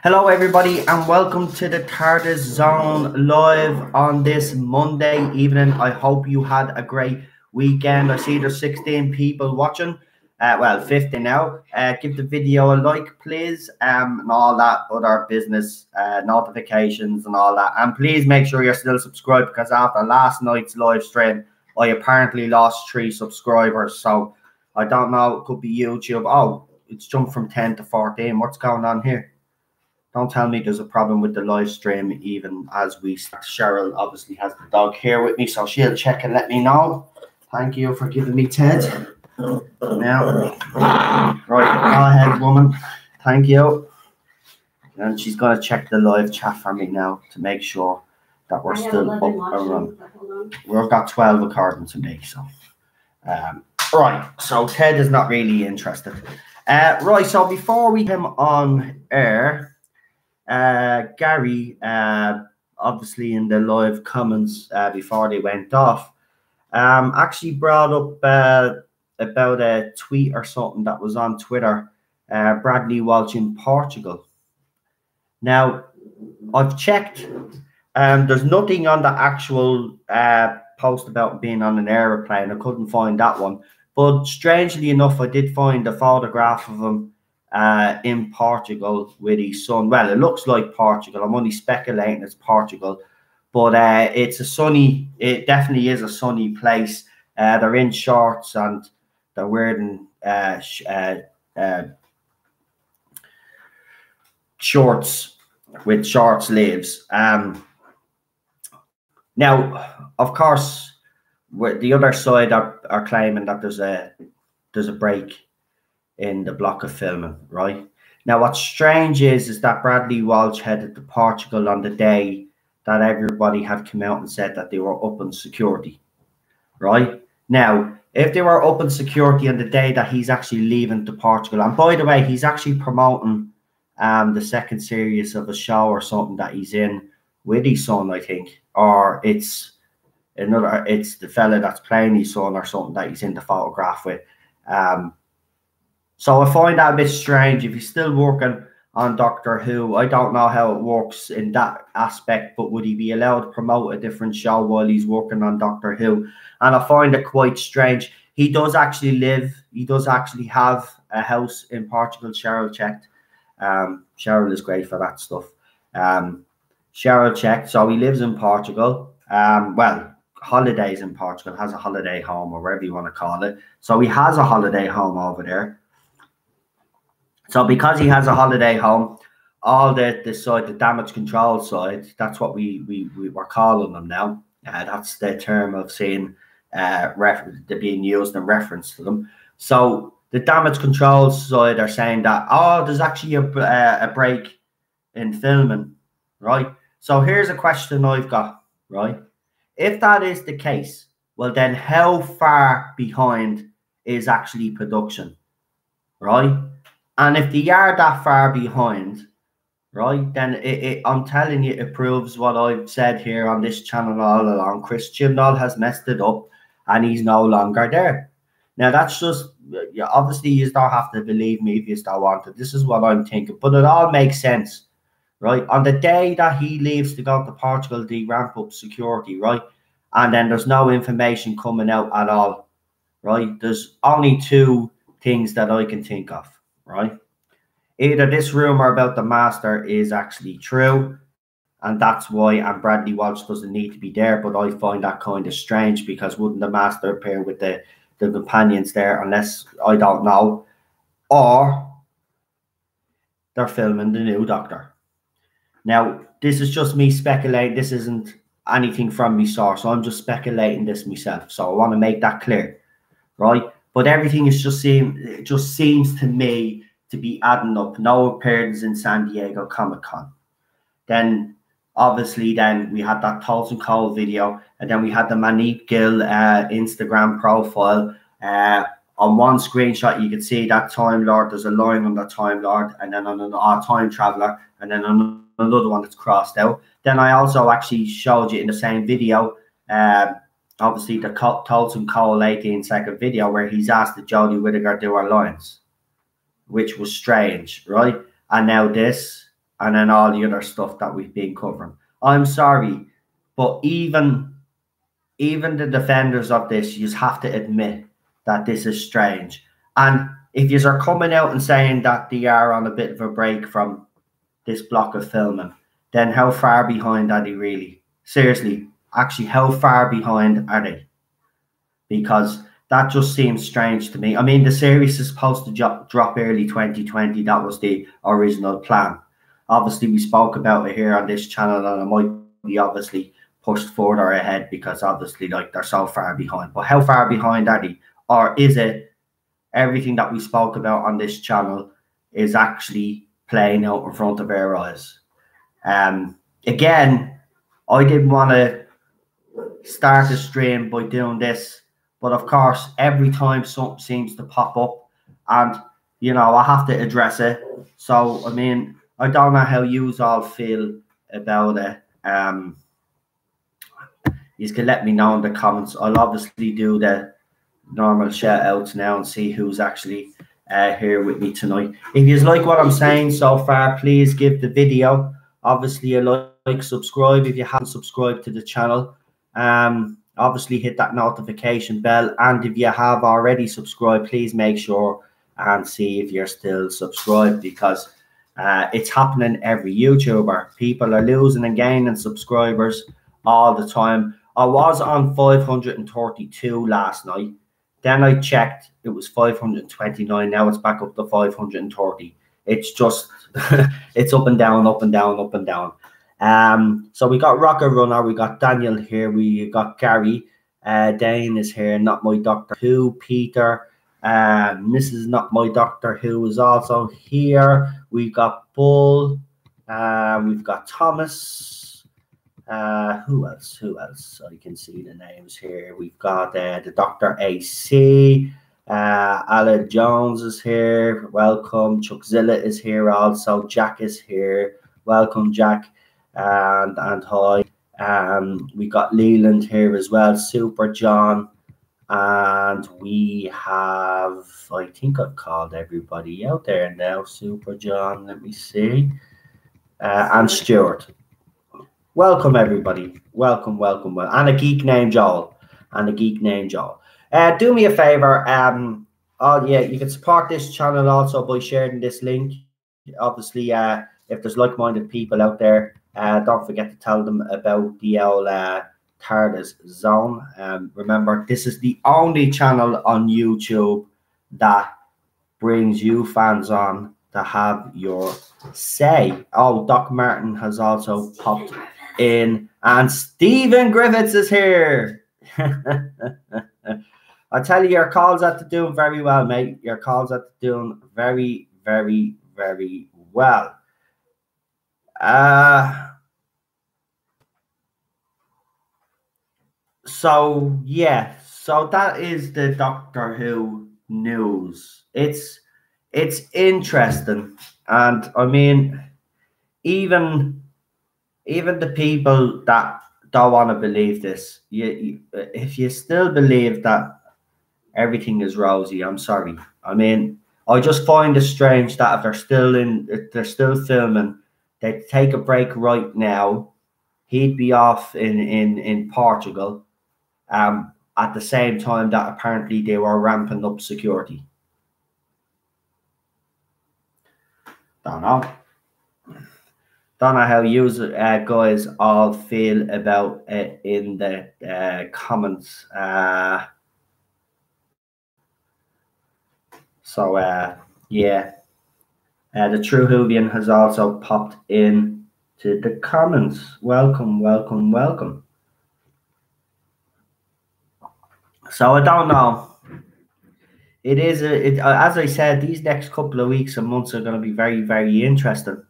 Hello, everybody, and welcome to the Tardis Zone live on this Monday evening. I hope you had a great weekend. I see there's 16 people watching. Well, 50 now. Give the video a like, please, and all that other business, notifications and all that. And please make sure you're still subscribed, because after last night's live stream, I apparently lost 3 subscribers. So I don't know. It could be YouTube. Oh, it's jumped from 10 to 14. What's going on here? Don't tell me there's a problem with the live stream even as we start. Cheryl obviously has the dog here with me, so she'll check and let me know. Thank you for giving me Ted. Now, right, go ahead, woman. Thank you. And she's going to check the live chat for me now to make sure that we're still up and running. We've got 12 according to me, so. Right, so Ted is not really interested. Right, so before we came on air, Gary, obviously in the live comments before they went off, actually brought up about a tweet or something that was on Twitter, Bradley Walsh in Portugal. Now, I've checked, there's nothing on the actual post about being on an aeroplane. I couldn't find that one. But strangely enough, I did find a photograph of him in Portugal with his son. Well, it looks like Portugal. I'm only speculating it's Portugal, but it's a sunny. It definitely is a sunny place. They're in shorts and they're wearing shorts with short sleeves. Now, of course, the other side are claiming that there's a break in the block of filming, right? Now, what's strange is that Bradley Walsh headed to Portugal on the day that everybody had come out and said that they were up in security, right? Now, if they were up in security on the day that he's actually leaving to Portugal, and by the way, he's actually promoting the second series of a show or something that he's in with his son, I think, or it's the fella that's playing his son or something that he's in the photograph with. So I find that a bit strange. If he's still working on Doctor Who, I don't know how it works in that aspect, but would he be allowed to promote a different show while he's working on Doctor Who? And I find it quite strange. He does actually have a house in Portugal. Cheryl checked. Cheryl is great for that stuff. Cheryl checked. So he lives in Portugal. Well, holidays in Portugal, has a holiday home or whatever you want to call it. So he has a holiday home over there. So because he has a holiday home, all the side, the damage control side, that's what we're calling them now. That's the term of saying they're being used in reference to them. So the damage control side are saying that, oh, there's actually a break in filming, right? So here's a question I've got, right? If that is the case, well, then how far behind is actually production, right? And if they are that far behind, right, then I'm telling you, it proves what I've said here on this channel all along. Chris Chibnall has messed it up and he's no longer there. Now, that's just, obviously, you don't have to believe me if you don't want to. This is what I'm thinking, but it all makes sense, right? On the day that he leaves to go to Portugal, they ramp up security, right? And then there's no information coming out at all, right? There's only 2 things that I can think of, right? Either this rumor about the Master is actually true, and that's why, and Bradley Walsh doesn't need to be there, but I find that kind of strange, because wouldn't the Master appear with the companions there, unless, I don't know, or they're filming the new Doctor. Now, this is just me speculating. This isn't anything from me source. So I'm just speculating this myself. So I want to make that clear, right? But everything is it just seems to me to be adding up. No appearance in San Diego Comic-Con. Then, obviously, then we had that Tolson Cole video, and then we had the Manique Gill Instagram profile. On one screenshot, you can see that Time Lord. There's a line on the Time Lord, and then on a Time Traveler, and then on another one that's crossed out. Then I also actually showed you in the same video, obviously the Tolson Cole 18-second video where he's asked the Jodie Whittaker do her lines, which was strange, right? And now this, and then all the other stuff that we've been covering. I'm sorry, but even the defenders of this, you have to admit that this is strange. And if you are coming out and saying that they are on a bit of a break from this block of filming, then how far behind are they really? Seriously, actually, how far behind are they? Because that just seems strange to me. I mean, the series is supposed to drop early 2020. That was the original plan. Obviously, we spoke about it here on this channel, and it might be obviously pushed further ahead because obviously, like, they're so far behind. But how far behind are they? Or is it everything that we spoke about on this channel is actually playing out in front of our eyes? Again, I didn't want to start the stream by doing this, but of course, every time something seems to pop up, and you know, I have to address it. So, I mean, I don't know how you all feel about it. You can let me know in the comments. I'll obviously do the normal shout outs now and see who's actually here with me tonight. If you like what I'm saying so far, please give the video obviously a like, subscribe if you haven't subscribed to the channel. Obviously hit that notification bell, and if you have already subscribed, please make sure and see if you're still subscribed, because it's happening every YouTuber. People are losing and gaining subscribers all the time. I was on 532 last night. Then I checked, it was 529. Now it's back up to 530. It's just, it's up and down, up and down, up and down. So we got Rocket Runner, we got Daniel here, we got Gary, Dane is here, Not My Doctor Who, Peter, Mrs. Not My Doctor Who is also here. We've got Bull, we've got Thomas. Who else? I can see the names here. We've got the Dr. AC. Alan Jones is here. Welcome. Chuckzilla is here also. Jack is here. Welcome, Jack. And hi. We got Leland here as well. Super John. And we have, I think I've called everybody out there now. Super John, let me see. And Stuart. Welcome, everybody. Welcome. And a geek named Joel. Do me a favor. Oh yeah, you can support this channel also by sharing this link. Obviously, if there's like-minded people out there, don't forget to tell them about the old Tardis zone. Remember, this is the only channel on YouTube that brings you fans on to have your say. Oh, Doc Martin has also popped in, and Stephen Griffiths is here. I tell you, your calls at the doing very well, mate. Your calls at the doing very, very, very well. So yeah, so that is the Doctor Who news. It's interesting, and I mean, even the people that don't want to believe this, if you still believe that everything is rosy, I'm sorry. I mean, I just find it strange that if they're still filming, they take a break right now. He'd be off in Portugal, at the same time that apparently they were ramping up security. Don't know how you guys all feel about it in the comments. Yeah, the True Whovian has also popped in to the comments. Welcome. So I don't know. It is as I said, these next couple of weeks and months are going to be very, very interesting.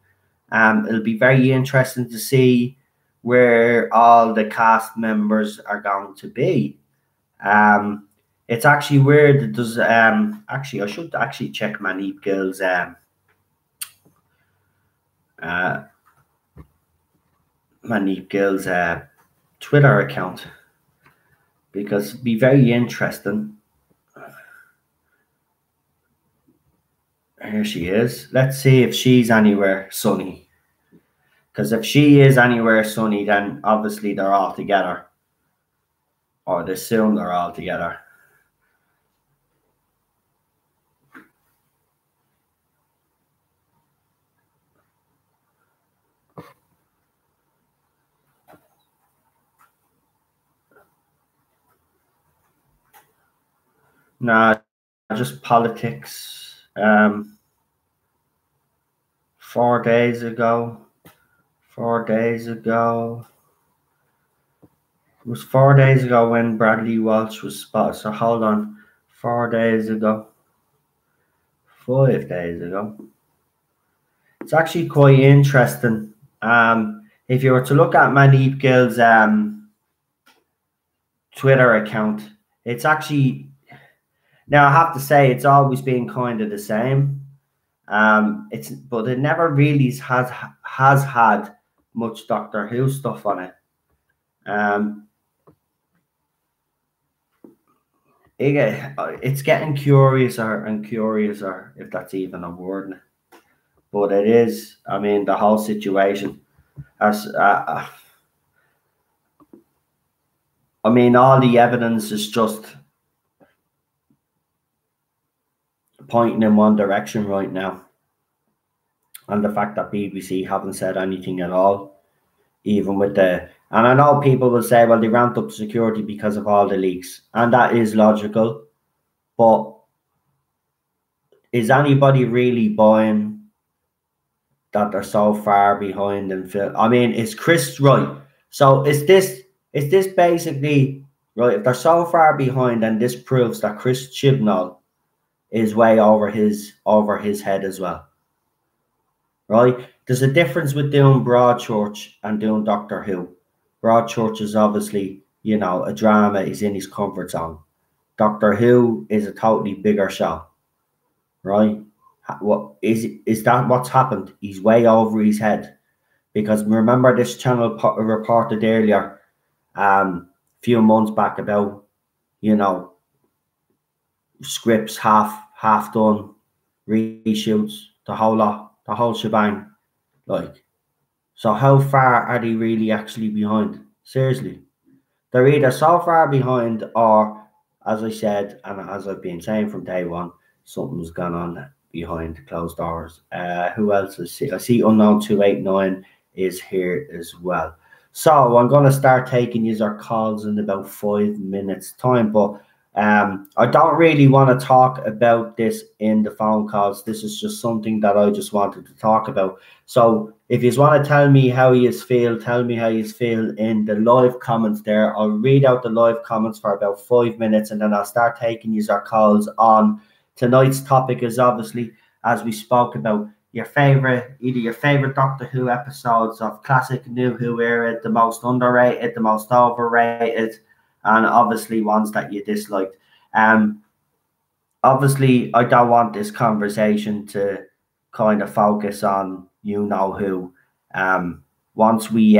It'll be very interesting to see where all the cast members are going to be. It's actually weird that there's actually I should actually check Manip Gill's Twitter account, because it'd be very interesting. Here she is. Let's see if she's anywhere sunny. Because if she is anywhere sunny, then obviously they're all together. Or they assume they're all together. Nah, just politics. 4 days ago. 4 days ago. It was 4 days ago when Bradley Walsh was spotted. So hold on. 4 days ago. 5 days ago. It's actually quite interesting. If you were to look at Mandeep Gill's Twitter account, it's actually, now I have to say it's always been kind of the same. But it never really has had much Doctor Who stuff on it. It's getting curiouser and curiouser, if that's even a word. But it is. I mean, the whole situation. I mean, all the evidence is just pointing in one direction right now. And the fact that BBC haven't said anything at all, even with the... And I know people will say, well, they ramped up security because of all the leaks. And that is logical. But is anybody really buying that they're so far behind in film? I mean, is Chris right? So is this basically right? If they're so far behind, then this proves that Chris Chibnall is way over his head as well, right? There's a difference with doing Broadchurch and doing Doctor Who. Broadchurch is obviously, you know, a drama, is in his comfort zone. Doctor Who is a totally bigger show, right? What is that? What's happened? He's way over his head, because remember this channel reported earlier, few months back, about, you know, scripts half done, reshoots, the whole lot, the whole shebang. Like, so how far are they really actually behind? Seriously, they're either so far behind, or, as I said, and as I've been saying from day one, something's gone on behind closed doors. Who else is? I see Unknown 289 is here as well. So I'm going to start taking user calls in about 5 minutes time, but I don't really want to talk about this in the phone calls. This is just something that I just wanted to talk about. So if you want to tell me how you feel, tell me how you feel in the live comments there. I'll read out the live comments for about 5 minutes, and then I'll start taking user calls on. Tonight's topic is obviously, as we spoke about, either your favorite Doctor Who episodes of classic New Who era, the most underrated, the most overrated, and obviously ones that you disliked. Obviously, I don't want this conversation to kind of focus on you know who. Once we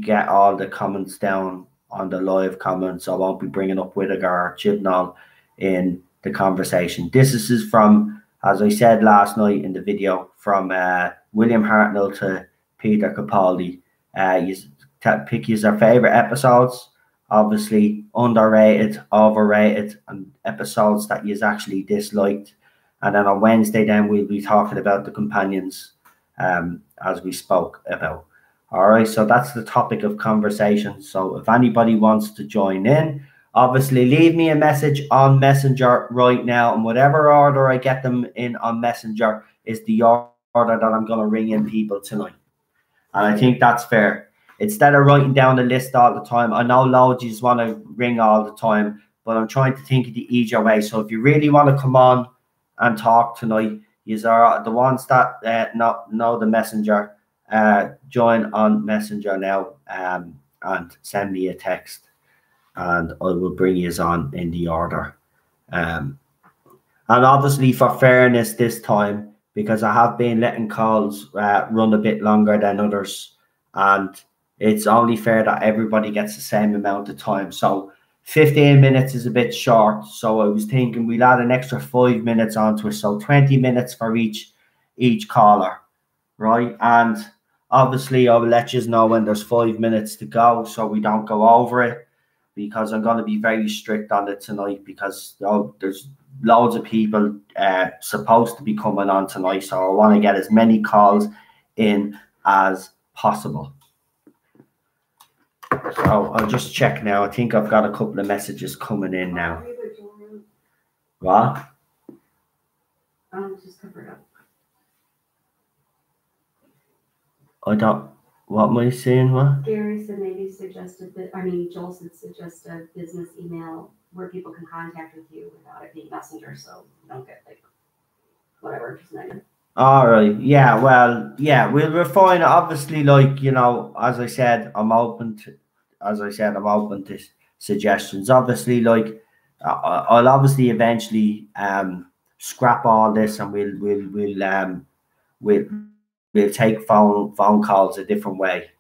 get all the comments down on the live comments, I won't be bringing up Whittaker or Chibnall in the conversation. This is from, as I said last night in the video, from William Hartnell to Peter Capaldi. You pick your favorite episodes, obviously underrated, overrated, and episodes that you actually disliked. And then on Wednesday, then we'll be talking about the companions, as we spoke about. All right, so that's the topic of conversation. So if anybody wants to join in, obviously leave me a message on Messenger right now, and whatever order I get them in on Messenger is the order that I'm going to ring in people tonight. And I think that's fair. Instead of writing down a list all the time, I know loads just want to ring all the time, but I'm trying to think of the easier way. So if you really want to come on and talk tonight, you are the ones that know the Messenger. Join on Messenger now, and send me a text, and I will bring you on in the order. And obviously, for fairness this time, because I have been letting calls run a bit longer than others, and it's only fair that everybody gets the same amount of time. So 15 minutes is a bit short, so I was thinking we'll add an extra 5 minutes onto it, so 20 minutes for each caller, right? And obviously, I will let you know when there's 5 minutes to go, so we don't go over it, because I'm going to be very strict on it tonight, because there's loads of people supposed to be coming on tonight, so I want to get as many calls in as possible. So I'll just check now. I think I've got a couple of messages coming in now. What? Just cover it up. I don't. What am I saying? What? Gary said maybe suggested that. Joel said suggest a business email where people can contact with you without it being messenger, so you don't get like whatever. Just negative. All right. Yeah. Well. Yeah. We'll refine it. Obviously, like, you know, as I said, I'm open to suggestions. Obviously, like, I'll obviously eventually scrap all this, and we'll take phone calls a different way.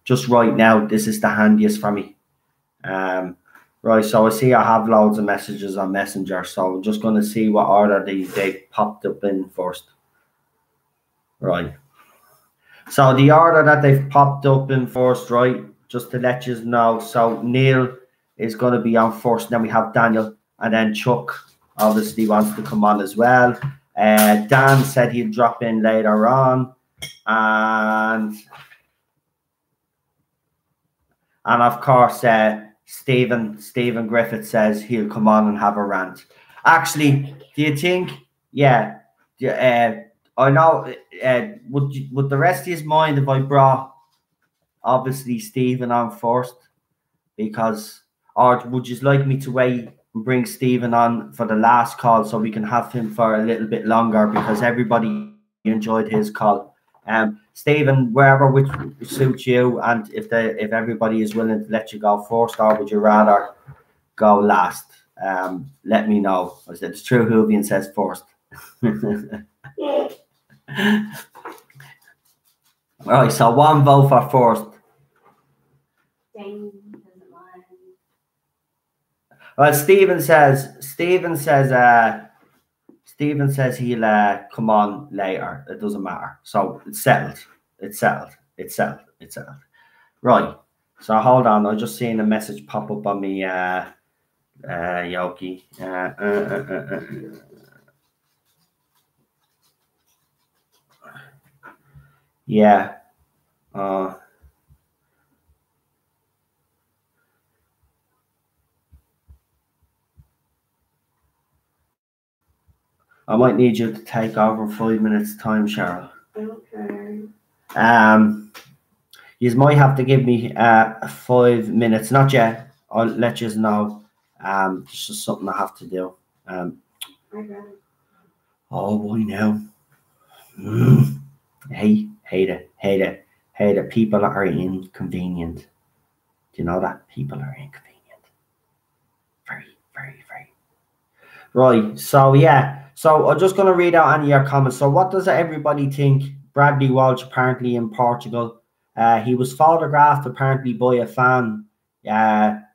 Just right now, this is the handiest for me. Right, so I see I have loads of messages on Messenger, so I'm just going to see what order they popped up in first. Right. So the order that they've popped up in first, right, just to let you know, so Neil is going to be on first, then we have Daniel, and then Chuck obviously wants to come on as well. Dan said he'll drop in later on, and of course Stephen Griffith says he'll come on and have a rant. Actually, do you think? Yeah, I know. Would the rest of you mind if I brought obviously Stephen on first, because, or would you like me to wait and bring Stephen on for the last call so we can have him for a little bit longer, because everybody enjoyed his call? Stephen, wherever which suits you, and if everybody is willing to let you go first, or would you rather go last? Let me know. I said it's true. Hoovian says first. All right, so one vote for first. Well, Stephen says he'll come on later. It doesn't matter. So it's settled. Right. So hold on. I just seen a message pop up on me, Yoki. Yeah. I might need you to take over 5 minutes time, Cheryl. Okay. You might have to give me 5 minutes. Not yet. I'll let you know. It's just something I have to do. Oh, why now? Hate it. People are inconvenient. Do you know that? People are inconvenient. Very, very, very. Right. So, yeah. So, I'm just going to read out any of your comments. So, what does everybody think? Bradley Walsh, apparently in Portugal. He was photographed apparently by a fan. And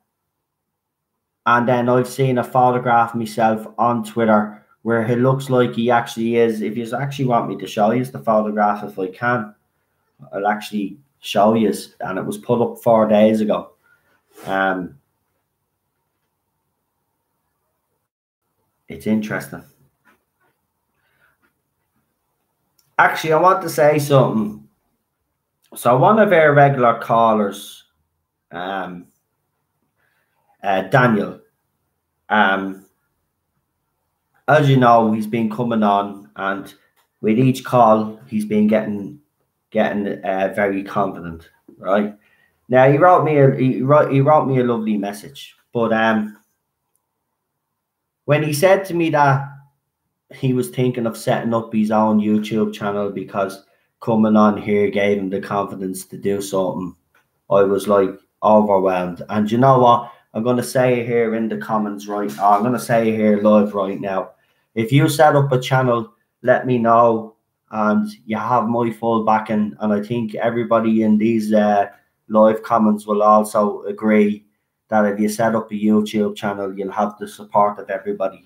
then I've seen a photograph myself on Twitter where he looks like he actually is. If you actually want me to show you the photograph, if I can, I'll actually show you. And it was put up 4 days ago. It's interesting. Actually, I want to say something. So one of our regular callers, Daniel, as you know, he's been coming on, and with each call, he's been getting very confident. Right now, he wrote me a lovely message, but when he said to me that he was thinking of setting up his own YouTube channel because coming on here gave him the confidence to do something, I was like overwhelmed. And you know what? I'm going to say it here in the comments I'm going to say it here live right now. If you set up a channel, let me know, and you have my full backing. And I think everybody in these live comments will also agree that if you set up a YouTube channel, you'll have the support of everybody.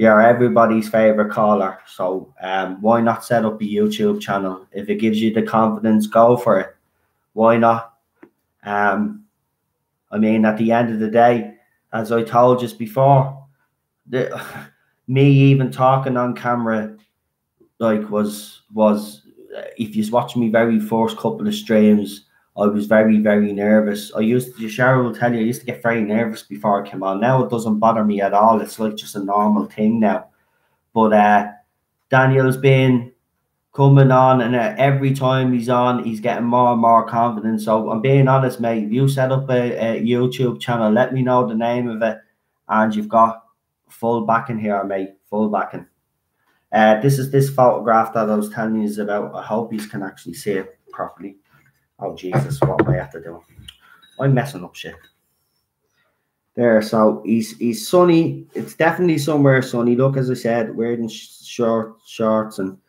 You're everybody's favorite caller. So why not set up a YouTube channel? If it gives you the confidence, go for it. Why not? I mean, at the end of the day, as I told you before, me even talking on camera, like was if you watch me very first couple of streams, I was very, very nervous. Cheryl will tell you, I used to get very nervous before I came on. Now it doesn't bother me at all. It's like just a normal thing now. But Daniel's been coming on, and every time he's on, he's getting more and more confident. So I'm being honest, mate. If you set up a YouTube channel, let me know the name of it, and you've got full backing here, mate. Full backing. This is this photograph that I was telling you about. I hope you can actually see it properly. Oh Jesus, what am I have to do? I'm messing up shit. There, so he's sunny. It's definitely somewhere sunny. Look, as I said, wearing shorts, and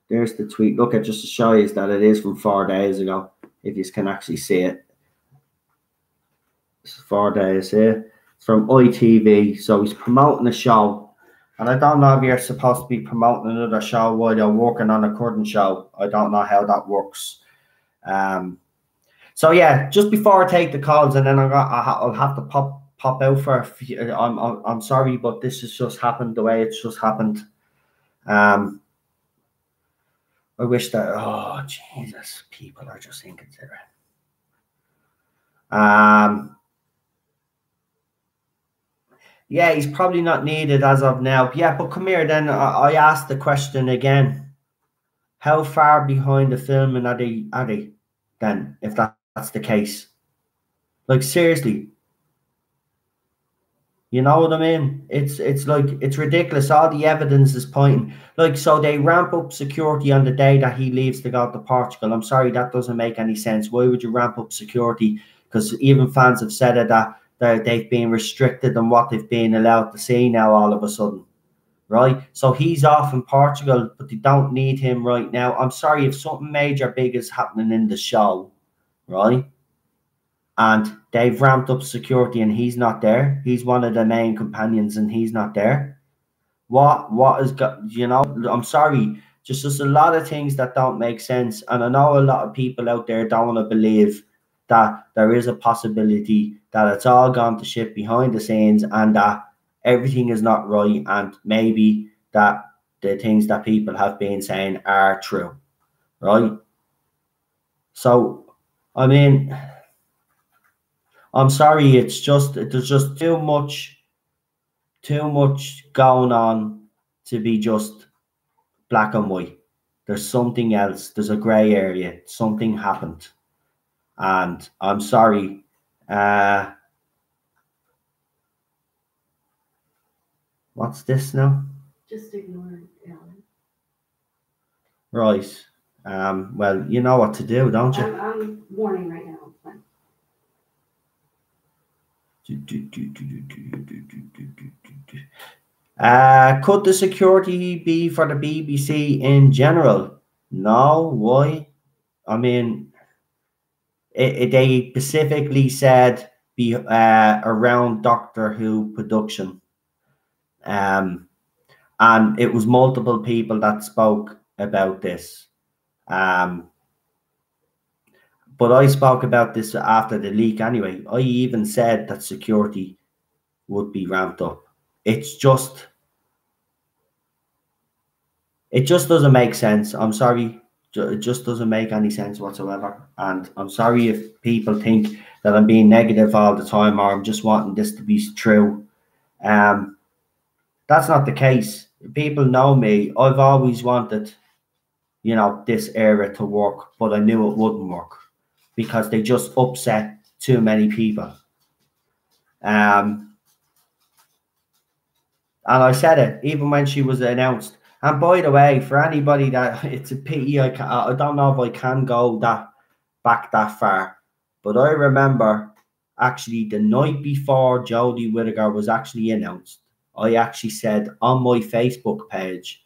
there's the tweet. Look, just to show you that it is from 4 days ago. If you can actually see it, it's 4 days here. It's from ITV. So he's promoting a show, and I don't know if you're supposed to be promoting another show while you're working on a current show. I don't know how that works. So yeah, just before I take the calls, and then I'll have to pop out for a few. I'm sorry, but this has just happened the way it's just happened. I wish that. Oh Jesus, people are just inconsiderate. Yeah, he's probably not needed as of now. Yeah, but come here. Then I asked the question again. How far behind the filming are they? Then, if that's the case, like seriously. You know what I mean? It's like, it's ridiculous. All the evidence is pointing. Like, so they ramp up security on the day that he leaves to go to Portugal. I'm sorry, that doesn't make any sense. Why would you ramp up security? Because even fans have said it, that they've been restricted on what they've been allowed to see now all of a sudden. Right? So he's off in Portugal, but they don't need him right now. I'm sorry, if something major big is happening in the show, right? And they've ramped up security and he's not there. He's one of the main companions and he's not there. What is, you know, I'm sorry. Just a lot of things that don't make sense. And I know a lot of people out there don't want to believe that there is a possibility that it's all gone to shit behind the scenes and that everything is not right, and maybe that the things that people have been saying are true. Right? So, I mean, I'm sorry, there's just too much going on to be just black and white. There's something else. There's a gray area. Something happened. And I'm sorry. What's this now? Just ignore it, Alan. Right. Well, you know what to do, don't you? I'm warning right now. Could the security be for the BBC in general? No. Why? I mean, they specifically said be around Doctor Who production, and it was multiple people that spoke about this. But I spoke about this after the leak anyway. I even said that security would be ramped up. It just doesn't make sense. I'm sorry. It just doesn't make any sense whatsoever. And I'm sorry if people think that I'm being negative all the time or I'm just wanting this to be true. That's not the case. People know me. I've always wanted, you know, this era to work, but I knew it wouldn't work because they just upset too many people. And I said it even when she was announced. And by the way, for anybody that, it's a pity, I don't know if I can go back that far, but I remember actually the night before Jodie Whittaker was actually announced, I actually said on my Facebook page,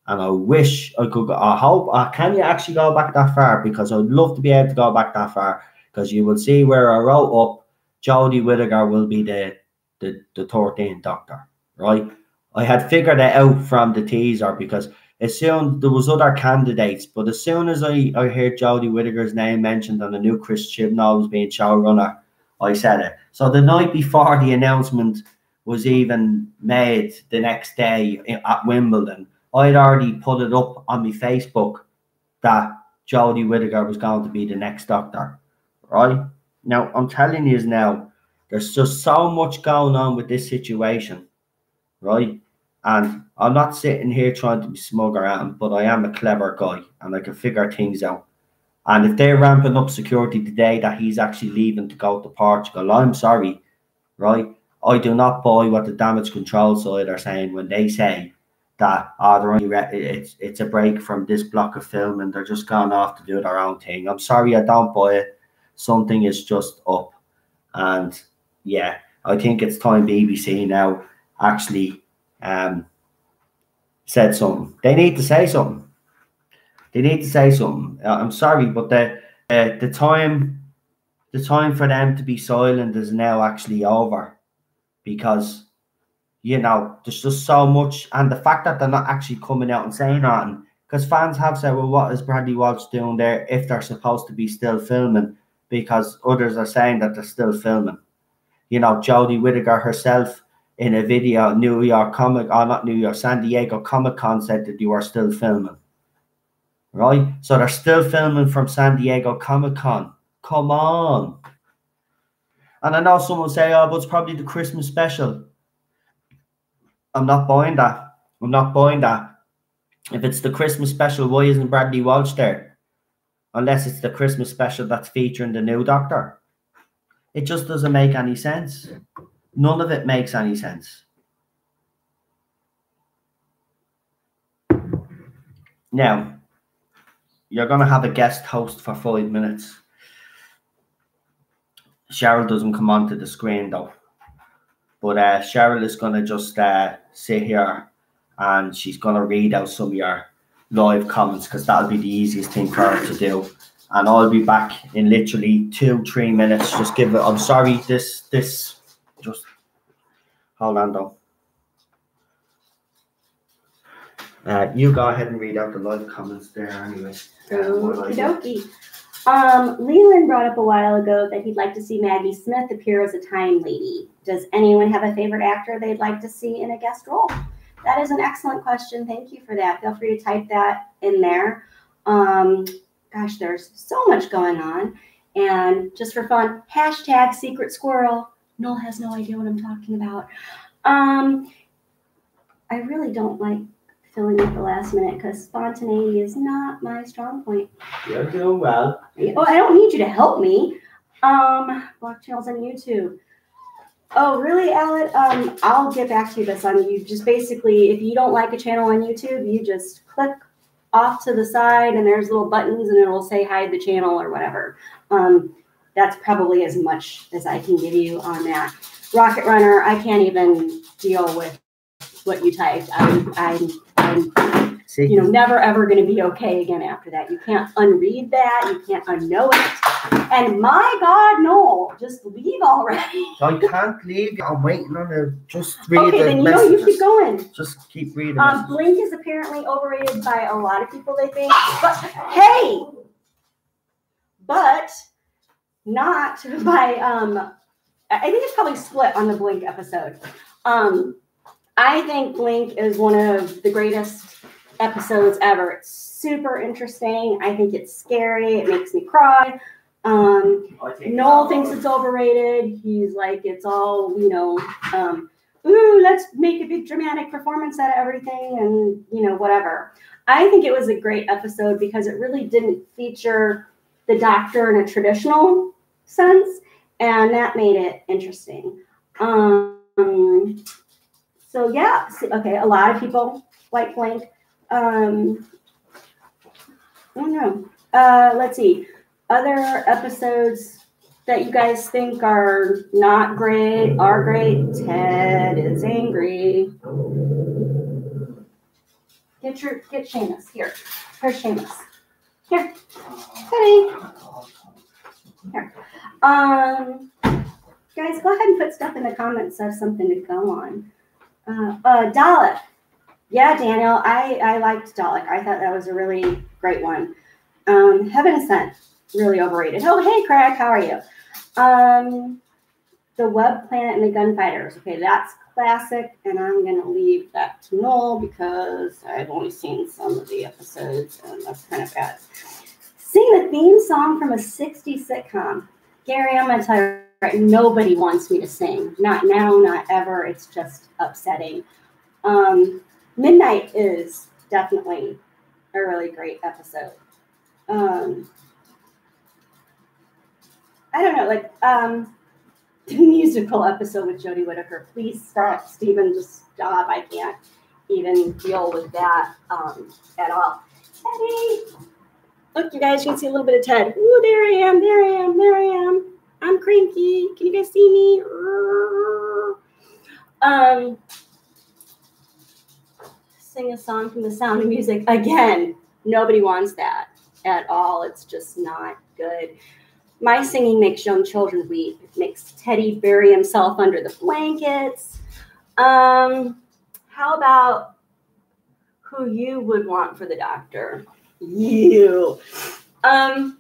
and I wish I could go, I hope, can you actually go back that far? Because I'd love to be able to go back that far, because you will see where I wrote up Jodie Whittaker will be the 13th Doctor, right? I had figured it out from the teaser because as soon there was other candidates, but as soon as I heard Jodie Whittaker's name mentioned and I knew Chris Chibnall was being showrunner, I said it. So the night before the announcement was even made, the next day at Wimbledon, I'd already put it up on my Facebook that Jodie Whittaker was going to be the next Doctor, right? Now, I'm telling you now, there's just so much going on with this situation, right? And I'm not sitting here trying to be smug around, but I am a clever guy and I can figure things out. And if they're ramping up security today that he's actually leaving to go to Portugal, I'm sorry, right? I do not buy what the damage control side are saying when they say that it's a break from this block of film and they're just going off to do their own thing. I'm sorry, I don't buy it. Something is just up. And yeah, I think it's time BBC now actually said something. They need to say something. They need to say something. I'm sorry, but the time for them to be silent is now actually over, because you know there's just so much, and the fact that they're not actually coming out and saying nothing, because fans have said, well, what is Bradley Walsh doing there if they're supposed to be still filming? Because others are saying that they're still filming. You know, Jodie Whittaker herself in a video at San Diego Comic Con said that you are still filming. Right? So they're still filming from San Diego Comic Con. Come on. And I know someone say, oh, but it's probably the Christmas special. I'm not buying that. I'm not buying that. If it's the Christmas special, why isn't Bradley Walsh there? Unless it's the Christmas special that's featuring the new Doctor. It just doesn't make any sense. None of it makes any sense. Now, you're going to have a guest host for 5 minutes. Cheryl doesn't come onto the screen though. But Cheryl is going to just sit here and she's going to read out some of your live comments, because that'll be the easiest thing for her to do. And I'll be back in literally 2-3 minutes. Just give it. I'm sorry. This. Just hold on though. You go ahead and read out the live comments there, anyway. Okie dokie. Leland brought up a while ago that he'd like to see Maggie Smith appear as a Time Lady. Does anyone have a favorite actor they'd like to see in a guest role? That is an excellent question. Thank you for that. Feel free to type that in there. Gosh, there's so much going on. And just for fun, hashtag Secret Squirrel. Noel has no idea what I'm talking about. I really don't like filling at the last minute because spontaneity is not my strong point. You're doing well. Oh, I don't need you to help me. Block channels on YouTube. Oh, really, Alec? I'll get back to you this on you. Just basically, if you don't like a channel on YouTube, you just click off to the side and there's little buttons and it'll say hide the channel or whatever. That's probably as much as I can give you on that. Rocket Runner, I can't even deal with what you typed. I'm never ever going to be okay again after that. You can't unread that. You can't unknow it. And my God, no, just leave already. I can't leave. I'm waiting on her. Just read okay, then you keep going. Just keep reading. Blink is apparently overrated by a lot of people, they think. But hey, but not by I think it's probably split on the Blink episode. I think Blink is one of the greatest episodes ever. It's super interesting. I think it's scary. It makes me cry. Noel thinks it's overrated. He's like, it's all, ooh, let's make a big dramatic performance out of everything and, whatever. I think it was a great episode because it really didn't feature the Doctor in a traditional sense, and that made it interesting. So yeah, okay, a lot of people like Blink. I don't know. Let's see. Other episodes that you guys think are not great are great. Ted is angry. Get Seamus here. Here's Seamus. Here, Teddy. Here. Guys, go ahead and put stuff in the comments of something to go on. Dalek. Yeah, Daniel, I liked Dalek. I thought that was a really great one. Heaven Ascent, really overrated. Oh, hey, Craig, how are you? The Web Planet and the Gunfighters. Okay, that's classic, and I'm going to leave that to Noel because I've only seen some of the episodes, and that's kind of bad. Sing the theme song from a 60s sitcom. Gary, I'm going to tell you, right, nobody wants me to sing. Not now, not ever. It's just upsetting. Midnight is definitely a really great episode. I don't know, like, the musical episode with Jodie Whittaker. Please stop, Stephen, just stop. I can't even deal with that at all. Teddy! Look, you guys, you can see a little bit of Ted. Ooh, there I am, there I am, there I am. I'm cranky. Can you guys see me? Sing a song from The Sound of Music. Again, nobody wants that at all. It's just not good. My singing makes young children weep. It makes Teddy bury himself under the blankets. How about who you would want for the doctor? You. I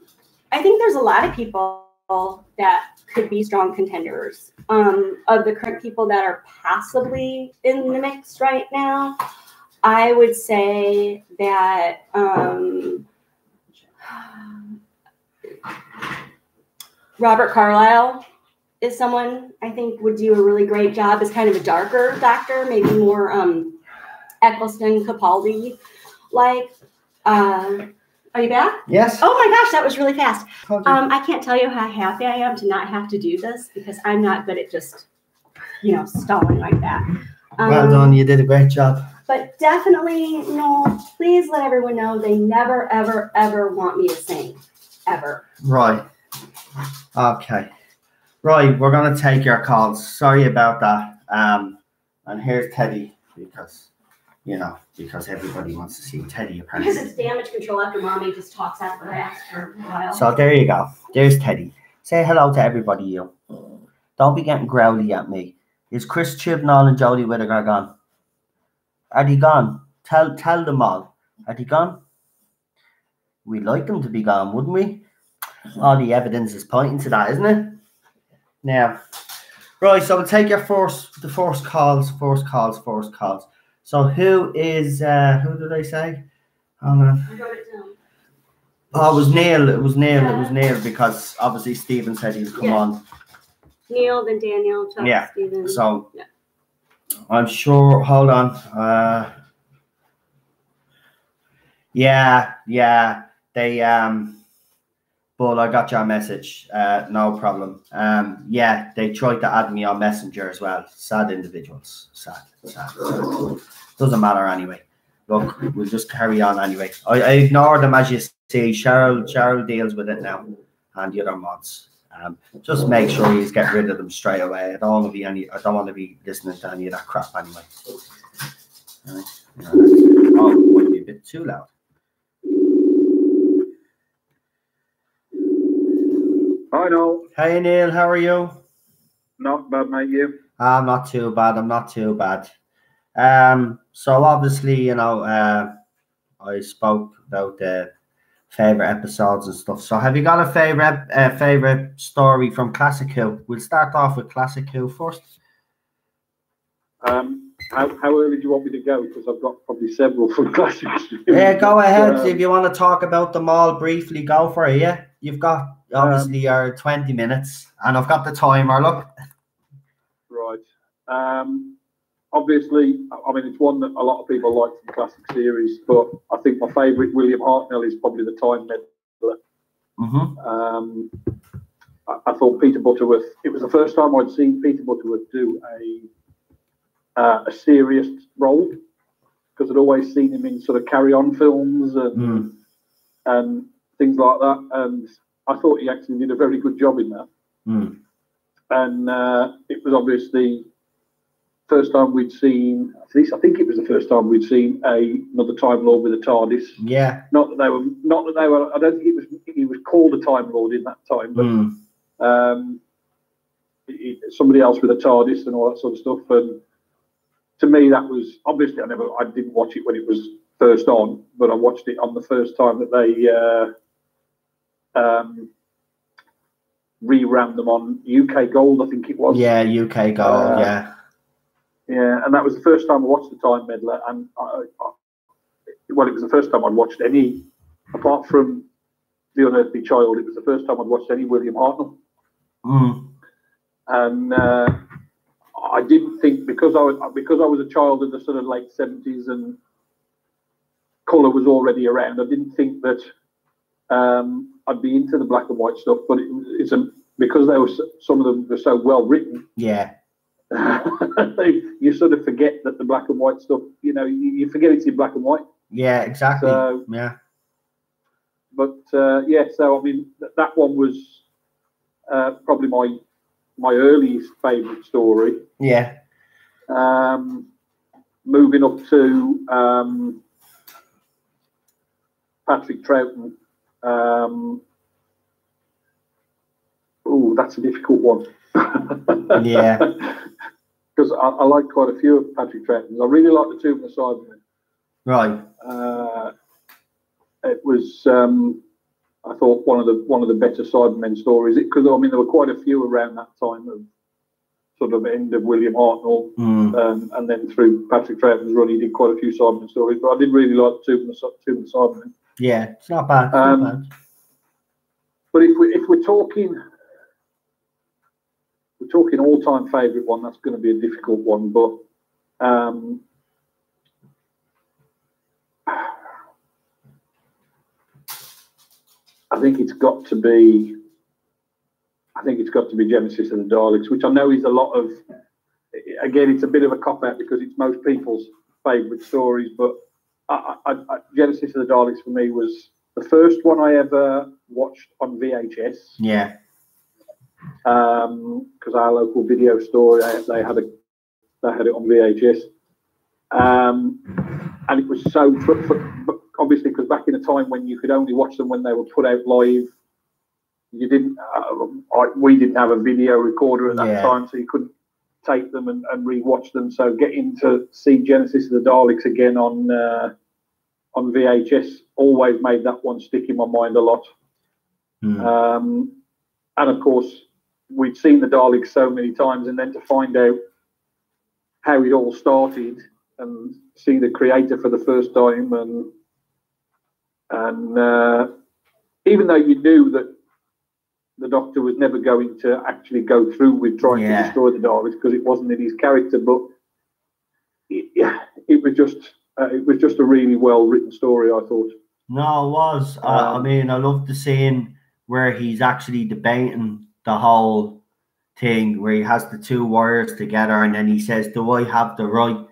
think there's a lot of people that could be strong contenders. Of the current people that are possibly in the mix right now, I would say that Robert Carlyle is someone I think would do a really great job as kind of a darker doctor, maybe more Eccleston Capaldi like. Are you back? Yes. Oh my gosh, that was really fast. I can't tell you how happy I am to not have to do this because I'm not good at just, stalling like that. Well done, you did a great job. But definitely, no, please let everyone know they never, ever, ever want me to sing. Ever. Right. Okay. Right, we're going to take your calls. Sorry about that. And here's Teddy because everybody wants to see Teddy apparently. Because it's damage control after mommy just talks out the ass for a while. So there you go. There's Teddy. Say hello to everybody, you. Don't be getting growly at me. Is Chris Chibnall and Jodie Whittaker gone? Are they gone? Tell them all. Are they gone? We'd like them to be gone, wouldn't we? All the evidence is pointing to that, isn't it? Now, right, so we'll take the first calls. So who did I say? Hold on. I wrote it down. Oh, it was Neil. It was Neil because obviously Stephen said he'd come on. Neil, then Daniel, Chuck, Stephen. So I'm sure. Hold on. They but I got your message. No problem. They tried to add me on Messenger as well. Sad individuals. Sad. Doesn't matter anyway. Look, we'll just carry on anyway. I ignore them as you see. Cheryl deals with it now, and the other mods. Just make sure you get rid of them straight away. I don't want to be listening to any of that crap anyway. All right. Oh, it might be a bit too loud. Hi, Noel. Hey, Neil. How are you? Not bad, mate. You? I'm not too bad. So obviously, I spoke about the favorite episodes and stuff. So have you got a favorite story from Classic Who? We'll start off with Classic Who first. How early do you want me to go? Because I've got probably several from Classic Who. Yeah, go ahead. If you want to talk about them all briefly, go for it. Yeah, you've got obviously your 20 minutes, and I've got the timer. Look. Right. Obviously, I mean, it's one that a lot of people like from the classic series, but I think my favourite William Hartnell is probably the Time Meddler. Mm-hmm. I thought Peter Butterworth, it was the first time I'd seen Peter Butterworth do a serious role, because I'd always seen him in sort of carry-on films and things like that, and I thought he actually did a very good job in that. And it was obviously first time we'd seen, at least I think it was the first time we'd seen another Time Lord with a Tardis. Yeah. Not that they were. I don't think he was called a Time Lord in that time, but somebody else with a Tardis and all that sort of stuff. And to me, that was obviously I didn't watch it when it was first on, but I watched it on the first time that they reran them on UK Gold, I think it was. Yeah, UK Gold. Yeah, and that was the first time I watched the Time Meddler, and well, it was the first time I'd watched any, apart from The Unearthly Child. It was the first time I'd watched any William Hartnell. And I didn't think, because I was a child in the sort of late 70s and colour was already around, I didn't think that I'd be into the black and white stuff. But because some of them were so well written. Yeah. You sort of forget that the black and white stuff, you forget it's in black and white. Yeah, exactly. So, yeah. But so I mean, that one was probably my earliest favourite story. Yeah. Moving up to Patrick Troughton. That's a difficult one. Yeah. Because I like quite a few of Patrick Troughton's. I really like the Two of the Cybermen. Right. It was, I thought, one of the better Cybermen stories. Because I mean, there were quite a few around that time of sort of end of William Hartnell, and then through Patrick Troughton's run, he did quite a few Cybermen stories. But I did really like the Two of the Cybermen. Yeah, it's not bad. Not bad. But if we're talking all-time favourite one, that's going to be a difficult one. But I think it's got to be Genesis of the Daleks, which I know is a lot of. Again, it's a bit of a cop-out because it's most people's favourite stories, but Genesis of the Daleks for me was the first one I ever watched on VHS. Yeah. Because our local video store, they had it on VHS, and it was so obviously, because back in a time when you could only watch them when they were put out live, you didn't. We didn't have a video recorder at that time, so you couldn't take them and re-watch them. So getting to see Genesis of the Daleks again on VHS always made that one stick in my mind a lot. And of course, we'd seen the Daleks so many times, and then to find out how it all started and see the creator for the first time, and even though you knew that the Doctor was never going to actually go through with trying to destroy the Daleks because it wasn't in his character, but it was just a really well written story, I thought. No, it was. I mean, I love the scene where he's actually debating the whole thing, where he has the two wires together, and then he says, "Do I have the right?"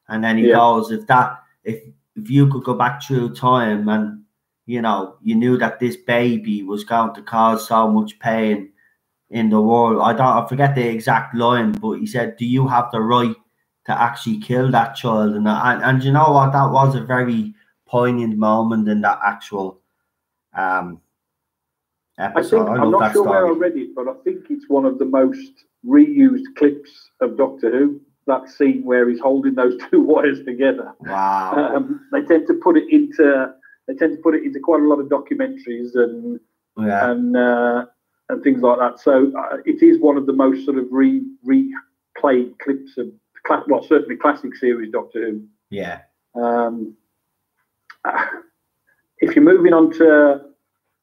And then he goes, "If you could go back through time and you knew that this baby was going to cause so much pain in the world." I forget the exact line, but he said, "Do you have the right to actually kill that child?" And you know what? That was a very poignant moment in that actual episode. I'm not sure where I read it, but I think it's one of the most reused clips of Doctor Who. That scene where he's holding those two wires together. Wow. They tend to put it into quite a lot of documentaries and things like that. So it is one of the most sort of replayed clips of, certainly classic series Doctor Who. Yeah. If you're moving on to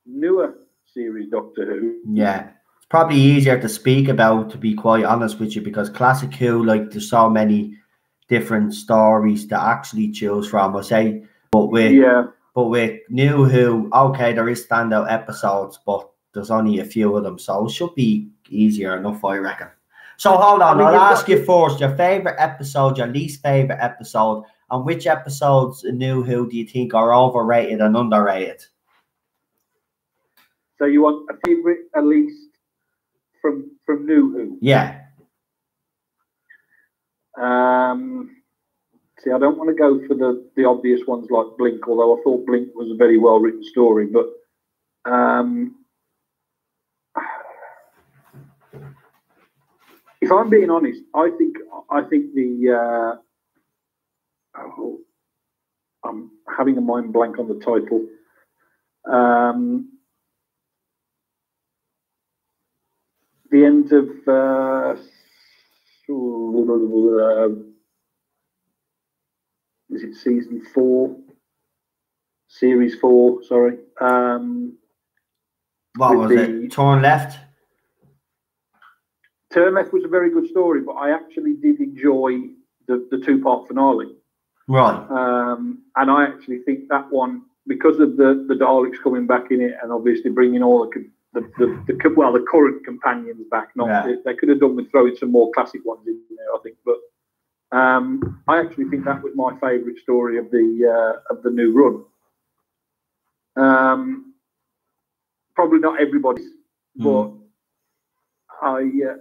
newer series Doctor Who, it's probably easier to speak about, to be quite honest with you, because classic Who, like, there's so many different stories to actually choose from. I say, but with new Who, okay, there is standout episodes, but there's only a few of them, so it should be easier enough, I reckon. So hold on, I'll ask you first your favourite episode, your least favourite episode, and which episodes in New Who do you think are overrated and underrated? So you want a favourite at least from New Who? Yeah. See, I don't want to go for the obvious ones like Blink, although I thought Blink was a very well written story. But if I'm being honest, I think the oh, I'm having a mind blank on the title. The end of is it season 4? Series 4, sorry. What was it? Torn Left? Turn Left was a very good story, but I actually did enjoy the 2-part finale. Right. And I actually think that one, because of the Daleks coming back in it, and obviously bringing all the current companions back. They could have done with throwing some more classic ones in there, I think. But I actually think that was my favourite story of the new run. Probably not everybody's, but yeah,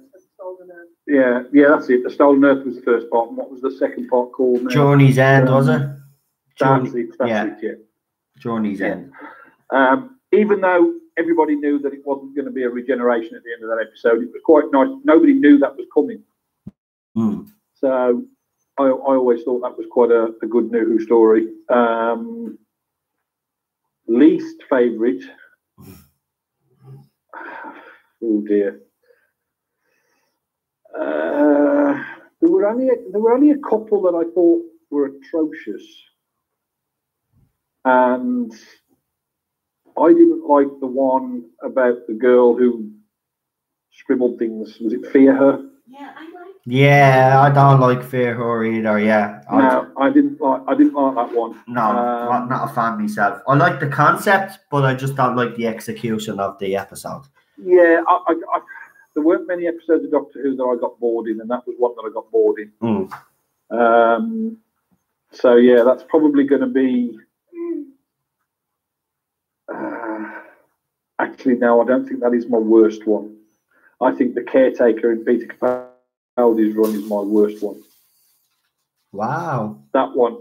that's it. The Stolen Earth was the first part, and what was the second part called? Journey's End, was it? That's it. Yeah. Journey's End. Even though everybody knew that it wasn't going to be a regeneration at the end of that episode, it was quite nice. Nobody knew that was coming. So I always thought that was quite a good New Who story. Least favourite. Oh dear. There were only a couple that I thought were atrocious, and I didn't like the one about the girl who scribbled things. Was it Fear Her? Yeah, I don't like Fear Her either. Yeah, I didn't like that one. No, not a fan myself. I like the concept, but I just don't like the execution of the episode. Yeah, there weren't many episodes of Doctor Who that I got bored in, and that was one that I got bored in. So yeah, that's probably going to be. Actually, no, I don't think that is my worst one. I think The Caretaker in Peter Capaldi's run is my worst one. Wow. That one.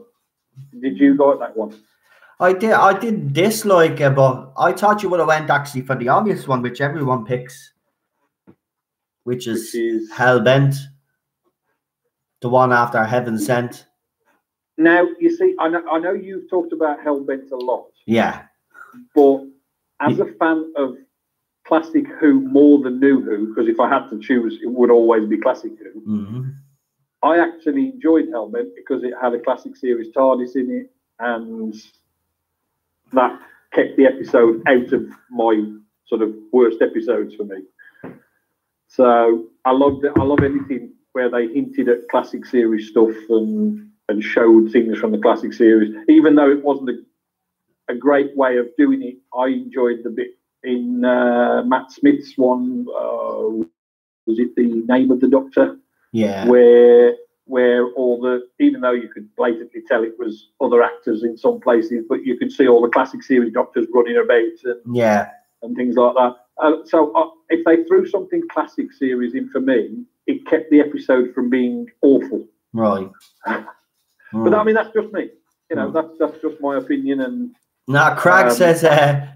Did you like that one? I did dislike it, but I thought you would have went actually for the obvious one, which everyone picks, which is Hellbent, the one after Heaven Sent. Now, you see, I know you've talked about Hellbent a lot. Yeah. But as a fan of Classic Who more than New Who, because if I had to choose, it would always be Classic Who. I actually enjoyed Hellbent because it had a classic series Tardis in it, and that kept the episode out of my sort of worst episodes for me. So I love anything where they hinted at classic series stuff and showed things from the classic series, even though it wasn't a great way of doing it. I enjoyed the bit in Matt Smith's one. Was it The Name of the Doctor? Yeah. Where all even though you could blatantly tell it was other actors in some places, but you could see all the classic series Doctors running about and things like that. So if they threw something classic series in for me, it kept the episode from being awful. Right. But I mean, that's just me. You know, that's just my opinion. And now, Craig says,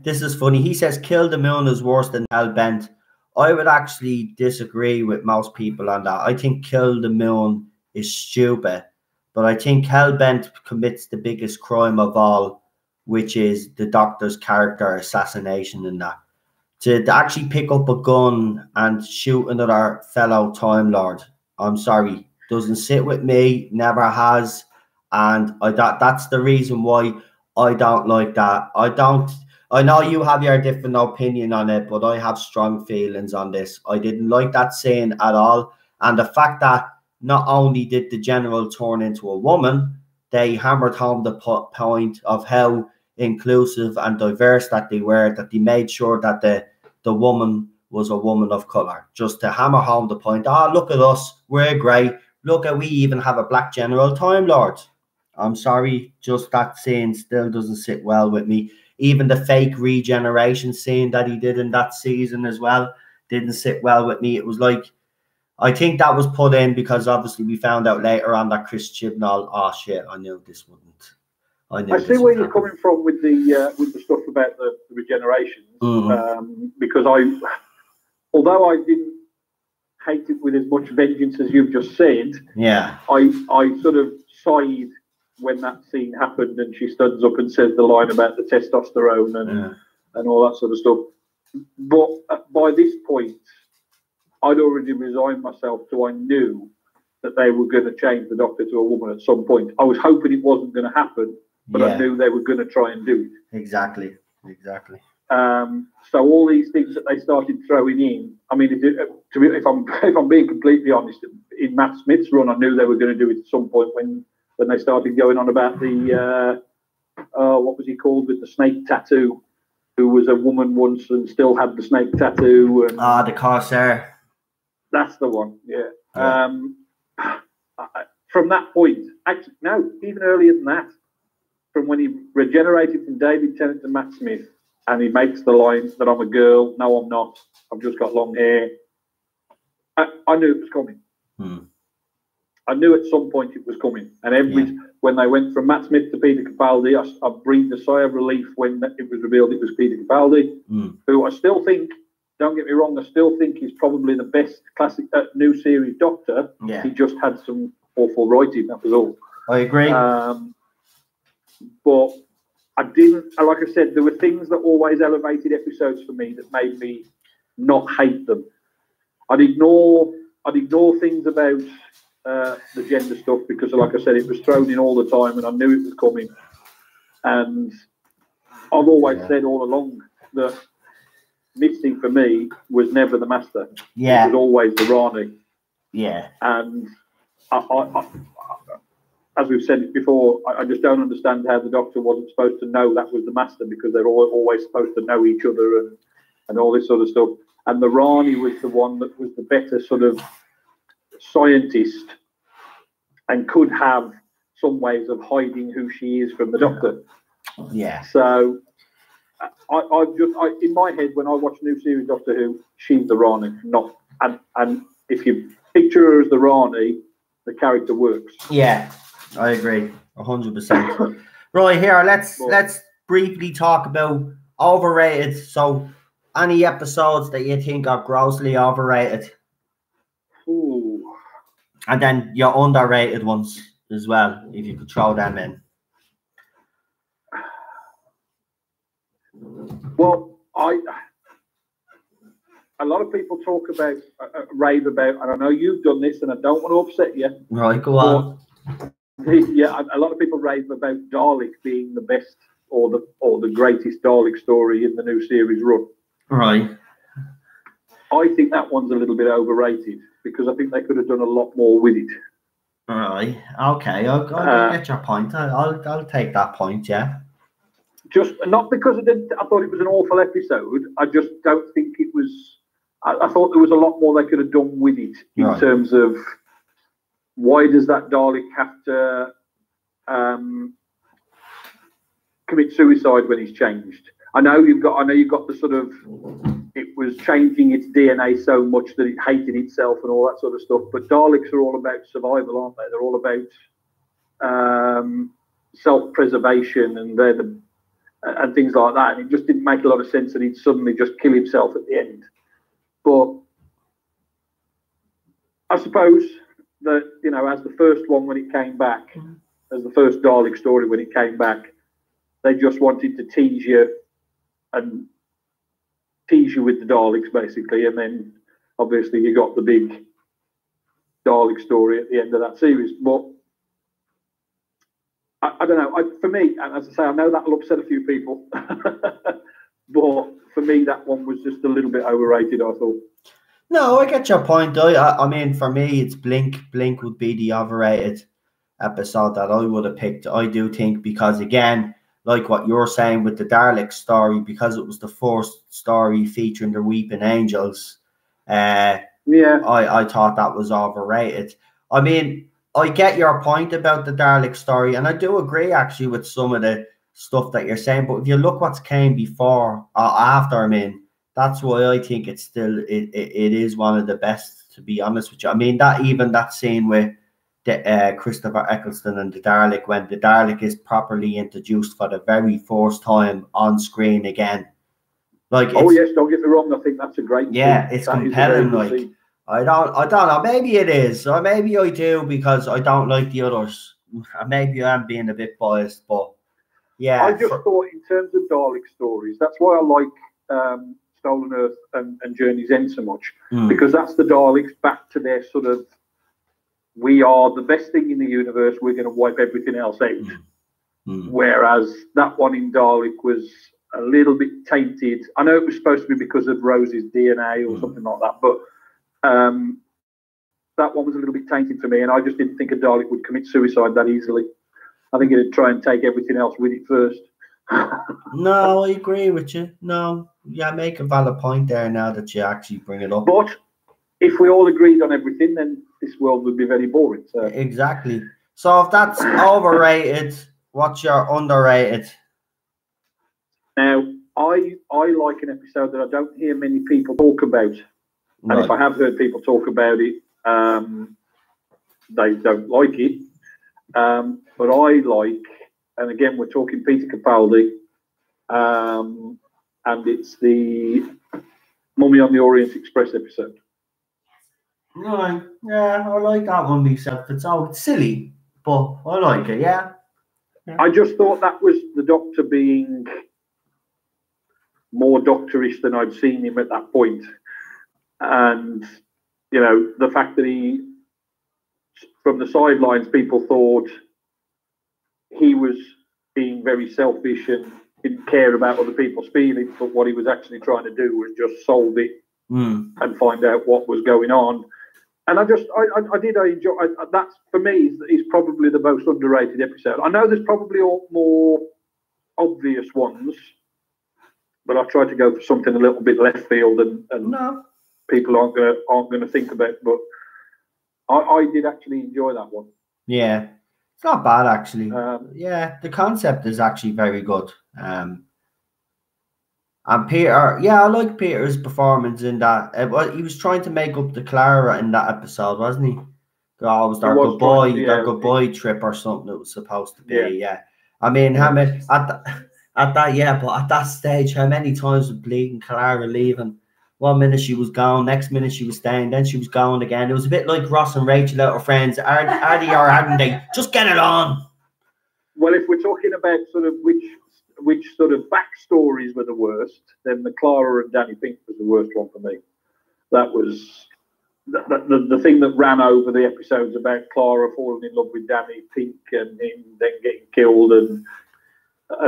this is funny. He says, Kill the Moon is worse than Hellbent. I would actually disagree with most people on that. I think Kill the Moon is stupid, but I think Hellbent commits the biggest crime of all, which is the Doctor's character assassination in that. To actually pick up a gun and shoot another fellow Time Lord, I'm sorry, doesn't sit with me, never has, and that's the reason why I don't like that. I know you have your different opinion on it, but I have strong feelings on this. I didn't like that scene at all, and the fact that not only did the General turn into a woman, they hammered home the point of how inclusive and diverse that they were, that they made sure that the woman was a woman of colour, just to hammer home the point, look at us, we're great, look at we even have a black General Time Lord. I'm sorry, just that scene still doesn't sit well with me. Even the fake regeneration scene that he did in that season as well didn't sit well with me. It was like, I think that was put in because obviously we found out later on that Chris Chibnall, I knew this wouldn't. I see where you're coming from with the stuff about the regenerations, because although I didn't hate it with as much vengeance as you've just said, yeah, I sort of side when that scene happened and she stands up and says the line about the testosterone and all that sort of stuff. But by this point, I'd already resigned myself to I knew that they were going to change the Doctor to a woman at some point. I was hoping it wasn't going to happen, but I knew they were going to try and do it. Exactly. So all these things that they started throwing in, I mean, if I'm being completely honest, in Matt Smith's run, I knew they were going to do it at some point when they started going on about the what was he called with the snake tattoo, who was a woman once and still had the snake tattoo. And, the Corsair. That's the one. Yeah. From that point, actually, no, even earlier than that, from when he regenerated from David Tennant to Matt Smith, and he makes the line that I'm a girl. No, I'm not. I've just got long hair. I knew it was coming. I knew at some point it was coming. And when they went from Matt Smith to Peter Capaldi, I breathed a sigh of relief when it was revealed it was Peter Capaldi, who I still think, don't get me wrong, I still think he's probably the best classic new series Doctor. Yeah. He just had some awful writing, that was all. I agree. But I didn't, like I said, there were things that always elevated episodes for me that made me not hate them. I'd ignore things about the gender stuff because, like I said, it was thrown in all the time and I knew it was coming. And I've always said all along that Misty for me was never the Master. Yeah. It was always the Rani. Yeah. And I as we've said it before, I just don't understand how the Doctor wasn't supposed to know that was the Master, because they're always supposed to know each other and all this sort of stuff. And the Rani was the one that was the better sort of scientist and could have some ways of hiding who she is from the Doctor. Yeah. So I in my head, when I watch new series Doctor Who, she's the Rani, not and if you picture her as the Rani, the character works. Yeah. I agree, 100%. Right, here, let's briefly talk about overrated. So, any episodes that you think are grossly overrated? Ooh. And then your underrated ones as well, if you could throw them in. Well, a lot of people talk about, rave about, and I know you've done this, and I don't want to upset you. Right, go on. Yeah, a lot of people rave about Dalek being the best or the greatest Dalek story in the new series run. Right. I think that one's a little bit overrated because I think they could have done a lot more with it. Right. Okay. I'll get your point. I'll take that point. Yeah. Just not because I thought it was an awful episode. I just don't think it was. I thought there was a lot more they could have done with it in terms of. Why does that Dalek have to commit suicide when he's changed? I know you've got the sort of, it was changing its DNA so much that it hated itself and all that sort of stuff. But Daleks are all about survival, aren't they? They're all about self-preservation and and things like that. And it just didn't make a lot of sense that he'd suddenly just kill himself at the end. But I suppose that, you know, as the first one when it came back, as the first Dalek story when it came back, they just wanted to tease you with the Daleks, basically, and then obviously you got the big Dalek story at the end of that series. But I don't know. For me, and as I say, I know that'll upset a few people, but for me, that one was just a little bit overrated, I thought. No, I get your point. I mean, for me, it's Blink. Blink would be the overrated episode that I would have picked. I do think because, again, like what you're saying with the Dalek story, because it was the first story featuring the Weeping Angels, I thought that was overrated. I mean, I get your point about the Dalek story, and I do agree actually with some of the stuff that you're saying. But if you look what's came before, after, I mean, that's why I think it's still it is one of the best, to be honest with you. I mean, that scene with Christopher Eccleston and the Dalek, when the Dalek is properly introduced for the very first time on screen again. Like, yes, don't get me wrong. I think that's a great scene. It's compelling. Like, I don't know. Maybe it is, or maybe I do because I don't like the others. maybe I'm being a bit biased, but yeah. I just thought in terms of Dalek stories, that's why I like Stolen Earth and Journey's End so much, because that's the Daleks back to their sort of, we are the best thing in the universe, we're going to wipe everything else out. Whereas that one in Dalek was a little bit tainted. I know it was supposed to be because of Rose's DNA or something like that, but that one was a little bit tainted for me, and I just didn't think a Dalek would commit suicide that easily. I think it'd try and take everything else with it first. No, I agree with you. No, yeah, make a valid point there now that you actually bring it up. But if we all agreed on everything, then this world would be very boring. So. Exactly. So if that's overrated, what's your underrated? Now, I like an episode that I don't hear many people talk about. And if I have heard people talk about it, they don't like it. But I like, and again, we're talking Peter Capaldi, and it's the Mummy on the Orient Express episode. Right. Yeah, I like that one myself. It's silly, but I like it, yeah. I just thought that was the Doctor being more doctorish than I'd seen him at that point. And, you know, the fact that he, from the sidelines, people thought he was being very selfish and didn't care about other people's feelings, but what he was actually trying to do was just solve it and find out what was going on. And I enjoy that's, for me, is probably the most underrated episode. I know there's probably more obvious ones, but I tried to go for something a little bit left field and people aren't gonna think about. But I did actually enjoy that one. Yeah, it's not bad actually. Yeah, the concept is actually very good. And Peter, yeah, I like Peter's performance in that. He was trying to make up to Clara in that episode, wasn't he? Oh, it was their goodbye trip or something it was supposed to be. Yeah. I mean, how many but at that stage, how many times was bleeding Clara leaving? 1 minute she was gone, next minute she was staying, then she was gone again. It was a bit like Ross and Rachel out of Friends. Are they or aren't they? Just get it on. Well, if we're talking about sort of which sort of backstories were the worst, then the Clara and Danny Pink was the worst one for me. That was the thing that ran over the episodes about Clara falling in love with Danny Pink and him then getting killed and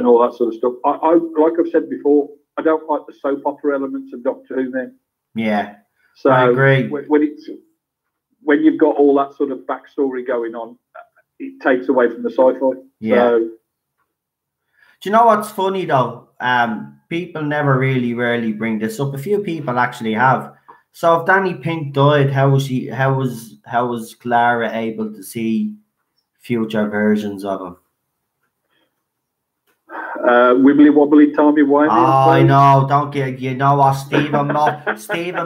all that sort of stuff. I like I've said before, I don't like the soap opera elements of Doctor Who then. Yeah. So I agree. When you've got all that sort of backstory going on, it takes away from the sci-fi. Yeah. So, do you know what's funny though? People never rarely bring this up. A few people actually have. So if Danny Pink died, how was Clara able to see future versions of him? Wibbly wobbly Tommy Wine. Oh, I know. Don't get you know what Stephen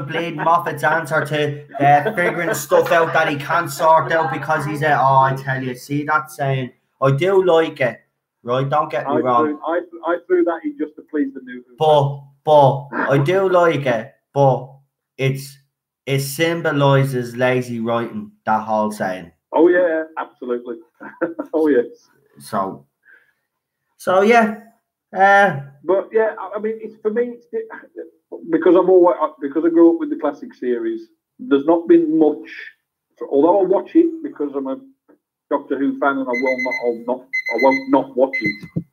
Bleeding Moffat's answer to figuring stuff out that he can't sort out because he's I tell you, see that saying, I do like it. Right, don't get me wrong. I threw that in just to please the new. But I do like it. But it symbolises lazy writing. That whole saying. Oh yeah, absolutely. Oh yes. So yeah. But yeah, I mean, it's for me. It's because I grew up with the classic series. There's not been much. Although I watch it because I'm a Doctor Who fan, and I won't not watch it.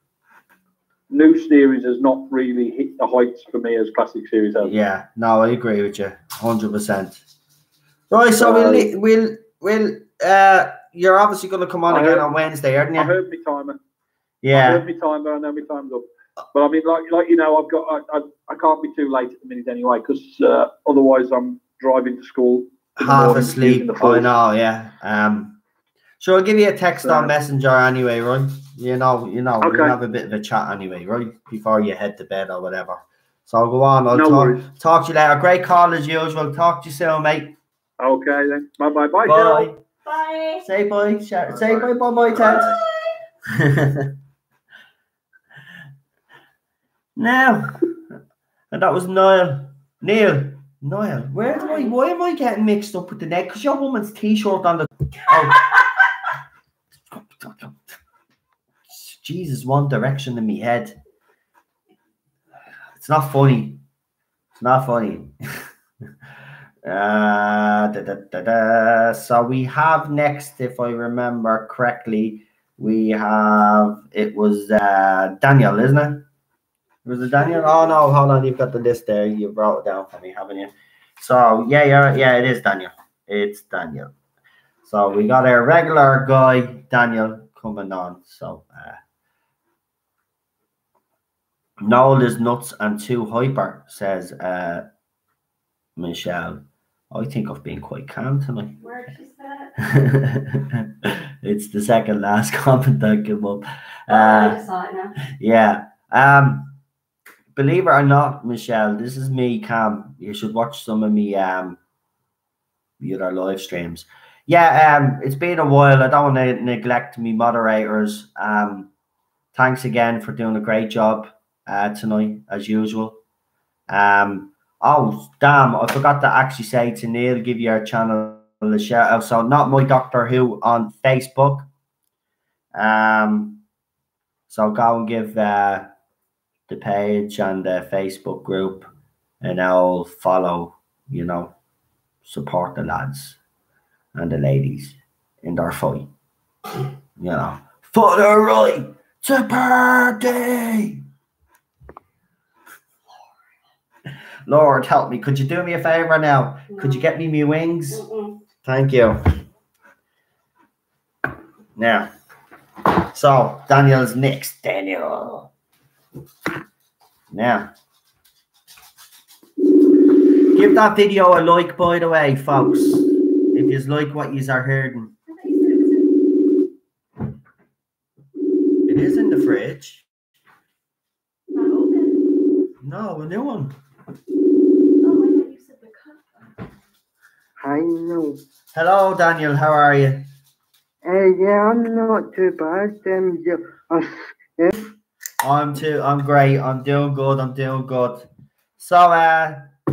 New series has not really hit the heights for me as classic series has. Yeah, no, I agree with you, 100%. Right, so we'll you're obviously going to come on again on Wednesday, aren't you? I heard my timer. Yeah, I heard my timer. I know my time's up. But I mean, like you know, I can't be too late at the minute anyway, because otherwise I'm driving to school. Half asleep. I know. Yeah. So I'll give you a text on Messenger anyway, right? You know, okay. We'll have a bit of a chat anyway, right? Before you head to bed or whatever. So I'll go on. I'll talk to you later. Great call as usual. Talk to you soon, mate. Okay then. Bye. Bye. Say bye. Say bye, Ted. Now, and that was Niall. Neil. Why am I getting mixed up with the neck? Because your woman's t-shirt on the. Oh. Jesus, One Direction in my head. It's not funny. It's not funny. So we have next, if I remember correctly, we have, it was Daniel, isn't it? Was it Daniel? Oh no, hold on, you've got the list there. You wrote it down for me, haven't you? So yeah, it is Daniel. It's Daniel. So we got our regular guy, Daniel, coming on. So Noel is nuts and too hyper, says Michelle. I think I've been quite calm tonight. Where is that? It's the second last comment that came up. I just saw it now. Yeah. Believe it or not, Michelle, this is me, Cam. You should watch some of me other live streams. Yeah, it's been a while. I don't want to neglect me moderators. Thanks again for doing a great job tonight, as usual. Oh, damn, I forgot to actually say to Neil, give your channel a shout out. So, Not My Doctor Who on Facebook. So go and give the page and the Facebook group an old follow, you know, support the lads and the ladies in their fight. You know, for the right to party. Lord, help me. Could you do me a favor now? No. Could you get me my wings? Thank you. Now, so Daniel's next. Daniel. Now, give that video a like, by the way, folks. If you like what you are hearing. It is in the fridge. Not open. No, a new one. I know. Hello, Daniel. How are you? Yeah, I'm not too bad. I'm great. I'm doing good. So,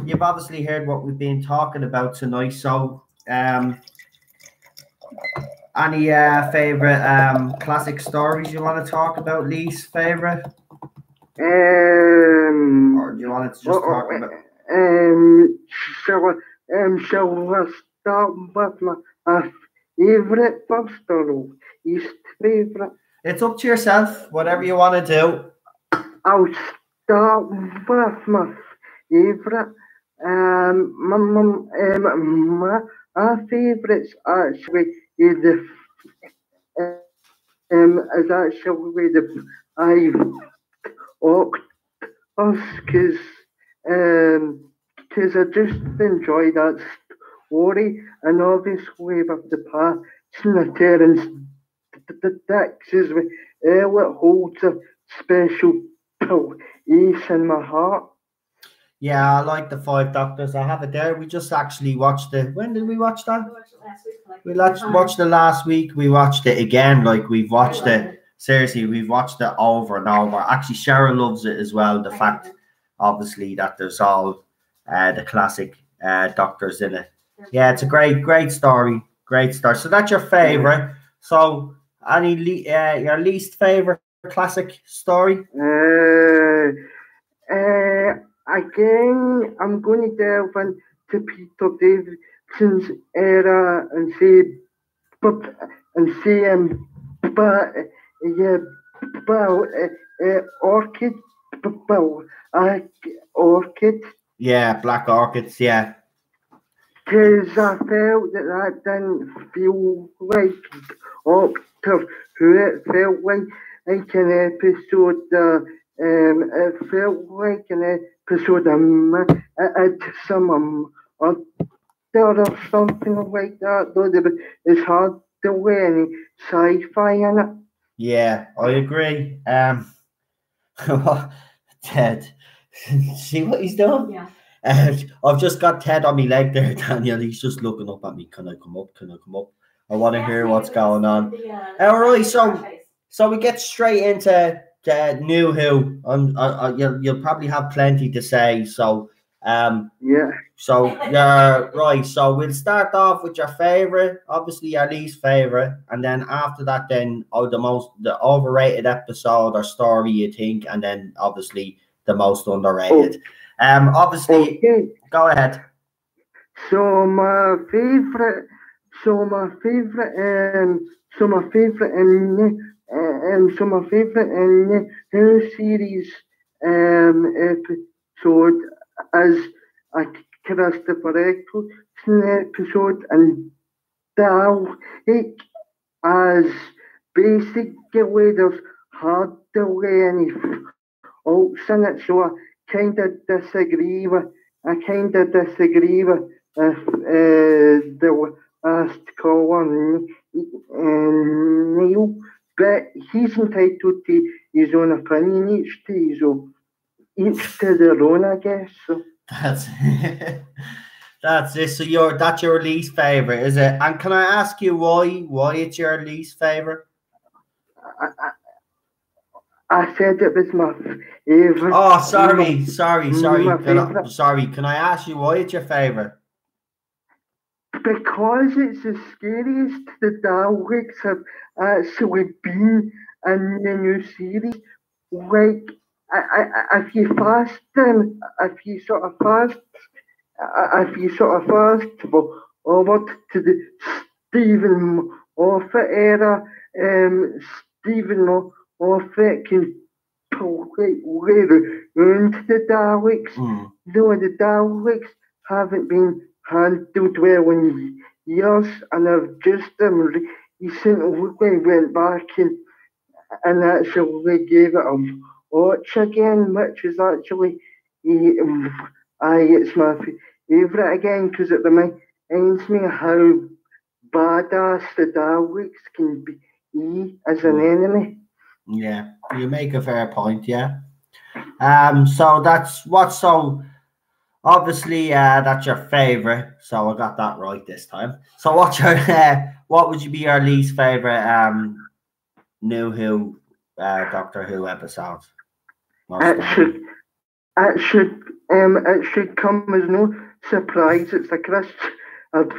you've obviously heard what we've been talking about tonight. So, any favorite classic stories you want to talk about? Least favorite? Or do you want to just talk about? Shall I start with my favorite first or least favorite? It's up to yourself. Whatever you want to do. I'll start with my favorite. My favorites actually is actually the octopus because I just enjoy that story, and obviously with the passing of Terence Dix's it holds a special place in my heart. Yeah, I like the Five Doctors. I have it there. We just actually watched it. When did we watch that? We watched it last week. We watched it again. Like, we've watched it. Seriously, we've watched it over and over. Actually, Cheryl loves it as well. The fact, obviously, that there's all the classic doctors in it. Yeah, it's a great story. Great story. So that's your favorite. So, any your least favorite classic story? Again, I'm going to delve into Peter Davidson's era and say Orchid. Yeah, Black Orchids, yeah. Because I felt that didn't feel like Doctor Who. It felt like an episode. It felt like an episode of some or something like that. Though it's hard to wear any sci-fi in it. Yeah, I agree. Ted, see what he's doing? Yeah. I've just got Ted on my leg there, Daniel. He's just looking up at me. Can I come up? Can I come up? I want to hear what's going on. All right, so we get straight into New Who. You'll probably have plenty to say. So Yeah. So you're right. So we'll start off with your favorite, obviously your least favorite, and then after that, then the overrated episode or story you think, and then obviously the most underrated. Obviously, Okay. go ahead. So my favorite, so my favorite, so my favorite so my favorite in the series episode is a Christopher Eccleston episode, and that as basically there's hardly any faults in it, so I kind of disagree with the last caller, Neil, but he's entitled to his own opinion each day, so each to their own, I guess. So. That's that's it. So that's your least favorite, is it? And can I ask you why it's your least favorite? I said it was my favorite. Oh, sorry. My favorite. Sorry. Can I ask you why it's your favorite? Because it's the scariest the Daleks have actually been in the new series. Like, if you fast them, if you sort of fast over to the Stephen Moffat era, Stephen Moffat completely ruined the Daleks. Though the Daleks haven't been handled well in years, and I've just recently went back and actually gave it a watch again, which is actually it's my favourite again because it reminds me how badass the Daleks can be as an enemy. Yeah, you make a fair point. Yeah. So that's what's so. Obviously, that's your favorite, so I got that right this time. So, what would you be your least favorite New Who, Doctor Who episode? It should come as no surprise. It's a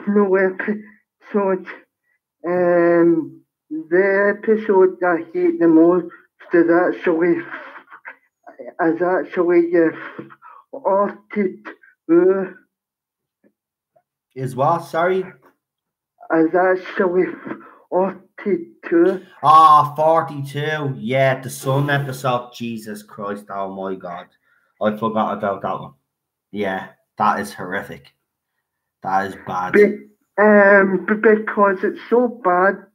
no episode. The episode I hate the most is actually Is what? Sorry? Is actually 42. Ah, 42. Yeah, the Sun episode. Jesus Christ. Oh my God. I forgot about that one. Yeah, that is horrific. That is bad. Because it's so bad.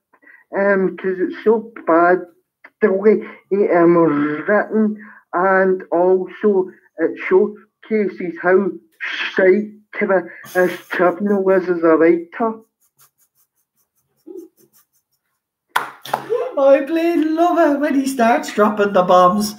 The way it written, and also it showcases how shite as Chibnall is as a writer. I bleeding love it when he starts dropping the bombs.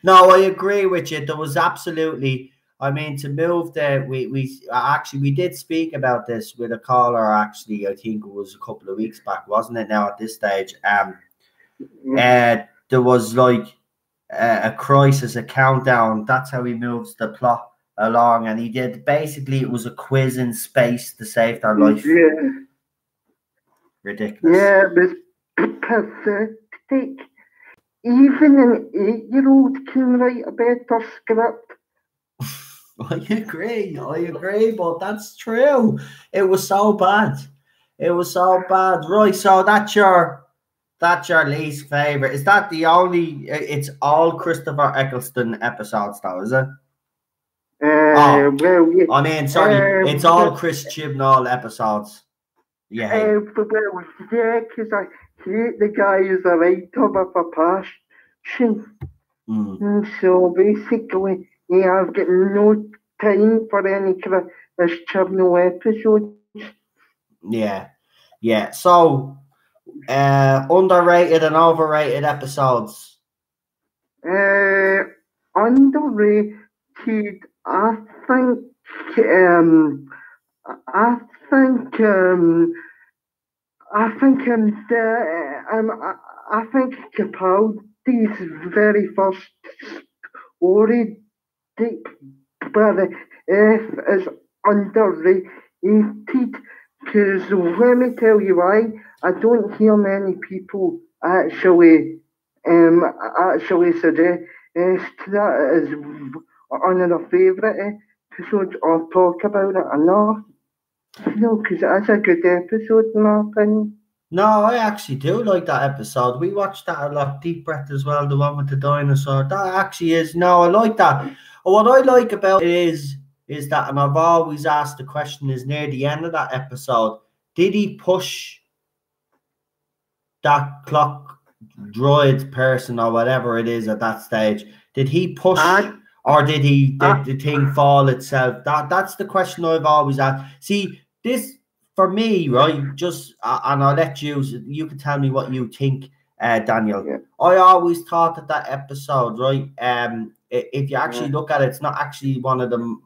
No, I agree with you. There was absolutely, I mean, to move the we did speak about this with a caller. Actually, I think it was a couple of weeks back, wasn't it? Now at this stage, there was like a crisis, a countdown. That's how he moves the plot along, and he did basically. It was a quiz in space to save their life. Yeah. Ridiculous. Yeah, it was pathetic. Even an 8-year-old can write a better script. I agree, but that's true. It was so bad. Right, so that's your least favorite. Is that the only? It's all Christopher Eccleston episodes, though, is it? Well, yeah. I mean, sorry, it's all Chris Chibnall episodes. Yeah. Well, yeah, because I hate the guy who's a writer with a passion. So basically, yeah, I've got no time for any Chris Chibnall episodes. Yeah. So, underrated and overrated episodes. Underrated, I think. I think Capaldi's very first story where the Earth is underrated. Because let me tell you why, I don't hear many people actually suggest that as one of their favourite episodes or talk about it enough. No, because that's a good episode in my opinion. No, I actually do like that episode. We watched that a lot. Deep Breath as well, the one with the dinosaur. That actually is, no, I like that. What I like about it is that, and I've always asked the question, is near the end of that episode, did he push that clock droid person or whatever it is at that stage? Did he push, or did the thing fall itself? That's the question I've always asked. See, this, for me, right, just, and I'll let you can tell me what you think, Daniel. Yeah. I always thought that episode, right, if you actually look at it, it's not actually one of the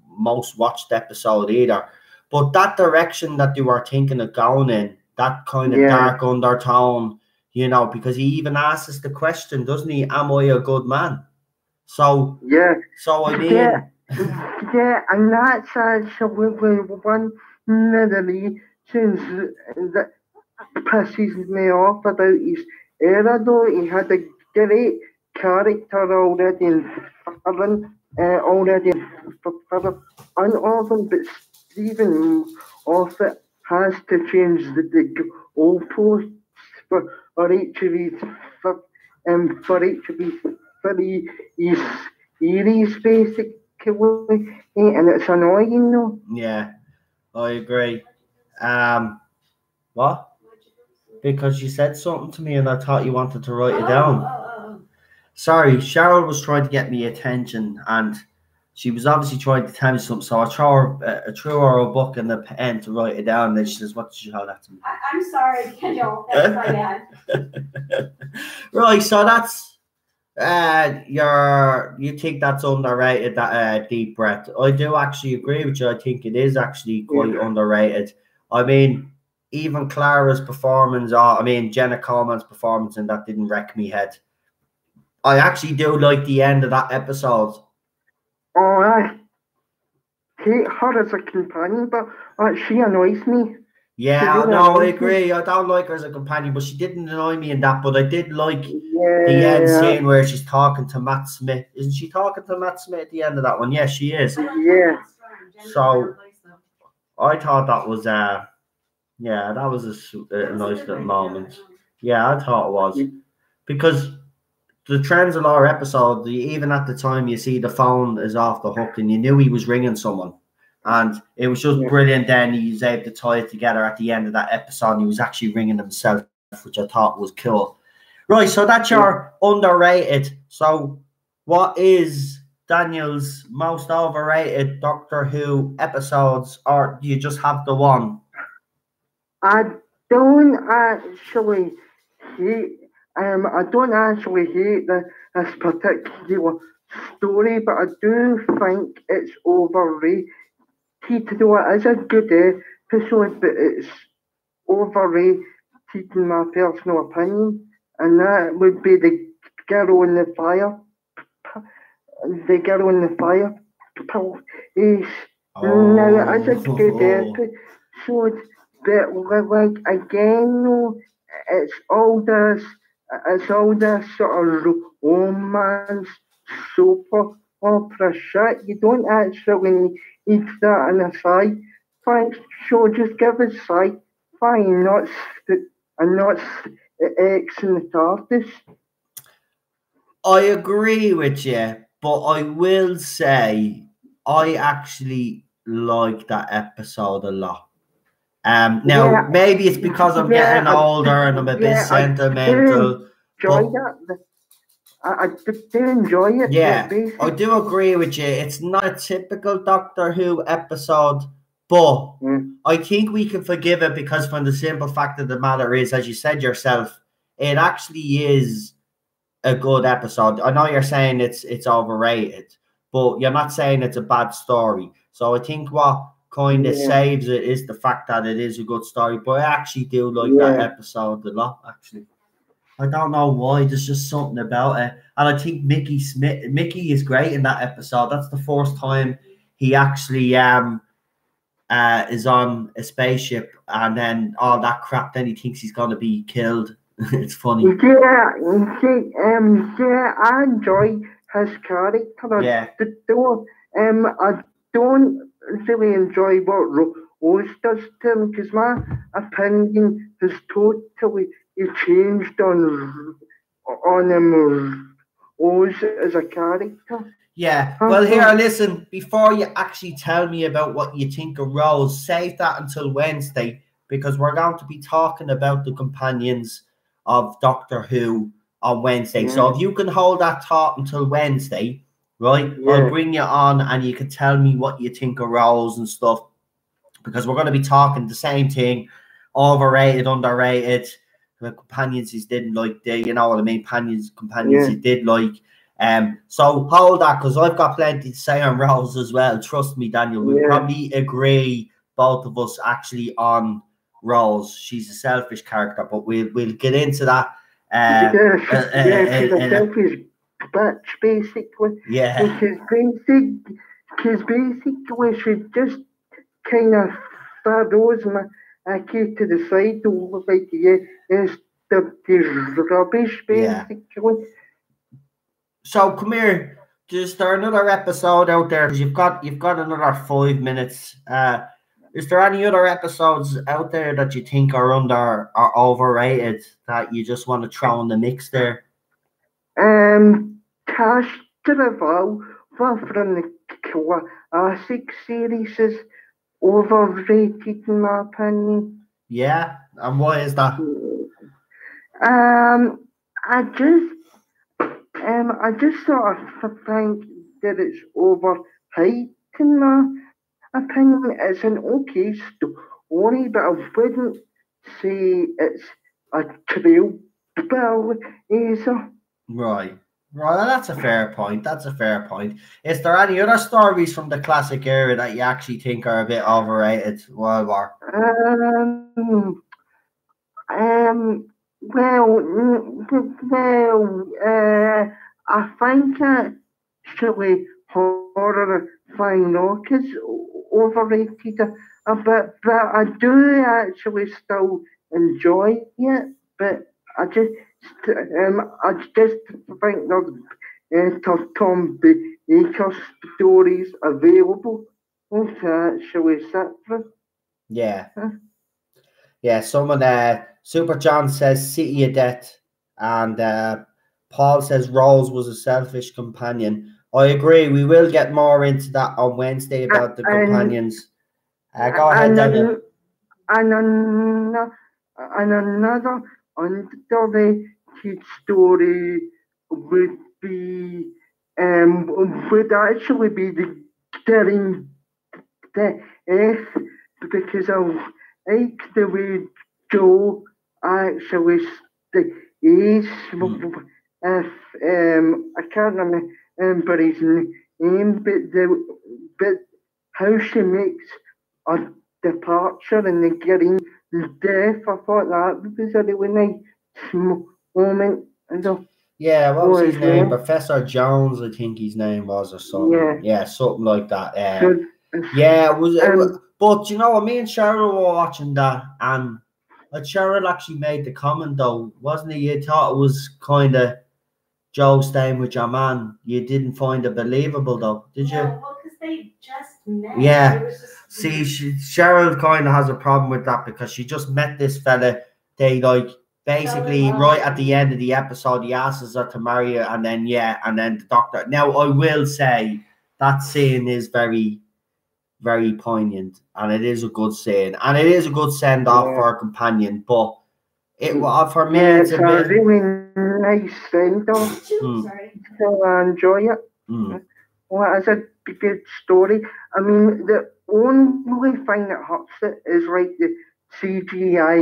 most watched episode either. But that direction that they were thinking of going in, that kind of dark undertone, you know, because he even asks us the question, doesn't he? Am I a good man? So I mean, and that's actually one of the reasons that pisses me off about his era, though. He had a great character already in Fallon, Unorphan, but Stephen Moffat has to change the goalposts for each of his series, basically, and it's annoying, though. Yeah, I agree. What? Because you said something to me and I thought you wanted to write it down. Sorry, Cheryl was trying to get me attention and she was obviously trying to tell me something. So I threw her a book and a pen to write it down. And then she says, "What did you show that to me?" I'm sorry, Daniel. That's my bad. Right, so that's you think that's underrated, that Deep Breath. I do actually agree with you. I think it is actually quite underrated. I mean, even Clara's performance, Jenna Coleman's performance, and that didn't wreck me head. I actually do like the end of that episode. Oh, I hate her as a companion, but she annoys me. Yeah, no, I agree. I don't like her as a companion, but she didn't annoy me in that. But I did like the end scene where she's talking to Matt Smith. Isn't she talking to Matt Smith at the end of that one? Yeah, she is. Yeah. So I thought that was that was a nice little moment. Yeah, I thought it was. Because the Trenzalore episode, even at the time you see the phone is off the hook and you knew he was ringing someone. And it was just brilliant then. He was able to tie it together at the end of that episode. And he was actually ringing himself, which I thought was cool. Right, so that's your underrated. So what is Daniel's most overrated Doctor Who episodes, or do you just have the one? I don't actually hate this particular story, but I do think it's overrated. Though it is a good episode, but it's overrated in my personal opinion, and that would be the girl in the fire. The girl in the fire is now it is a good episode, but like again, no, it's all this sort of romance soap opera shit. You don't actually need that in a sci-fi show. Just give us sci-fi and not X and the Tardis. I agree with you, but I will say I actually like that episode a lot. Now maybe it's because I'm getting older and I'm a bit sentimental. I do enjoy it. Yeah, I do agree with you. It's not a typical Doctor Who episode, but I think we can forgive it because from the simple fact of the matter is, as you said yourself, it actually is a good episode. I know you're saying it's overrated, but you're not saying it's a bad story. So I think what kind of saves it is the fact that it is a good story. But I actually do like that episode a lot, actually. I don't know why. There's just something about it, and I think Mickey is great in that episode. That's the first time he actually is on a spaceship, and then all that crap. Then he thinks he's gonna be killed. It's funny. Yeah, I enjoy his character. Yeah. I don't really enjoy what Rose does to him because my opinion has totally changed on him. Rose as a character. Yeah. Well, here, listen. Before you actually tell me about what you think of Rose, save that until Wednesday because we're going to be talking about the companions of Doctor Who on Wednesday. Yeah. So if you can hold that thought until Wednesday, right? Yeah. I'll bring you on and you can tell me what you think of Rose and stuff because we're going to be talking the same thing: overrated, underrated. The companions you didn't like, you know what I mean? Companions you did like. So hold that because I've got plenty to say on Rose as well. Trust me, Daniel. We probably agree, both of us, actually, on Rose. She's a selfish character, but we'll get into that. She's a selfish bitch, basically. Yeah. Because basically she just kind of throws my kid to the side, like the rubbish, basically. Yeah. So come here. Is there another episode out there? Because you've got another 5 minutes. Is there any other episodes out there that you think are under or overrated that you just want to throw in the mix there? Cash to the Vow from the classic series is overrated in my opinion. Yeah, and why is that? I just sort of think that it's overhyped in my opinion. It's an okay story, but I wouldn't say it's a trailblazer. Right. That's a fair point. Is there any other stories from the classic era that you actually think are a bit overrated? World War? I think actually horror flying rock is overrated a bit, but I do actually still enjoy it. But I just think there's Tom Baker stories available to actually sit through. Yeah. Yeah, someone Super John says City of Death, and Paul says Rose was a selfish companion. I agree. We will get more into that on Wednesday about the companions. Go ahead, Daniel. And another underrated story would actually be the getting the F because of like the way Joe actually is. If I can't remember his name, but how she makes a departure and the getting death, I thought that was a really nice moment. Yeah, what was his name? Professor Jones, I think his name was, or something. Yeah, something like that. Yeah, it was. But you know, me and Cheryl were watching that, and Cheryl actually made the comment though, wasn't it? You thought it was kind of Joe staying with your man. You didn't find it believable though, did you? No, well, because they just met. Yeah. See, Cheryl kind of has a problem with that because she just met this fella. They basically right at the end of the episode, he asks her to marry her, and then the doctor. Now, I will say that scene is very, very poignant, and it is a good scene, and it is a good send off for a companion. But for me, it's a bit really nice send off. Sorry. So I enjoy it. Well, it's a good story. I mean, the only thing that hurts it is like the CGI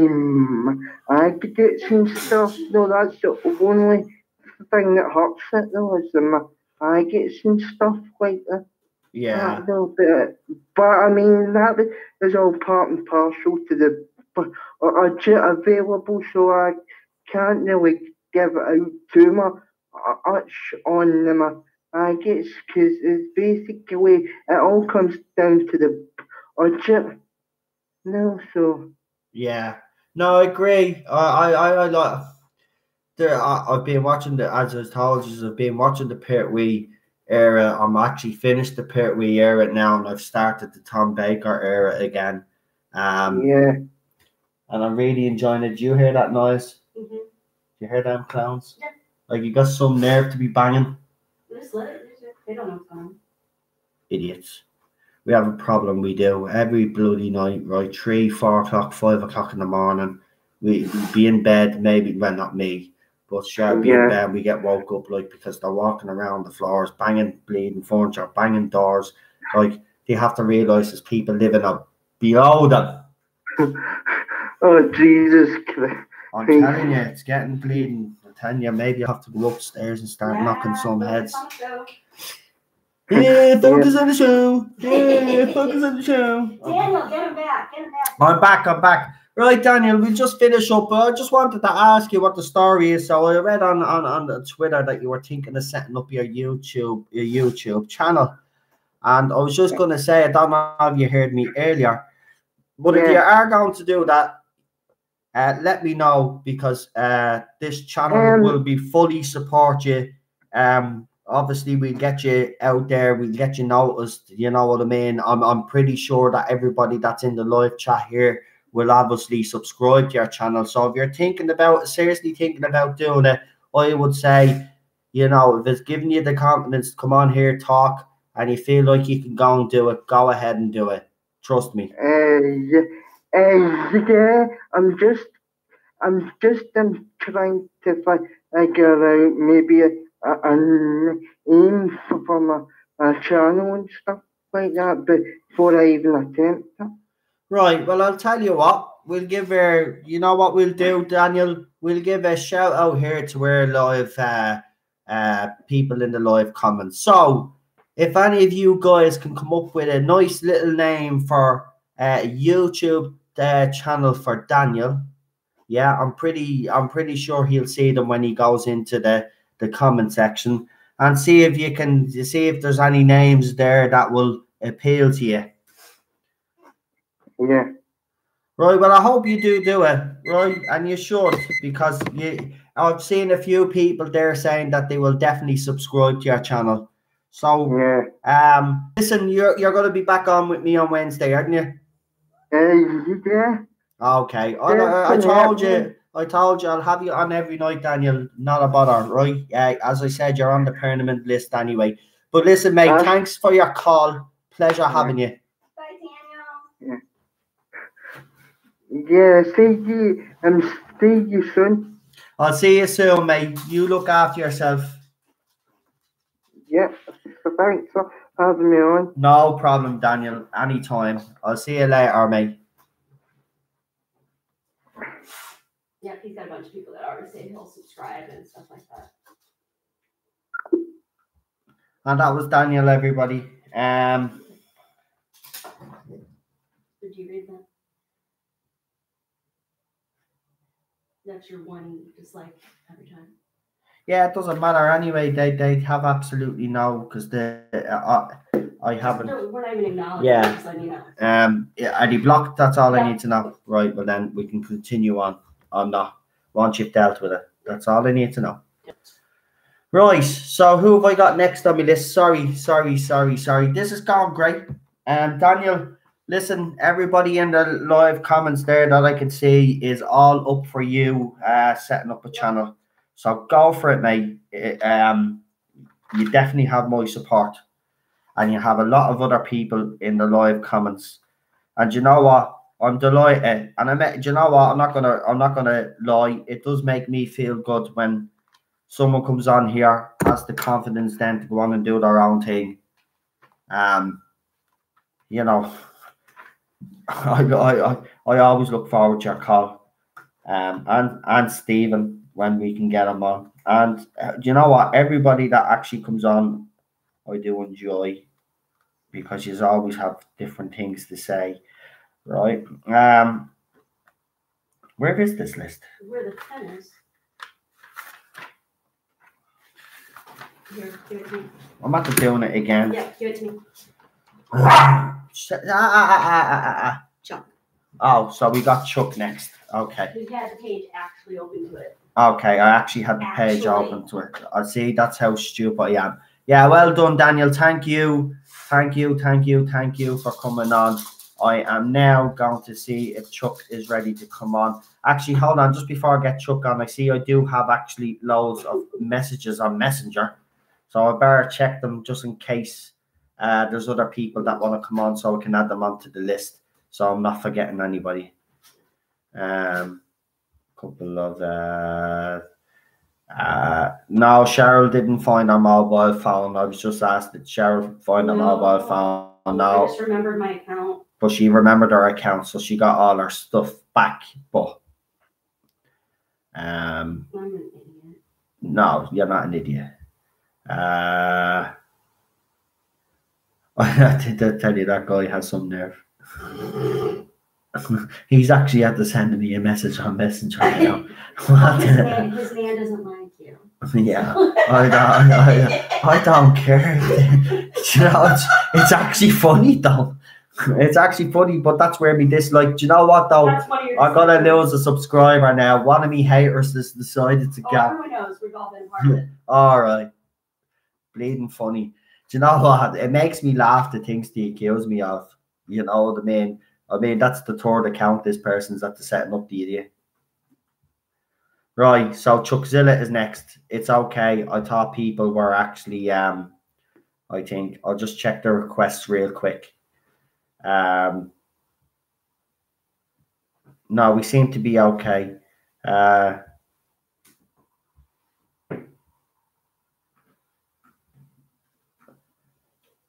aggregates and stuff. No, that's the only thing that hurts it, though, is the aggregates and stuff like that. Yeah. But I mean, that is all part and parcel to the budget available, so I can't really give out too much on them maggots because it's basically it all comes down to the budget. No, so Yeah. No, I agree. I like. I've been watching as I told you, I've been watching the Pertwee era. I'm actually finished the Pertwee era now, and I've started the Tom Baker era again. yeah. And I'm really enjoying it. Do you hear that noise? Mm-hmm. Do you hear them clowns? Yeah. Like you got some nerve to be banging. Just let it. They don't know what's going on. Idiots. We have a problem. We do every bloody night, right? 3, 4 o'clock, 5 o'clock in the morning. We be in bed, maybe, well, not me, but sure, be in bed. We get woke up like because they're walking around the floors, banging, bleeding furniture, banging doors. Like they have to realize there's people living up below them. Oh Jesus Christ! I'm telling you, it's getting bleeding. I'm telling you, maybe I have to go upstairs and start knocking some heads. Yeah, focus on the show. Yeah, focus on the show. Daniel, get him back. Get him back. I'm back. Right, Daniel, we'll just finish up. I just wanted to ask you what the story is. So I read on the Twitter that you were thinking of setting up your YouTube channel. And I was just going to say, I don't know if you heard me earlier, but if you are going to do that, let me know because this channel will be fully support you. Obviously, we'll get you out there. We'll get you noticed. You know what I mean? I'm pretty sure that everybody that's in the live chat here will obviously subscribe to your channel. So if you're seriously thinking about doing it, I would say, you know, if it's giving you the confidence to come on here, talk, and you feel like you can go and do it, go ahead and do it. Trust me. Yeah, I'm just trying to figure out maybe an aim for my channel and stuff like that before I even attempt it. Right, well, I'll tell you what, we'll give her, you know what we'll do, Daniel? We'll give a shout out here to our live people in the live comments. So, if any of you guys can come up with a nice little name for a YouTube channel for Daniel, yeah, I'm pretty sure he'll see them when he goes into the comment section and see if there's any names there that will appeal to you. Yeah. Right, well, I hope you do it, right? And you should, because I've seen a few people there saying that they will definitely subscribe to your channel. So, listen, you're going to be back on with me on Wednesday, aren't you? Yeah. Okay. I told you I'll have you on every night, Daniel. Not a bother, right? As I said, you're on the permanent list anyway. But listen, mate, thanks for your call. Pleasure having you. Bye, Daniel. Yeah, see you soon. I'll see you soon, mate. You look after yourself. Yeah, so thanks for having me on. No problem, Daniel. Anytime. I'll see you later, mate. Yeah, he's got a bunch of people that already say he'll subscribe and stuff like that. And that was Daniel, everybody. Did you read that? That's your one dislike every time. Yeah, it doesn't matter anyway. They have absolutely no, because I haven't. No, we're not even acknowledging. Yeah. Just letting you know. Are they blocked? That's all Yeah. I need to know. Right. Well, then we can continue on that once you've dealt with it. That's all I need to know. Right. So who have I got next on my list? Sorry. This is going great. Daniel, listen, everybody in the live comments there that I can see is all up for you setting up a channel. So go for it, mate. You definitely have my support, and you have a lot of other people in the live comments. And you know what? I'm delighted. And you know what? I'm not gonna lie. It does make me feel good when someone comes on here, has the confidence then to go on and do their own thing. You know, I always look forward to your call. And Stephen, when we can get him on. And you know what? Everybody that actually comes on, I do enjoy, because you always have different things to say, right? Where is this list? Where the pen is. Here, give it to me. I'm about to doing it again. Yeah, give it to me. Chuck. Oh, so we got Chuck next. Okay. We had the page actually open to it. Okay, I actually had the page open to it. I see, that's how stupid I am. Yeah, well done, Daniel. Thank you. Thank you for coming on. I am now going to see if Chuck is ready to come on. Actually, hold on, just before I get Chuck on, I see I do have actually loads of messages on Messenger. So I better check them just in case there's other people that want to come on so I can add them onto the list. So I'm not forgetting anybody. Couple of no, Cheryl didn't find her mobile phone. I was just asked did Cheryl find her mobile phone. No, I just remembered my account. But she remembered her account, so she got all her stuff back. But I'm an idiot. no, you're not an idiot. I did tell you that guy has some nerve. He's actually had to send me a message on Messenger now. His man doesn't like you. Yeah, I don't care. You know, it's actually funny though. It's actually funny, but that's where me dislike. Do you know what though? I gotta lose a subscriber now. One of me haters has decided to go. Everyone knows we've all been part of it. All right, bleeding funny. Do you know what? It makes me laugh the things they accuse me of. You know what I mean? I mean, that's the third account this person's after setting up the idiot. Right, so Chuckzilla is next. It's okay. I thought people were actually, I think, I'll just check the requests real quick. No, we seem to be okay.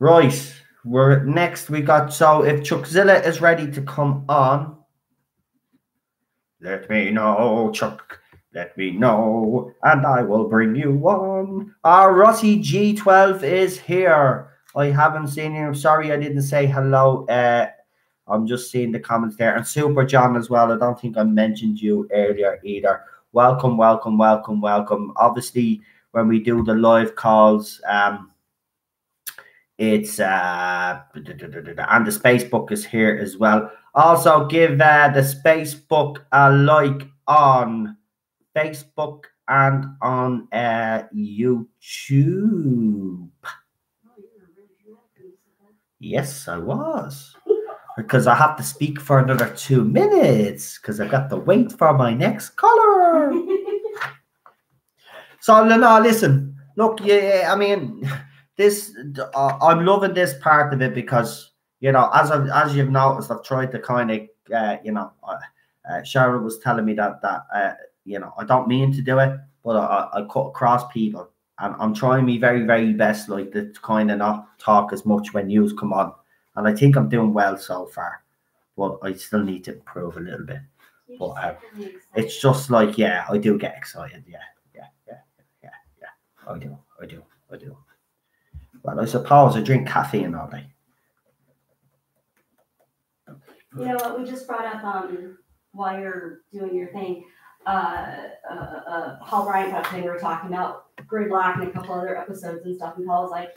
Right. We're next. We got so if Chuckzilla is ready to come on, let me know, Chuck. Let me know, and I will bring you on. Our Rossi G12 is here. I haven't seen him. Sorry, I didn't say hello. I'm just seeing the comments there, and Super John as well. I don't think I mentioned you earlier either. Welcome, welcome, welcome, welcome. Obviously, when we do the live calls, it's and the Spacebook is here as well. Also, give the Spacebook a like on Facebook and on YouTube. Yes, I was. Because I have to speak for another 2 minutes because I've got to wait for my next caller. So, no, listen. Look, yeah, I mean, this I'm loving this part of it because, you know, as you've noticed, I've tried to kind of, you know, Sharon was telling me that you know, I don't mean to do it, but I cut across people, and I'm trying my very, very best, like, to kind of not talk as much when news come on, and I think I'm doing well so far, but I still need to improve a little bit. But it's just like, yeah, I do get excited, yeah, I do. Well, I suppose I drink caffeine all day. You know what? We just brought up while you're doing your thing. Paul Bryant got thing we were talking about Gridlock and a couple other episodes and stuff, and Paul's like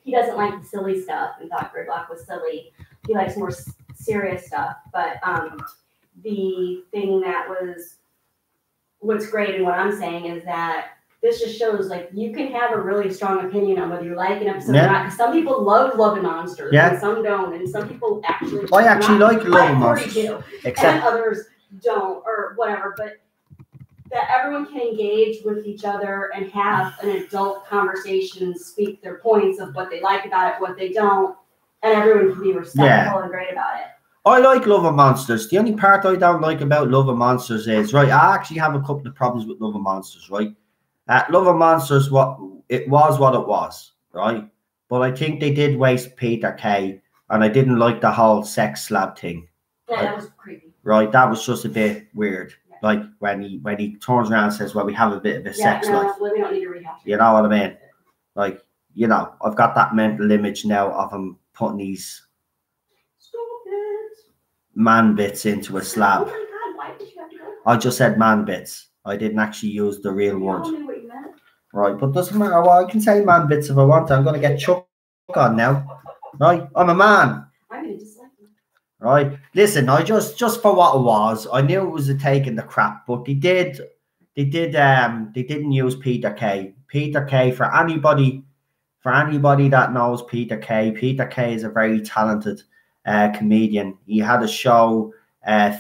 he doesn't like the silly stuff and thought Gridlock was silly. He likes more serious stuff. But the thing that was what's great and what I'm saying is that this just shows like you can have a really strong opinion on whether you like an episode or not. Because some people love Loving Monsters, and some don't, and some people actually. I actually like Loving Monsters, and others don't, or whatever. But that everyone can engage with each other and have an adult conversation, speak their points of what they like about it, what they don't, and everyone can be respectful and great about it. I like Loving Monsters. The only part I don't like about Loving Monsters is, right, I actually have a couple of problems with Loving Monsters, right? Loving Monsters, what it was, right? But I think they did waste Peter Kay, and I didn't like the whole sex slab thing. Yeah, that was creepy. Right, that was just a bit weird. Yeah. Like when he turns around and says, "Well, we have a bit of a sex life." We don't need to rehash it. You know what I mean? Like, you know, I've got that mental image now of him putting these man bits into a slab. Oh my God, why did you have to go? I just said man bits. I didn't actually use the real word. I knew what you meant. Right, but doesn't matter what I can say man bits if I want to. I'm gonna get Chuck on now. Right, I'm a man. I'm gonna dislike you. Right. Listen, I just for what it was, I knew it was a take in the crap, but they didn't use Peter Kay. Peter Kay, for anybody that knows Peter Kay is a very talented comedian. He had a show,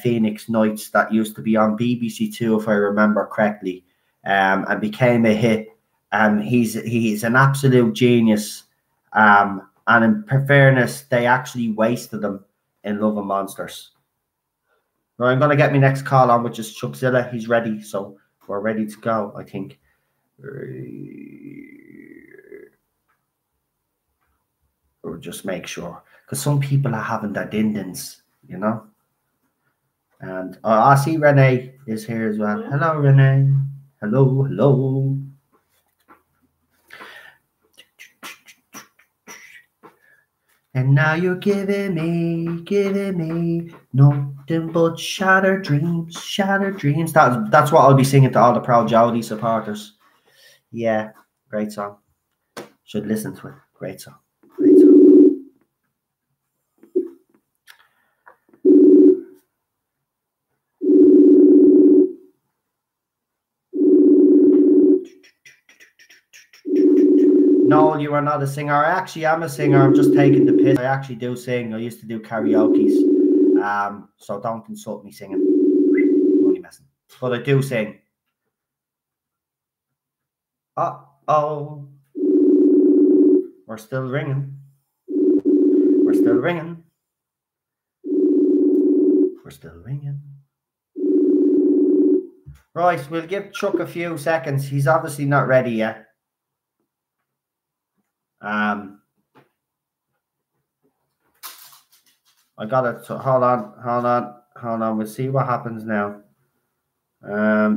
Phoenix Nights, that used to be on BBC Two, if I remember correctly, and became a hit. He's an absolute genius. And in fairness, they actually wasted him in Love and Monsters. Right, I'm gonna get my next call on, which is Chuckzilla. He's ready, so we're ready to go, I think. Or just make sure, because some people are having their dindins, you know. And I see Renee is here as well. Hello, Renee. Hello. And now you're giving me nothing but shattered dreams. That's what I'll be singing to all the Proud Jody supporters. Yeah, great song. Should listen to it. Great song. No, you are not a singer. I actually am a singer. I'm just taking the piss. I actually do sing. I used to do karaoke's. So don't insult me singing. Only messing. But I do sing. Uh-oh. We're still ringing. Right, we'll give Chuck a few seconds. He's obviously not ready yet. I got it. So hold on. We'll see what happens now.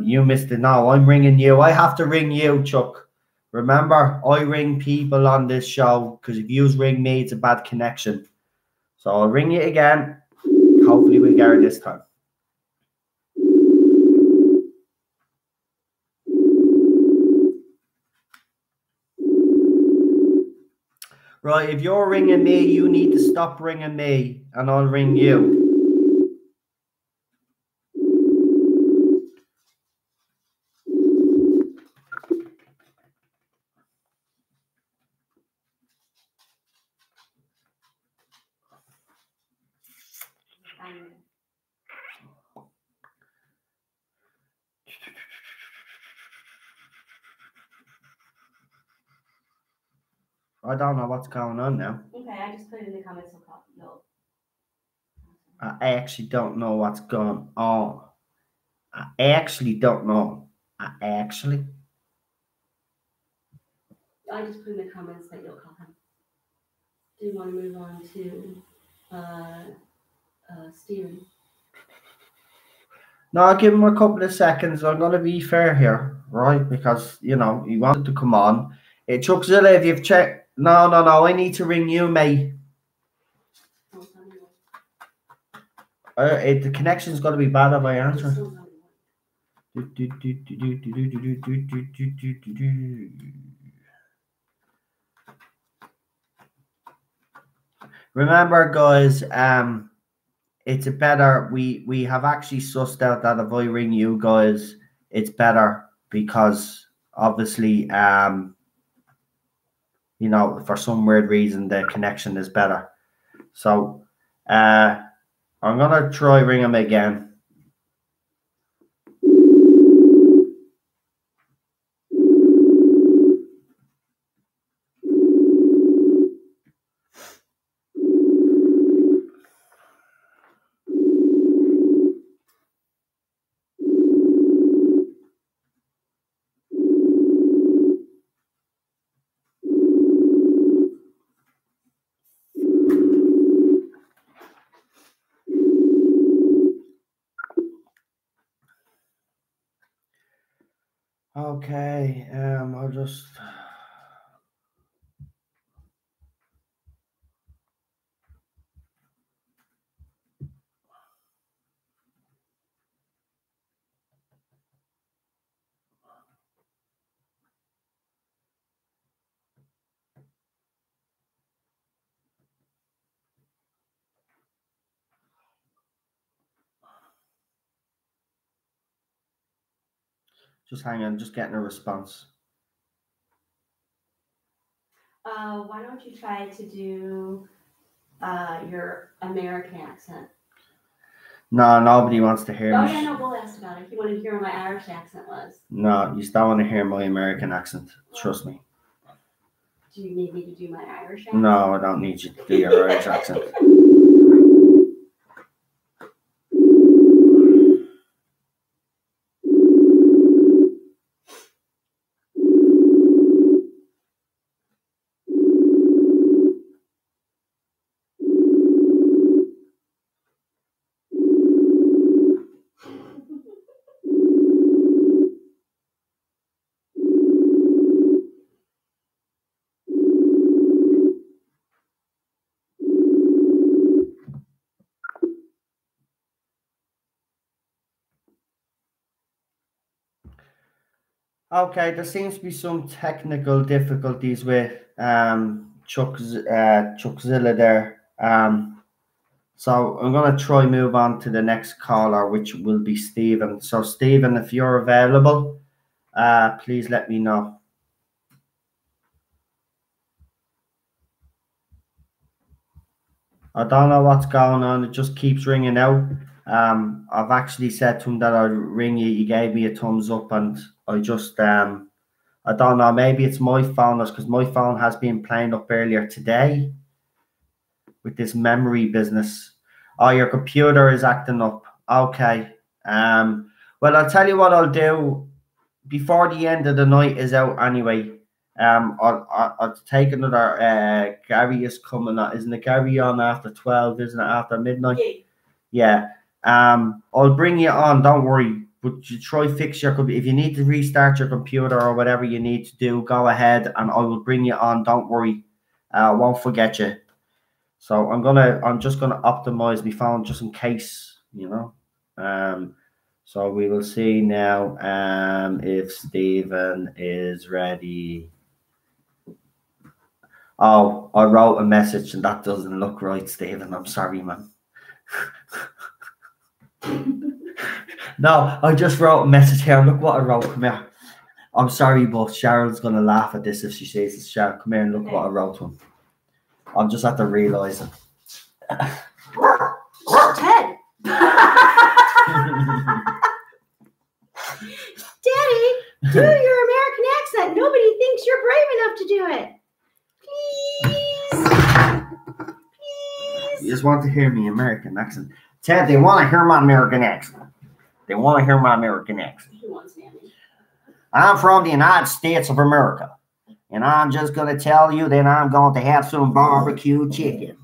You missed it. No, I'm ringing you. I have to ring you, Chuck. Remember, I ring people on this show, because if you ring me, it's a bad connection. So I'll ring you again. Hopefully we get it this time. Right, if you're ringing me, you need to stop ringing me, and I'll ring you. I don't know what's going on now. Okay, I just put it in the comments. No. I actually don't know what's going on. I actually don't know. I just put in the comments that you'll call him. Do you want to move on to Steven? No, I'll give him a couple of seconds. I'm going to be fair here, right? Because, you know, he wanted to come on. Chuckzilla, if you've checked... No, I need to ring you, mate. The connection's going to be bad if I answer. Remember, guys, it's a better... We have actually sussed out that if I ring you guys, it's better because, obviously... you know, for some weird reason, the connection is better. So, I'm going to try ring him again. Okay, I'll just... Just hang on, just getting a response. Why don't you try to do your American accent? No, nobody wants to hear Oh, me. yeah, no, Bull asked about it. He wanted to hear what my Irish accent was. No, you still want to hear my American accent. Trust me. Do you need me to do my Irish accent? No, I don't need you to do your Irish accent. Okay, there seems to be some technical difficulties with Chuckzilla there. So I'm gonna try move on to the next caller, which will be Stephen. So Stephen, if you're available, please let me know. I don't know what's going on. It just keeps ringing out. I've actually said to him that I'd ring you. He gave me a thumbs up, and I just I don't know. Maybe it's my phone, because my phone has been playing up earlier today with this memory business. Oh, your computer is acting up. Okay. Well, I'll tell you what I'll do before the end of the night is out anyway. I'll take another. Gary is coming. Isn't it Gary on after 12? Isn't it after midnight? Yeah. I'll bring you on. Don't worry. But you try fix your computer. If you need to restart your computer or whatever you need to do, go ahead, and I will bring you on. Don't worry. I won't forget you. So I'm just gonna optimize my phone just in case, you know. So we will see now if Stephen is ready. Oh, I wrote a message and that doesn't look right, Stephen. I'm sorry, man. No, I just wrote a message here. Look what I wrote. Come here. I'm sorry, but Cheryl's gonna laugh at this if she sees this. Cheryl, come here and look what I wrote to him. I'll just have to realise it. Ted! Daddy, do your American accent. Nobody thinks you're brave enough to do it. Please. Please. You just want to hear me American accent. Ted, they want to hear my American accent. They want to hear my American accent. He wants Nanny. I'm from the United States of America. And I'm just going to tell you that I'm going to have some barbecue chicken.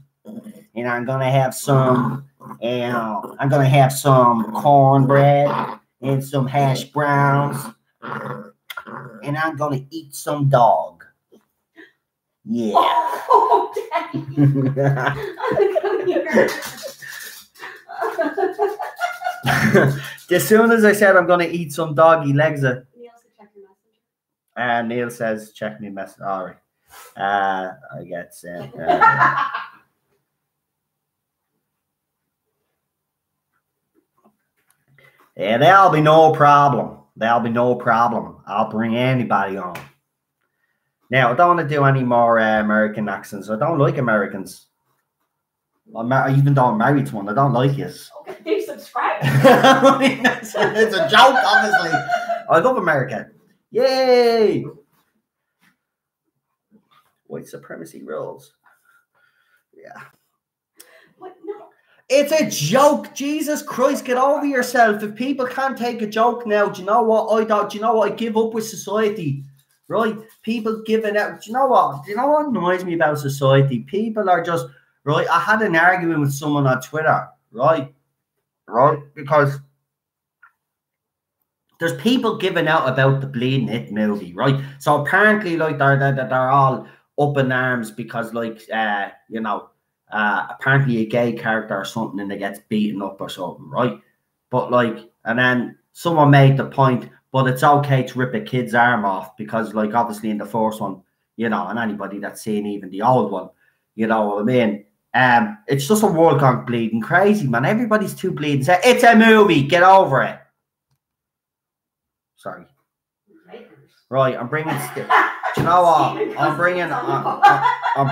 And I'm going to have some cornbread and some hash browns. And I'm going to eat some dog. Yeah. Oh, Daddy. As soon as I said I'm going to eat some dog, he legs it. Neil said check your message. And Neil says, check me message. All right. I get sent. Yeah, there'll be no problem. There'll be no problem. I'll bring anybody on. Now, I don't want to do any more American accents. I don't like Americans. Even though I'm married to one, I don't like it. Okay, they subscribe. It's a joke, obviously. I love America. Yay! White supremacy rules. Yeah. What? No. It's a joke. Jesus Christ, get over yourself. If people can't take a joke now, do you know what I thought? Do you know what? I give up with society. Right? People giving out. Do you know what? Do you know what annoys me about society? People are just right. I had an argument with someone on Twitter, right? Because there's people giving out about the Bleeding It movie, right? So apparently, like they're all up in arms because, like, apparently a gay character or something and they gets beaten up or something, right? But like, and then someone made the point, but it's okay to rip a kid's arm off because, like, obviously in the first one, and anybody that's seen even the old one, you know what I mean? It's just a world gone bleeding crazy, man. Everybody's too bleeding. It's a movie. Get over it. Sorry. Right, I'm bringing. Do you know what? I'm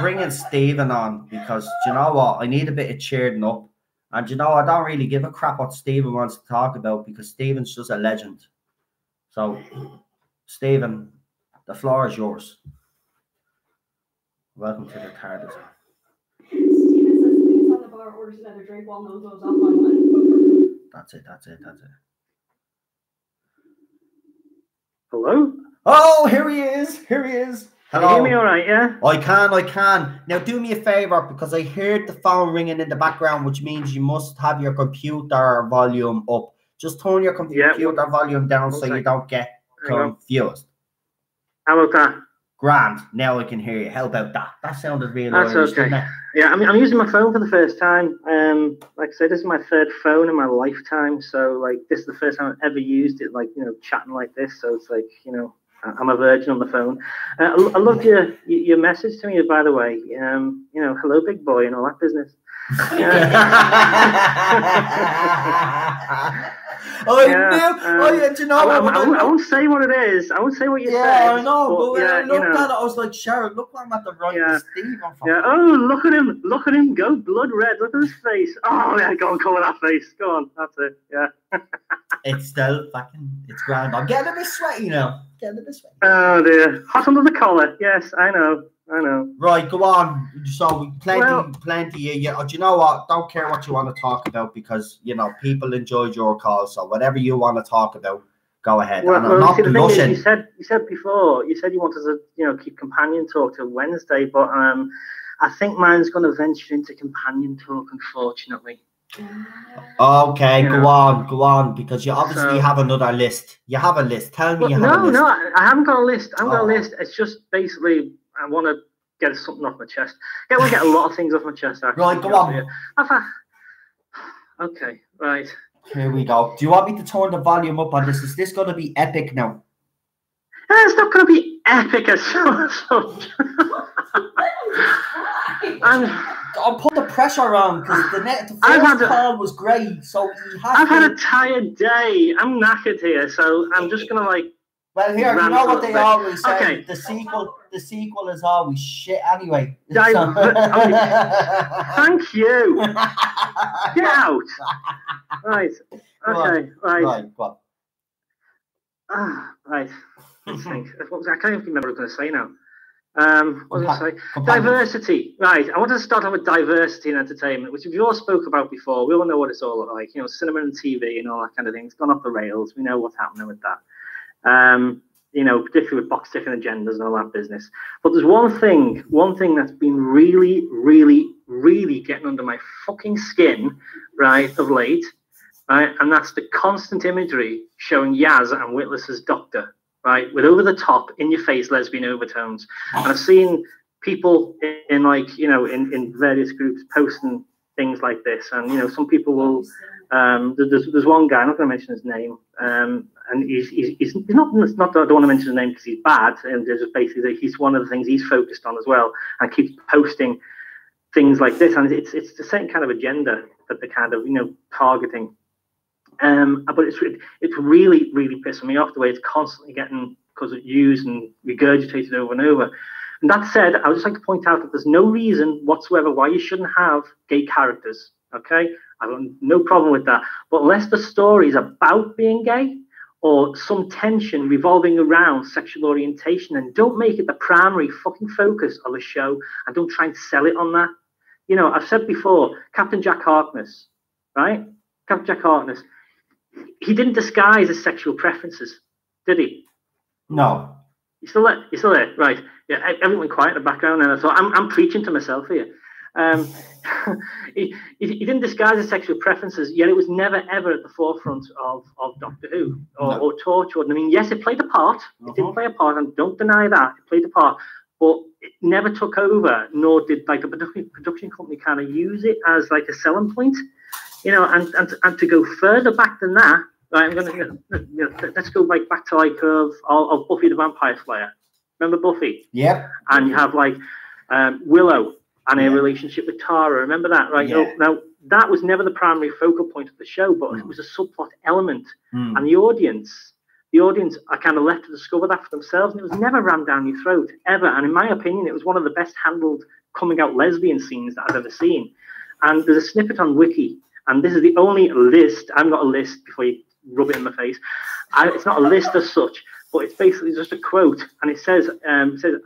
bringing Stephen on because do you know what? I need a bit of cheering up, and you know I don't really give a crap what Stephen wants to talk about because Stephen's just a legend. So, Stephen, the floor is yours. Welcome to the Tardis. Steven says, please on the bar orders another drink while no goes off on one. That's it. Hello? Oh, here he is. Can you hear me all right, yeah? I can. Now do me a favor because I heard the phone ringing in the background, which means you must have your computer volume up. Just turn your computer volume down so you don't get confused. How about that? Grand. Now I can hear you. How about that? That sounded really That's Irish, okay. didn't it? Yeah, I'm using my phone for the first time. Like I said, this is my third phone in my lifetime. So, like, this is the first time I've ever used it, like, you know, chatting like this. So it's like, you know, I'm a virgin on the phone. I loved your message to me, by the way. You know, hello, big boy, and all that business. Do you know I won't say what it is. I won't say what you said. Yeah, I know. But when I looked at it, I was like, Sharon, look what I'm at the right with Steve. Yeah. Oh, look at him. Look at him go blood red. Look at his face. Oh, yeah. Go on, cover that face. Go on. That's it. Yeah. It's still fucking, it's grand. I'm getting a bit sweaty now. Oh, dear. Hot under the collar. Yes, I know. Right, go on. So plenty. Yeah, do you know what? Don't care what you want to talk about because you know people enjoyed your call. So whatever you want to talk about, go ahead. Well, and I'm not see, the thing blushing. is, you said before, you said you wanted to, you know, keep companion talk till Wednesday, but I think mine's going to venture into companion talk, unfortunately. Okay, go on, because you obviously have another list. You have a list. Tell me you have a list. No, I haven't got a list. I haven't got a list. It's just basically I want to get something off my chest. I want to get a lot of things off my chest. Actually. Right, go on. Okay, right. Here we go. Do you want me to turn the volume up on this? Is this going to be epic now? It's not going to be epic as such. I'll put the pressure on because the first call was great. So I've had a tired day. I'm knackered here, so I'm just gonna like. Well, here you know what they always say. Okay. The sequel is always shit anyway. Thank you. Get out. Right. Okay. Right. Go on. Right. Let's think. I can't even remember what I was going to say now. What was I going to say? Diversity. Right. I wanted to start off with diversity in entertainment, which we all spoke about before. We all know what it's all like. You know, cinema and TV and all that kind of thing. It's gone off the rails. We know what's happening with that. You know, particularly with box ticking agendas and all that business. But there's one thing that's been really, really, really getting under my fucking skin, right, of late, right, and that's the constant imagery showing Yaz and Witless as Doctor, right, with over-the-top, in-your-face lesbian overtones. And I've seen people in like, you know, in various groups posting things like this, and you know, some people will. There's one guy, I'm not going to mention his name, and he's not. I don't want to mention his name because he's bad, and there's just basically he's one of the things he's focused on as well, and keeps posting things like this, and it's the same kind of agenda that they're kind of, you know, targeting. But it's really, really pissing me off the way it's constantly getting used and regurgitated over and over. And that said, I would just like to point out that there's no reason whatsoever why you shouldn't have gay characters. Okay, I've got no problem with that. But unless the story is about being gay or some tension revolving around sexual orientation, and don't make it the primary fucking focus of a show, and don't try and sell it on that. You know, I've said before, Captain Jack Harkness, right? Captain Jack Harkness, he didn't disguise his sexual preferences, did he? No. You still there? You still there? Right. Yeah, everyone went quiet in the background, and I thought, I'm preaching to myself here. He didn't disguise his sexual preferences, yet it was never ever at the forefront of Doctor Who or Torchwood. I mean, yes, it played a part. It did play a part, and don't deny that it played a part. But it never took over, nor did like a production company kind of use it as like a selling point, you know. And to go further back than that, right? Let's go back to like of Buffy the Vampire Slayer. Remember Buffy? Yeah. And you have like Willow and a relationship with Tara. Remember that, right? Yeah. Now, that was never the primary focal point of the show, but it was a subplot element. And the audience the audience are kind of left to discover that for themselves, and it was never rammed down your throat, ever. And in my opinion, it was one of the best handled coming out lesbian scenes that I've ever seen. And there's a snippet on Wiki, and this is the only list. I've got a list before you rub it in my face. It's not a list as such, but it's basically just a quote, and it says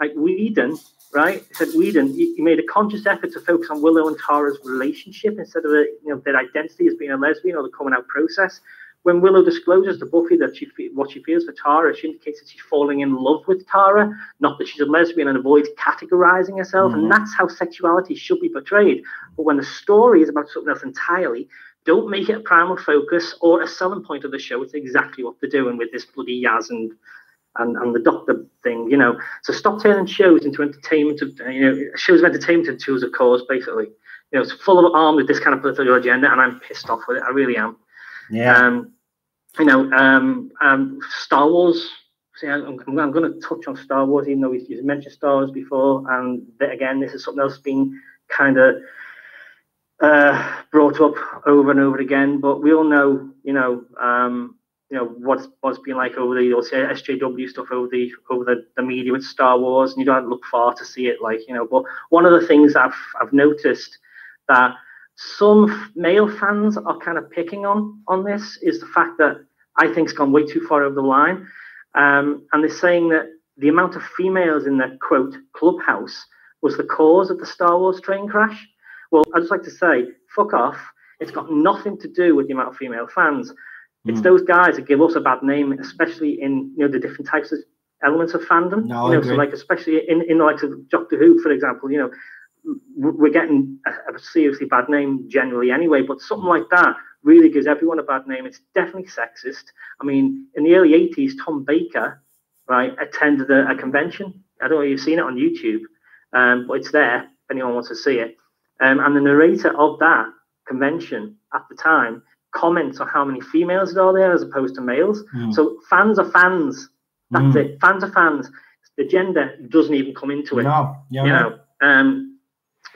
like Whedon, right? It said Whedon, he made a conscious effort to focus on Willow and Tara's relationship instead of their identity as being a lesbian or the coming out process. When Willow discloses to Buffy that what she feels for Tara, she indicates that she's falling in love with Tara, not that she's a lesbian, and avoids categorizing herself. And that's how sexuality should be portrayed. But when the story is about something else entirely, don't make it a primal focus or a selling point of the show. It's exactly what they're doing with this bloody Yaz and the Doctor thing, So stop turning shows into entertainment, shows of entertainment into tools of cause, basically. It's full of arm with this kind of political agenda, and I'm pissed off with it. I really am. Yeah. Star Wars. See, I'm going to touch on Star Wars, even though he's mentioned Star Wars before, and again, this is something else being kind of brought up over and over again. But we all know, what's been like over the SJW stuff over the media with Star Wars, and you don't look far to see it, But one of the things I've noticed that some male fans are kind of picking on this is the fact that I think it's gone way too far over the line. And they're saying that the amount of females in the, quote, clubhouse was the cause of the Star Wars train crash. Well, I'd just like to say, fuck off. It's got nothing to do with the amount of female fans. It's those guys that give us a bad name, especially in the different types of elements of fandom. So like especially in the likes of Doctor Who, for example, we're getting a seriously bad name generally anyway, but something like that really gives everyone a bad name. It's definitely sexist. I mean, in the early 80s, Tom Baker, right, attended a convention. I don't know if you've seen it on YouTube, but it's there if anyone wants to see it. And the narrator of that convention at the time comments on how many females are there as opposed to males. So fans are fans. That's it. Fans are fans. The gender doesn't even come into it.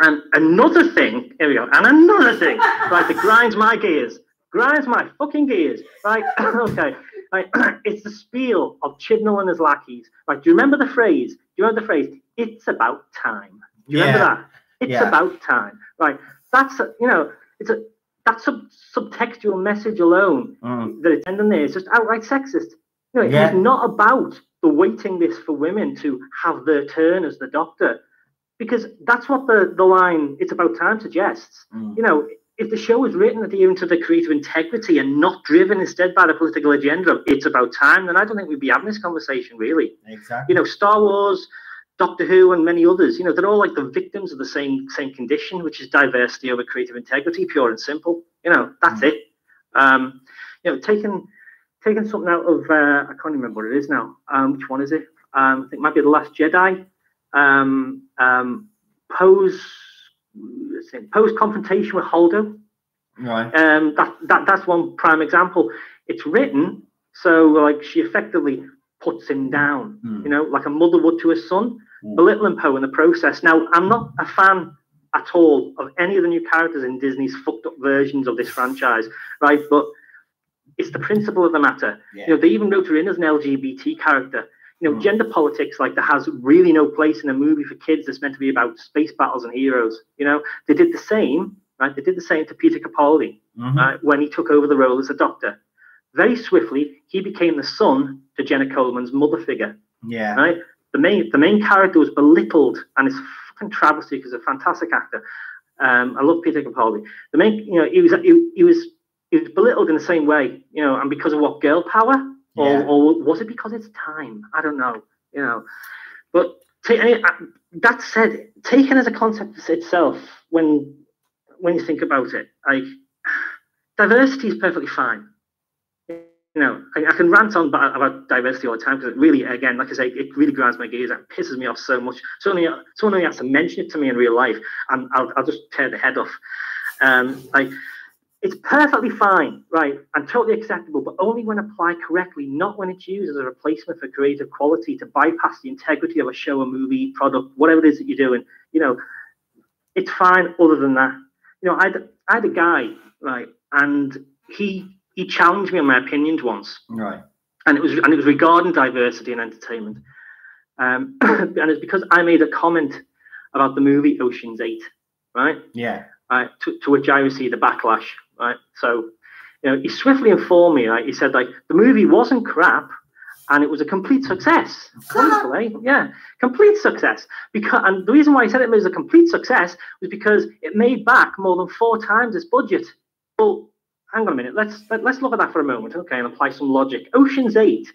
And another thing, here we go, and another thing, right, that grinds my gears, grinds my fucking gears, right, okay, right, it's the spiel of Chibnall and his lackeys, right, do you remember the phrase, it's about time, do you remember that? It's about time, right, that's, that subtextual message alone that it's ending there is just outright sexist. It's not about the waiting list for women to have their turn as the Doctor. Because that's what the line "it's about time" suggests. If the show was written adhering to the creative integrity and not driven instead by the political agenda of "it's about time," then I don't think we'd be having this conversation, really. Exactly. Star Wars, Doctor Who, and many others, they're all like the victims of the same condition, which is diversity over creative integrity, pure and simple. That's it. Taking something out of I can't remember what it is now. Which one is it? I think it might be The Last Jedi. Poe's confrontation with Holdo. Right. That's one prime example. It's written so like she effectively puts him down, like a mother would to a son, belittling Poe in the process. Now, I'm not a fan at all of any of the new characters in Disney's fucked up versions of this franchise, right? But it's the principle of the matter. They even wrote her in as an LGBT character. Gender politics like that has really no place in a movie for kids that's meant to be about space battles and heroes. They did the same, right? They did the same to Peter Capaldi when he took over the role as a Doctor. Very swiftly, he became the son to Jenna Coleman's mother figure. Yeah. Right. The main character was belittled, and it's a fucking travesty because he's a fantastic actor. I love Peter Capaldi. The main, he was belittled in the same way, and because of what, girl power. Or was it because it's time? I don't know, But that said, taken as a concept itself, when you think about it, like diversity is perfectly fine. I can rant on about diversity all the time because it really, again, like I say, it really grinds my gears. It pisses me off so much. Someone only has to mention it to me in real life, and I'll just tear the head off. It's perfectly fine, right, and totally acceptable, but only when applied correctly, not when it's used as a replacement for creative quality to bypass the integrity of a show, a movie, product, whatever it is that you're doing. It's fine other than that. I had a guy, right, and he challenged me on my opinions once. Right. and it was regarding diversity in entertainment. And it's because I made a comment about the movie Ocean's 8, right? Yeah. Right. To which I received a backlash, right? So, he swiftly informed me, right? He said, like, the movie wasn't crap, and it was a complete success. Wonderful, eh? Yeah, complete success. And the reason why I said it was a complete success was because it made back more than 4 times its budget. Well, hang on a minute. Let's look at that for a moment, okay, and apply some logic. Ocean's 8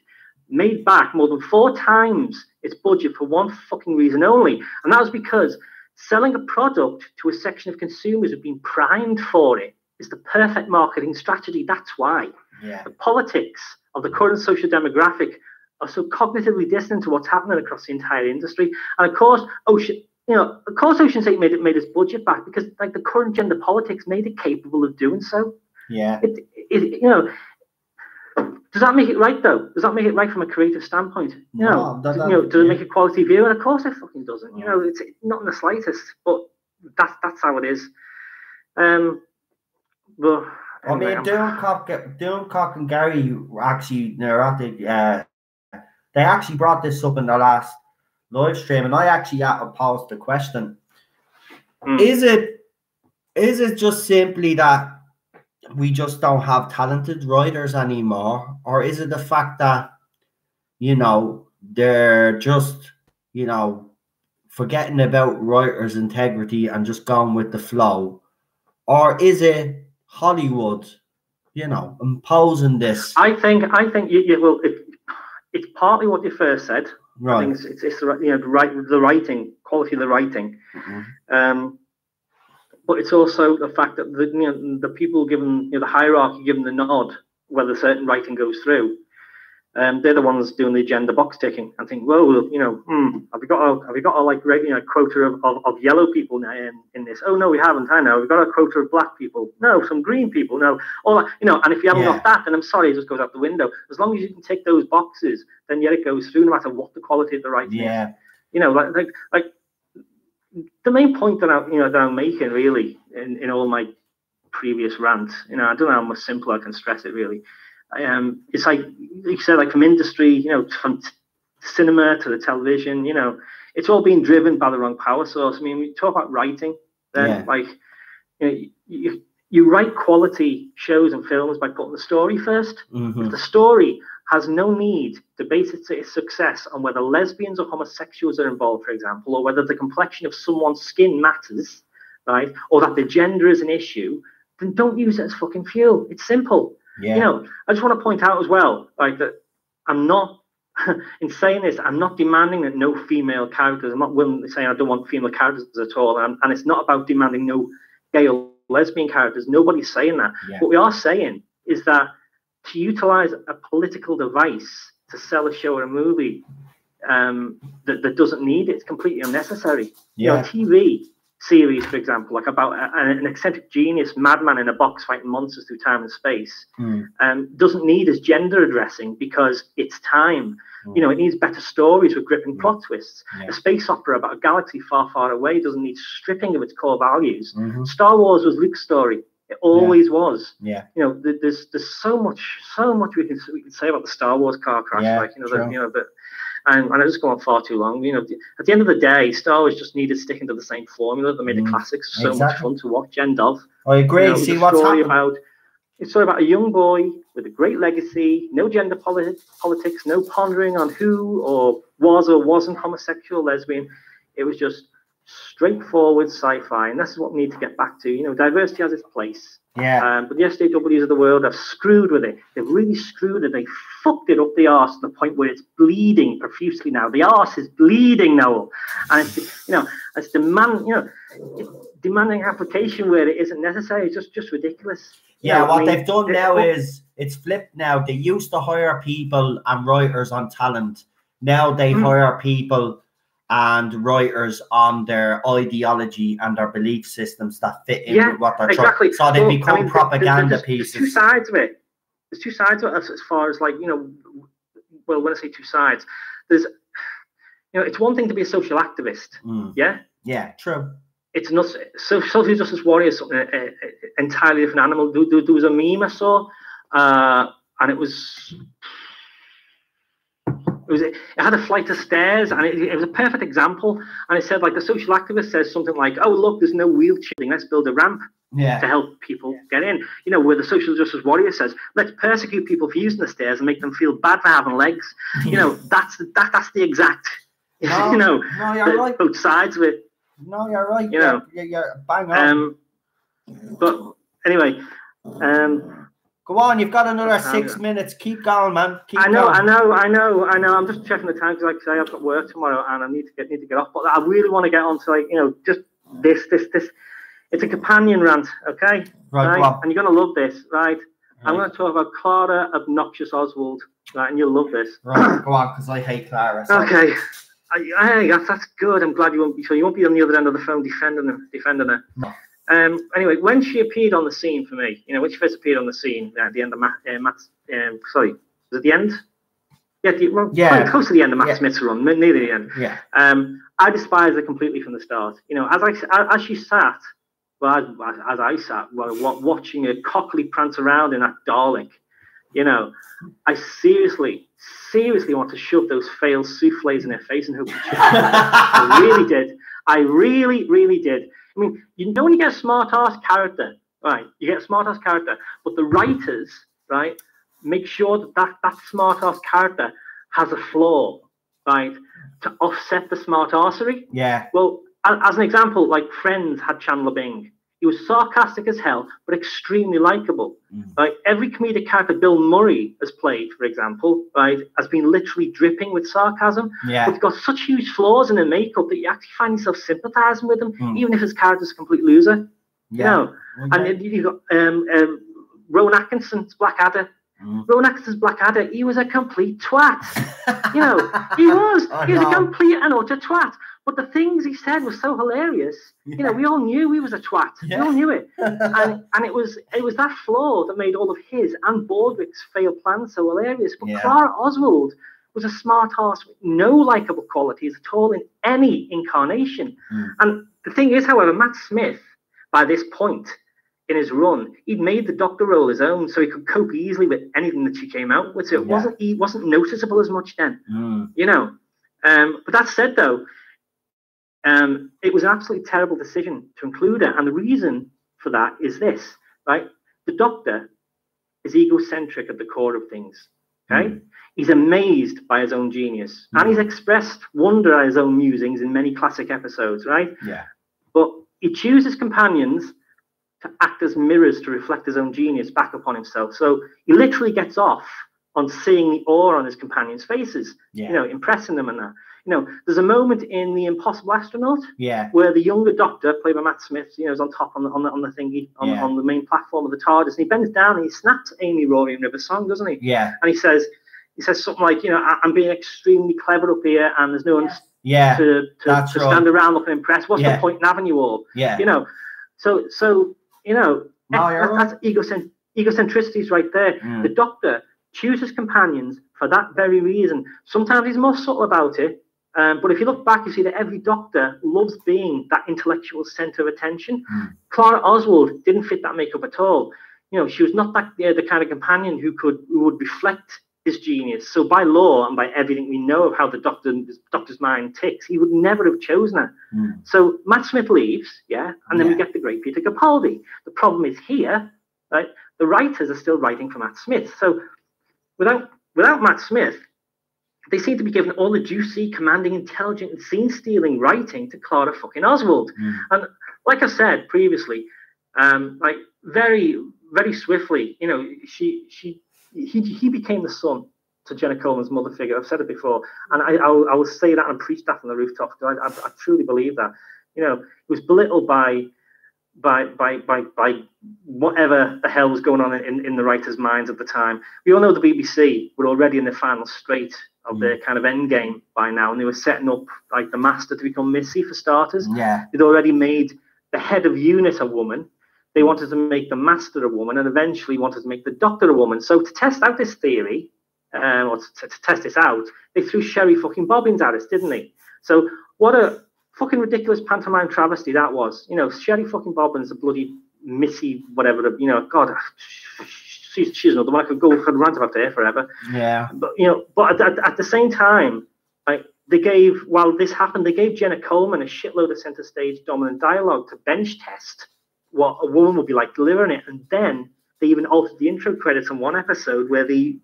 made back more than 4 times its budget for one fucking reason only, and that was because selling a product to a section of consumers who've been primed for it is the perfect marketing strategy. That's why. Yeah. The politics of the current social demographic are so cognitively distant to what's happening across the entire industry. And of course, Ocean's 8 made its budget back because, like, the current gender politics made it capable of doing so. Yeah. Does that make it right, though? Does that make it right from a creative standpoint? Does it make a quality view? And of course it fucking doesn't. It's not in the slightest. But that's how it is. But anyway, Doomcock and Gary actually neurotic. They actually brought this up in the last live stream, and I actually posed the question: Is it just simply that we just don't have talented writers anymore, or is it the fact that they're just forgetting about writers' integrity and just going with the flow, or is it Hollywood imposing this? I think it's partly what you first said. Right. I think it's the writing, quality of the writing. Mm-hmm. But it's also the fact that the people given the hierarchy given the nod whether certain writing goes through, they're the ones doing the agenda box ticking and think, well, have we got a quota of yellow people now in this? Oh no, we haven't. I know we've got a quota of black people. No, some green people. No, all that, And if you haven't got that, then I'm sorry, it just goes out the window. As long as you can tick those boxes, then it goes through, no matter what the quality of the writing is. Like the main point that I'm making really in all my previous rants, I don't know how much simpler I can stress it really. It's like you said, like from industry, from cinema to the television, it's all being driven by the wrong power source. I mean, we talk about writing, then you write quality shows and films by putting the story first. Mm-hmm. If the story has no need to base its success on whether lesbians or homosexuals are involved, for example, or whether the complexion of someone's skin matters, right, or that the gender is an issue, then don't use it as fucking fuel. It's simple. Yeah. I just want to point out as well, like, that I'm not, in saying this, I'm not demanding that no female characters. I'm not willing to say I don't want female characters at all. And it's not about demanding no gay or lesbian characters. Nobody's saying that. Yeah. What we are saying is that to utilize a political device to sell a show or a movie that doesn't need it, it's completely unnecessary. Yeah. TV series, for example, like about an eccentric genius madman in a box fighting monsters through time and space, doesn't need as gender addressing because it's time. It needs better stories with gripping plot twists. Yeah. A space opera about a galaxy far, far away doesn't need stripping of its core values. Mm-hmm. Star Wars was Luke's story. It always was. Yeah. There's so much we can say about the Star Wars car crash. And I just go on far too long. At the end of the day, Star Wars just needed sticking to the same formula that made the classics so much fun to watch. End of. I agree. See what's happening. It's a story about a young boy with a great legacy, no gender politics, no pondering on who or was or wasn't homosexual, lesbian. It was just straightforward sci-fi, and that's what we need to get back to. Diversity has its place. Yeah. But the SJWs of the world have screwed with it. They've really screwed it. They fucked it up the arse to the point where it's bleeding profusely now. The arse is bleeding now, and it's demanding application where it isn't necessary. It's just ridiculous. Yeah, they've done now is it's flipped now. They used to hire people and writers on talent. Now they hire people and writers on their ideology and their belief systems that fit in with what they're trying. So they become propaganda pieces. There's two sides of it. There's two sides of it as far as when I say two sides, there's it's one thing to be a social activist. Yeah. Yeah, true. It's not social justice warrior is something entirely different animal. There was a meme I saw, and it was It had a flight of stairs, and it was a perfect example. And it said, like, the social activist says something like, "Oh, look, there's no wheelchair. Let's build a ramp to help people get in." You know, where the social justice warrior says, "Let's persecute people for using the stairs and make them feel bad for having legs." You know, that's the exact. No, you know, no, you're right. Both sides of it. No, you're right. You know, you're bang on. But anyway, go on. You've got another 6 minutes. Keep going, man. I know. I'm just checking the time because, like I say, I've got work tomorrow and I need to get off. But I really want to get on to, like, you know, just this. It's a companion rant, okay? Right. And you're gonna love this, right? I'm going to talk about Clara Obnoxious Oswald, right? And you'll love this. Right, go on, because I hate Clara. So. Okay. Hey, that's good. I'm glad you won't be. So you won't be on the other end of the phone defending her. No. Anyway, when she appeared on the scene for me, you know, when she first appeared on the scene at the end of Matt's, sorry, was it the end? Yeah, close to the end of Matt Smith's run, near the end. Yeah. I despised her completely from the start. You know, as she sat, well, as I sat, watching her cockily prance around in that Dalek, you know, I seriously want to shove those failed souffles in her face and hope she I really did. I really did. I mean, you know, when you get a smart-ass character, right? You get a smart-ass character, but the writers, right, make sure that smart-ass character has a flaw, right, to offset the smart-assery. Yeah. Well, as an example, like Friends had Chandler Bing. He was sarcastic as hell, but extremely likable. Right? Every comedic character Bill Murray has played, for example, right, has been literally dripping with sarcasm. Yeah. But he's got such huge flaws in the makeup that you actually find yourself sympathizing with him, even if his character's a complete loser. Yeah. You know? Okay. And you got Rowan Atkinson's Blackadder. Rowan Atkinson's Blackadder, he was a complete twat. You know, he was. He was a complete and utter twat. But the things he said were so hilarious. Yeah. You know, we all knew he was a twat. Yeah. We all knew it. and it was that flaw that made all of his and Baldrick's failed plans so hilarious. But Clara Oswald was a smart ass with no likable qualities at all in any incarnation. And the thing is, however, Matt Smith, by this point in his run, he'd made the Doctor role his own, so he could cope easily with anything that she came out with. So it wasn't noticeable as much then. You know. But that said, though, it was an absolutely terrible decision to include her, and the reason for that is this, right? The Doctor is egocentric at the core of things, okay? He's amazed by his own genius, and he's expressed wonder at his own musings in many classic episodes, right? Yeah. But he chooses companions to act as mirrors to reflect his own genius back upon himself. So he literally gets off on seeing the awe on his companions' faces, you know, impressing them and that. You know, there's a moment in The Impossible Astronaut where the younger Doctor, played by Matt Smith, you know, is on top on the thingy, on the main platform of the TARDIS, and he bends down and he snaps Amy, Rory and River's song, doesn't he? Yeah. And he says something like, you know, I'm being extremely clever up here and there's no one to stand around looking impressed. What's the point in having you all? Yeah. You know, so you know, that's egocentricity right there. The Doctor chooses companions for that very reason. Sometimes he's more subtle about it. But if you look back, you see that every Doctor loves being that intellectual center of attention. Clara Oswald didn't fit that makeup at all. You know, she was not that the kind of companion who would reflect his genius. So by law and by everything we know of how the Doctor's mind ticks, he would never have chosen her. So Matt Smith leaves, and then we get the great Peter Capaldi. The problem is here, right? The writers are still writing for Matt Smith. So without Matt Smith, they seem to be given all the juicy, commanding, intelligent, and scene-stealing writing to Clara fucking Oswald. And like I said previously, like very, very swiftly, you know, he became the son to Jenna Coleman's mother figure. I've said it before, and I will say that and preach that from the rooftops. I truly believe that. You know, he was belittled by whatever the hell was going on in the writers' minds at the time. We all know the BBC were already in the final straight of their kind of end game by now, and they were setting up like the Master to become Missy for starters. They'd already made the head of unit a woman. They wanted to make the Master a woman, and eventually wanted to make the Doctor a woman. So to test out this theory, or to test this out, they threw Sherry fucking Bobbins at us, didn't they? So what a fucking ridiculous pantomime travesty that was. You know, Sherry fucking Bobbins, a bloody Missy, whatever, you know, God, she's another one. I could rant about her forever. Yeah. But but at the same time, like while this happened, they gave Jenna Coleman a shitload of center stage dominant dialogue to bench test what a woman would be like delivering it, and then they even altered the intro credits on one episode where they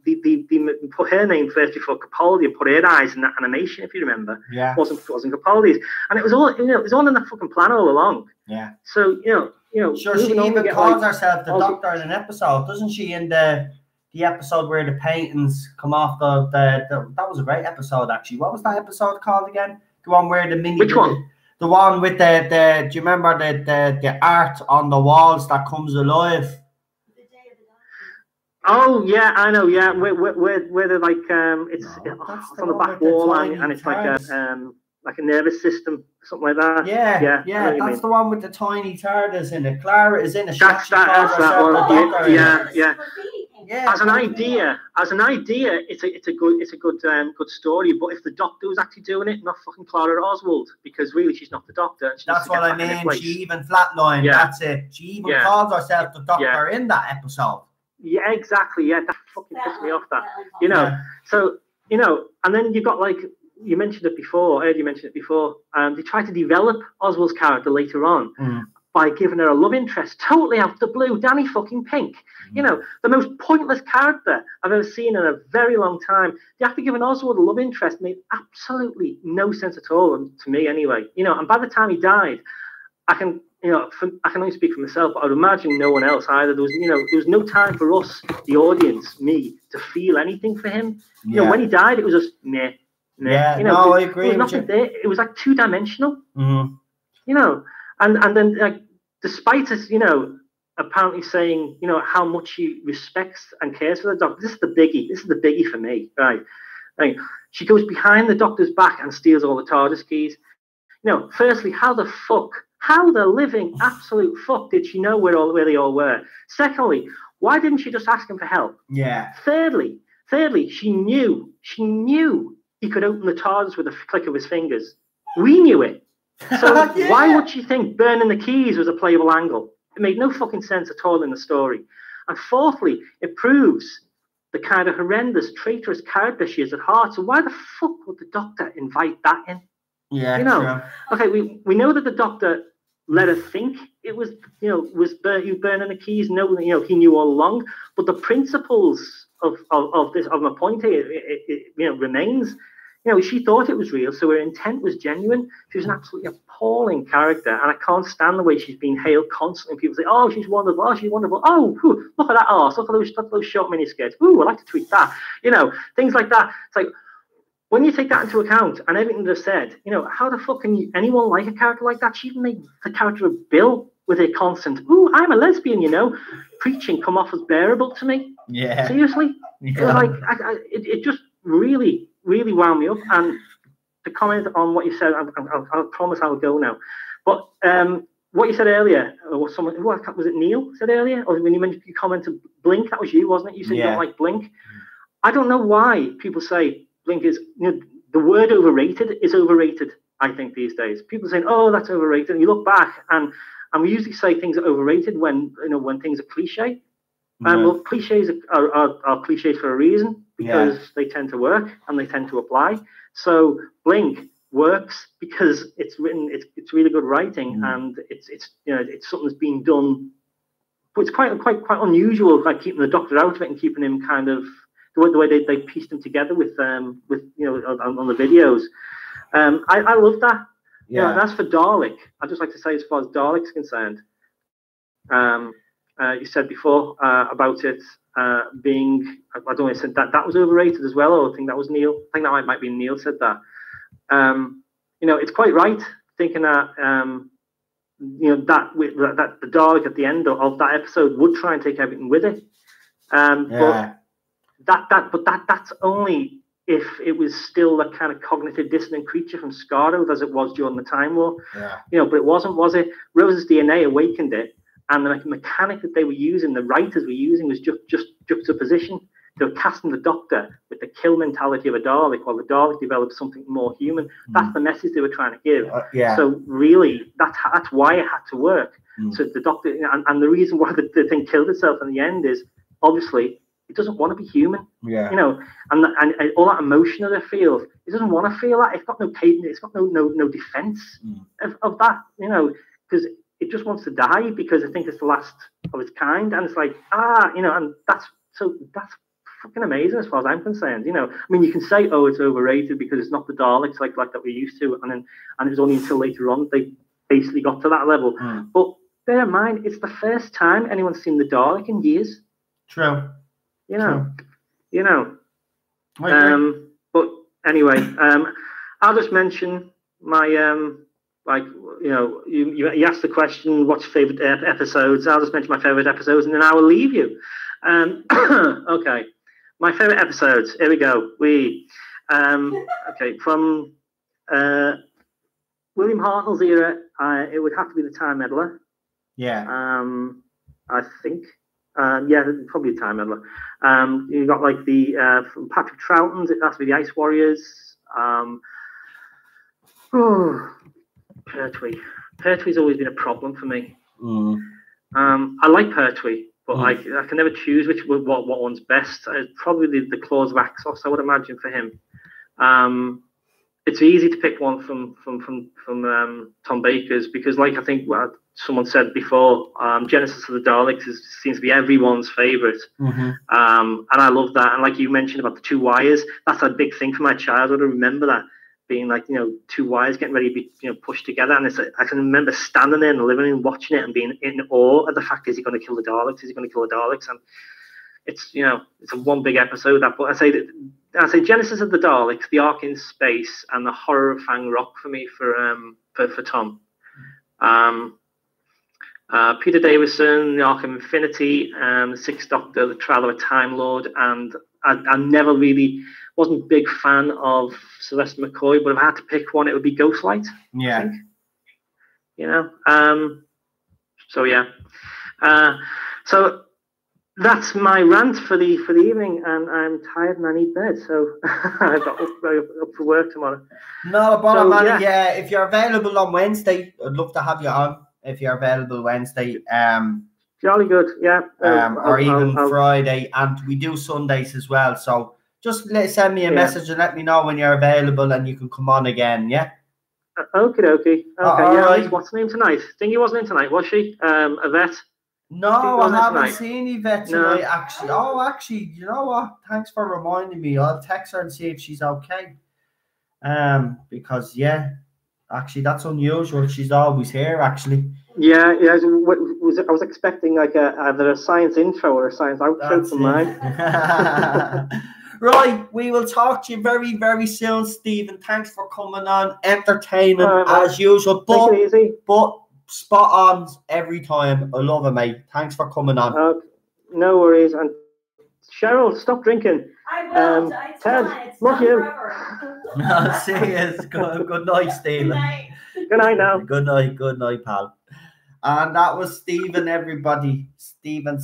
put her name first before Capaldi and put her eyes in that animation, if you remember. Yeah. Wasn't Capaldi's, and it was all it was all in that fucking plan all along. Yeah. So Sure, she even calls herself the Doctor in an episode, doesn't she? In the episode where the paintings come off the that was a great episode actually. What was that episode called again? The one where the mini. Which one? The one with the do you remember the art on the walls that comes alive? Oh yeah, I know. Yeah, where they're like it's on the back wall and it's like a nervous system, something like that. Yeah. That's the one with the tiny Tardis in it. Clara is in it. That's that one. Yeah. Yeah. As an idea, it's a good story. But if the Doctor was actually doing it, not fucking Clara Oswald, because really she's not the Doctor. That's what I mean. She even flatlined. Yeah. That's it. She even calls herself the Doctor in that episode. Yeah, exactly. Yeah, that fucking pissed me off. That So and then you got like. You mentioned it before. Ed, you mentioned it before. They tried to develop Oswald's character later on by giving her a love interest, totally out of the blue, Danny fucking Pink. The most pointless character I've ever seen in a very long time. The actor giving Oswald a love interest made absolutely no sense at all, to me anyway. And by the time he died, I can only speak for myself, but I'd imagine no one else either. There was no time for us, the audience, me, to feel anything for him. When he died, it was just meh. Yeah, I agree. There was nothing there. It was like two-dimensional. Mm-hmm. And then like, despite us, apparently saying, how much he respects and cares for the Doctor. This is the biggie. This is the biggie for me, right? Like, she goes behind the Doctor's back and steals all the TARDIS keys. Firstly, how the living absolute fuck did she know where they all were? Secondly, why didn't she just ask him for help? Yeah. Thirdly, she knew he could open the TARDIS with a click of his fingers. We knew it. So why would she think burning the keys was a playable angle? It made no fucking sense at all in the story. And fourthly, it proves the kind of horrendous, traitorous character she is at heart. So why the fuck would the Doctor invite that in? Yeah, true. Okay, we know that the Doctor let her think it was, was you burning the keys. No, he knew all along. But the principles of my point here, it remains. She thought it was real, so her intent was genuine. She was an absolutely appalling character, and I can't stand the way she's been hailed constantly. People say, "Oh, she's wonderful. Oh, she's wonderful. Oh, look at that arse. Look at those short miniskirts. Ooh, I like to tweet that." Things like that. It's like when you take that into account and everything they've said, how the fuck can anyone like a character like that? She even made the character of Bill with a constant, "Ooh, I'm a lesbian," preaching come off as bearable to me. Yeah. Seriously. Yeah. It just really wound me up. And to comment on what you said, I promise I'll go now. But what you said earlier, or was it Neil said earlier, or when you commented Blink, that was you, wasn't it? You said you don't like Blink. I don't know why people say Blink is, the word overrated is overrated, I think, these days. People saying, "Oh, that's overrated." And you look back, and we usually say things are overrated when things are cliche. Well, cliches are cliches for a reason, because they tend to work and they tend to apply. So Blink works because it's really good writing, and it's something that's been done. But it's quite unusual, like keeping the Doctor out of it and keeping him kind of the way they pieced him together with on the videos. I love that. Yeah. And as for Dalek, I'd just like to say, as far as Dalek's concerned, you said before about it being, I don't know, I said that was overrated as well, or I think that was Neil. I think that might be Neil said that. It's quite right thinking that that the Dalek at the end of that episode would try and take everything with it. But that's only if it was still a kind of cognitive dissonant creature from Scardo, as it was during the Time War. Yeah. But it wasn't, was it? Rose's DNA awakened it. And the mechanic that they were using, the writers were using, was just juxtaposition. They were casting the Doctor with the kill mentality of a Dalek, while the Dalek developed something more human. That's the message they were trying to give. So really, that's why it had to work. So the Doctor, and the reason why the thing killed itself in the end is obviously it doesn't want to be human. Yeah. You know, and all that emotion that it feels, it doesn't want to feel that. It's got no pain. It's got no defense of that. You know, because it just wants to die because I think it's the last of its kind, and it's like you know, and that's fucking amazing as far as I'm concerned. You know, I mean, you can say, oh, it's overrated because it's not the Daleks like that we're used to, and it was only until later on they basically got to that level. But bear in mind, it's the first time anyone's seen the Dalek in years. True. You know. But anyway, I'll just mention my like, you know, you asked the question, what's your favorite episodes? I'll just mention my favorite episodes, and then I will leave you. Okay, my favorite episodes. Here we go. Okay, from William Hartnell's era, it would have to be the Time Meddler. Yeah. I think. Yeah, probably the Time Meddler. You got like the from Patrick Troughton's. It has to be the Ice Warriors. Pertwee. Pertwee's always been a problem for me. I like Pertwee, but I can never choose what one's best. Probably the Claws of Axos, I would imagine, for him. It's easy to pick one from Tom Baker's because, like I think someone said before, Genesis of the Daleks seems to be everyone's favourite, and I love that. And like you mentioned about the two wires, that's a big thing for my childhood. I remember that being like, you know, two wires getting ready to be, you know, pushed together, and I can remember standing there in the living room watching it and being in awe at the fact, is he going to kill the Daleks? Is he going to kill the Daleks? And it's, you know, it's a one big episode. But I say Genesis of the Daleks, The Ark in Space, and The Horror of Fang Rock for me for Tom. Peter Davison, The Ark of Infinity, The Sixth Doctor, The Trial of a Time Lord, and I never really wasn't a big fan of Sylvester McCoy, but if I had to pick one, it would be Ghostlight. Yeah. I think. You know. So yeah. So that's my rant for the evening, and I'm tired and I need bed, so I've got up for work tomorrow. No, bottom line, yeah. If you're available on Wednesday, I'd love to have you on. If you're available Wednesday, jolly good, yeah. Or even Friday, and we do Sundays as well. So just send me a message and let me know when you're available, and you can come on again. Yeah. Okay. Okay. Right. What's her name tonight? Thingy wasn't in tonight, was she? Yvette. No, I haven't seen Yvette tonight. Actually, actually, you know what? Thanks for reminding me. I'll text her and see if she's okay. Because actually, that's unusual. She's always here, actually. Yeah. I was expecting like either a science intro or a science outro from mine. Right, we will talk to you very, very soon, Stephen. Thanks for coming on, entertaining as usual. But, take it easy. But spot on every time. I love it, mate. Thanks for coming on. No worries. And Cheryl, stop drinking. I will. Ted, love you. See you. Good night, Stephen. Good night now. Good night, pal. And that was Stephen, everybody. Stephen.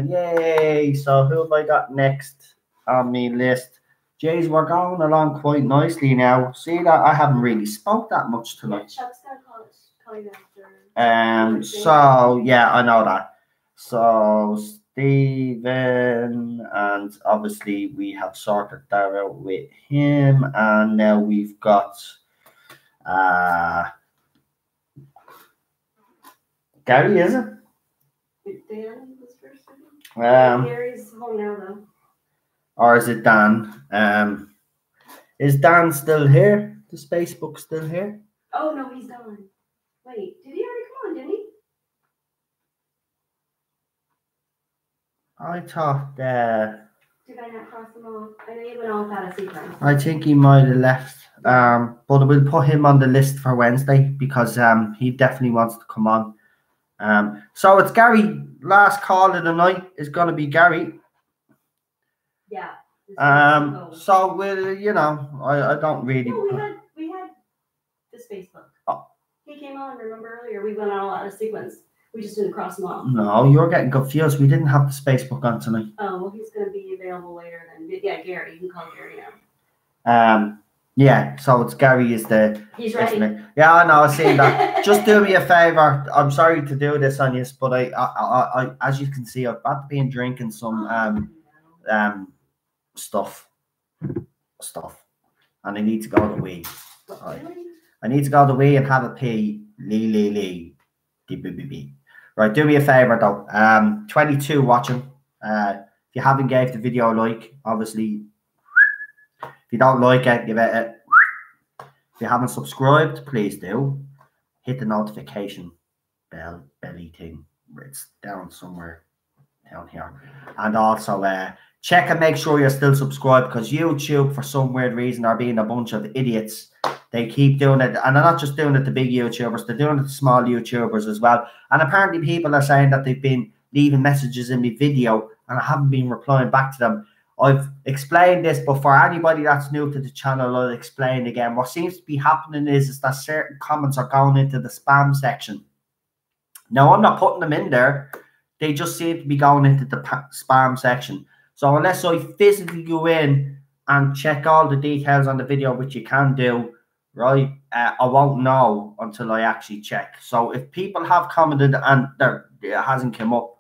Yay. So who have I got next on my list? Jeez, we're going along quite nicely now. See that I haven't really spoke that much tonight. Chuck's gonna call you after. So yeah, I know that. So Stephen, and obviously we have sorted that out with him, and now we've got Gary, is it? Dan was first. Gary's home now though. Or is it Dan? Is Dan still here? The Spacebook still here? Oh no, he's gone. Wait, did he already come on, didn't he? I thought Did I not cross them off? I know he went off out of sequence. I think he might have left. But we'll put him on the list for Wednesday because he definitely wants to come on. So it's Gary. Last call of the night is gonna be Gary. Yeah. So we'll, I don't really. No, we had the Facebook. Oh. He came on. Remember earlier we went all out of sequence. We just didn't cross them off. No, you're getting confused. We didn't have the Spacebook on tonight. Oh well, he's going to be available later then. Yeah, Gary. You can call Gary now. Yeah, so it's Gary is the. He's ready. Yeah, I know. I've seen that. Just do me a favor. I'm sorry to do this on you, but I as you can see, I've been drinking some stuff, and I need to go to the wee. Right. I need to go to the wee and have a pee. Lee. Right, do me a favor though. 22 watching. If you haven't gave the video a like, obviously. If you don't like it, give it a. If you haven't subscribed, please do. Hit the notification belly thing. It's down somewhere down here. And also check and make sure you're still subscribed, because YouTube, for some weird reason, are being a bunch of idiots. They keep doing it, and they're not just doing it to big YouTubers, they're doing it to small YouTubers as well. And apparently people are saying that they've been leaving messages in my video and I haven't been replying back to them. I've explained this, but for anybody that's new to the channel, I'll explain again. What seems to be happening is that certain comments are going into the spam section. Now, I'm not putting them in there. They just seem to be going into the spam section. So unless I physically go in and check all the details on the video, which you can do, right, I won't know until I actually check. So if people have commented and it hasn't come up,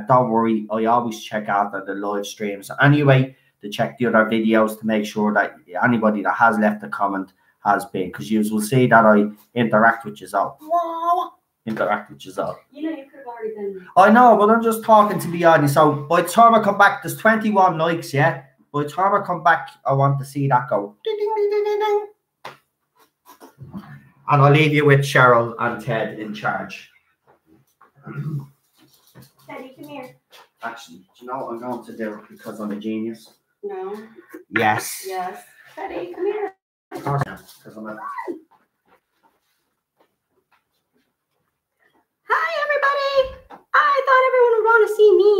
don't worry, I always check out the live streams anyway to check the other videos to make sure that anybody that has left a comment has been, because you will see that I interact with you all. You know, you could have already been. I know, but I'm just talking to the audience. So by the time I come back, there's 21 likes, yeah? By the time I come back, I want to see that go. Ding, ding, ding, ding, ding, ding. And I'll leave you with Cheryl and Ted in charge. Teddy, come here. Actually, do you know what I'm going to do because I'm a genius? No. Yes. Yes. Teddy, come here. Of course I am, because I'm a... Hi, everybody. I thought everyone would want to see me.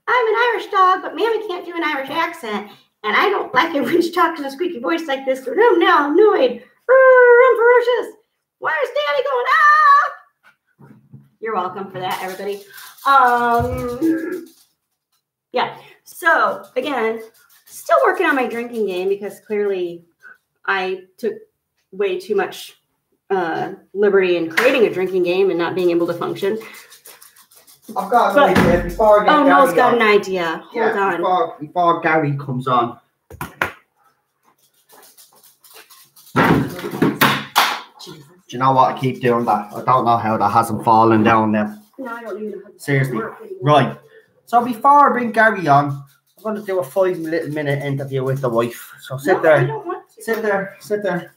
I'm an Irish dog, but Mammy can't do an Irish accent. And I don't like it when she talks in a squeaky voice like this. So I'm now annoyed. I'm ferocious. Why is Daddy going up? You're welcome for that, everybody. Yeah. So again, still working on my drinking game, because clearly I took way too much liberty in creating a drinking game and not being able to function. I've got an idea before I get Gary Noel's got on. an idea. Hold on. Before Gary comes on. Do you know what? I keep doing that. I don't know how that hasn't fallen down now. No, I don't even know. Seriously. Right. So before I bring Gary on, I'm going to do a 5-minute interview with the wife. So sit there. I don't want to. Sit there.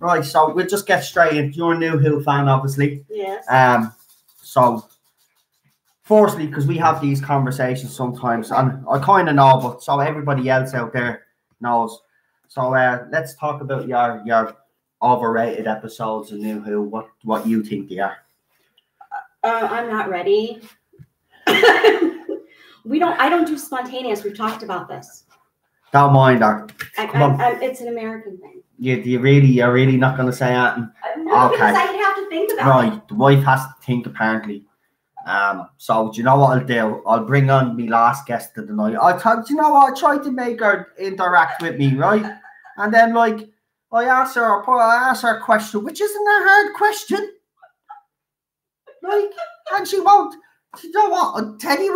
Right, so we'll just get straight in. You're a new Who fan, obviously. Yes. So firstly, because we have these conversations sometimes, and I kind of know, but so everybody else out there knows. So let's talk about your overrated episodes of New Who. What you think they are? I'm not ready. I don't do spontaneous. We've talked about this. Don't mind her. It's an American thing. You're really not going to say that? No, okay. because I'd have to think about it. Right, the wife has to think apparently. So do you know what I'll do? I'll bring on my last guest of the night. Do you know what? I tried to make her interact with me, right? And then I asked her a question, which isn't a hard question. And she won't. You know what? Teddy,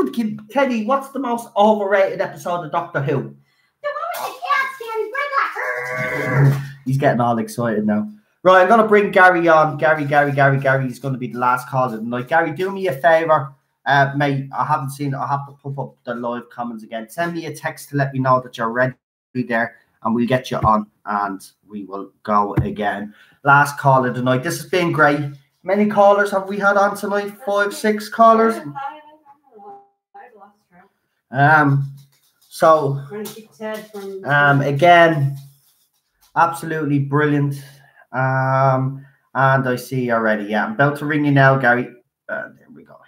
what's the most overrated episode of Doctor Who? The one with the cats, Daddy. Bring that. He's getting all excited now. Right, I'm going to bring Gary on. Gary. He's going to be the last caller tonight. Gary, do me a favour. Mate, I haven't seen it. I have to pop up the live comments again. Send me a text to let me know that you're ready there, and we'll get you on, and we will go again. Last caller tonight. This has been great. Many callers have we had on tonight? 5, 6 callers? So, again, absolutely brilliant. And I see you already. Yeah, I'm about to ring you now, Gary. Here we go.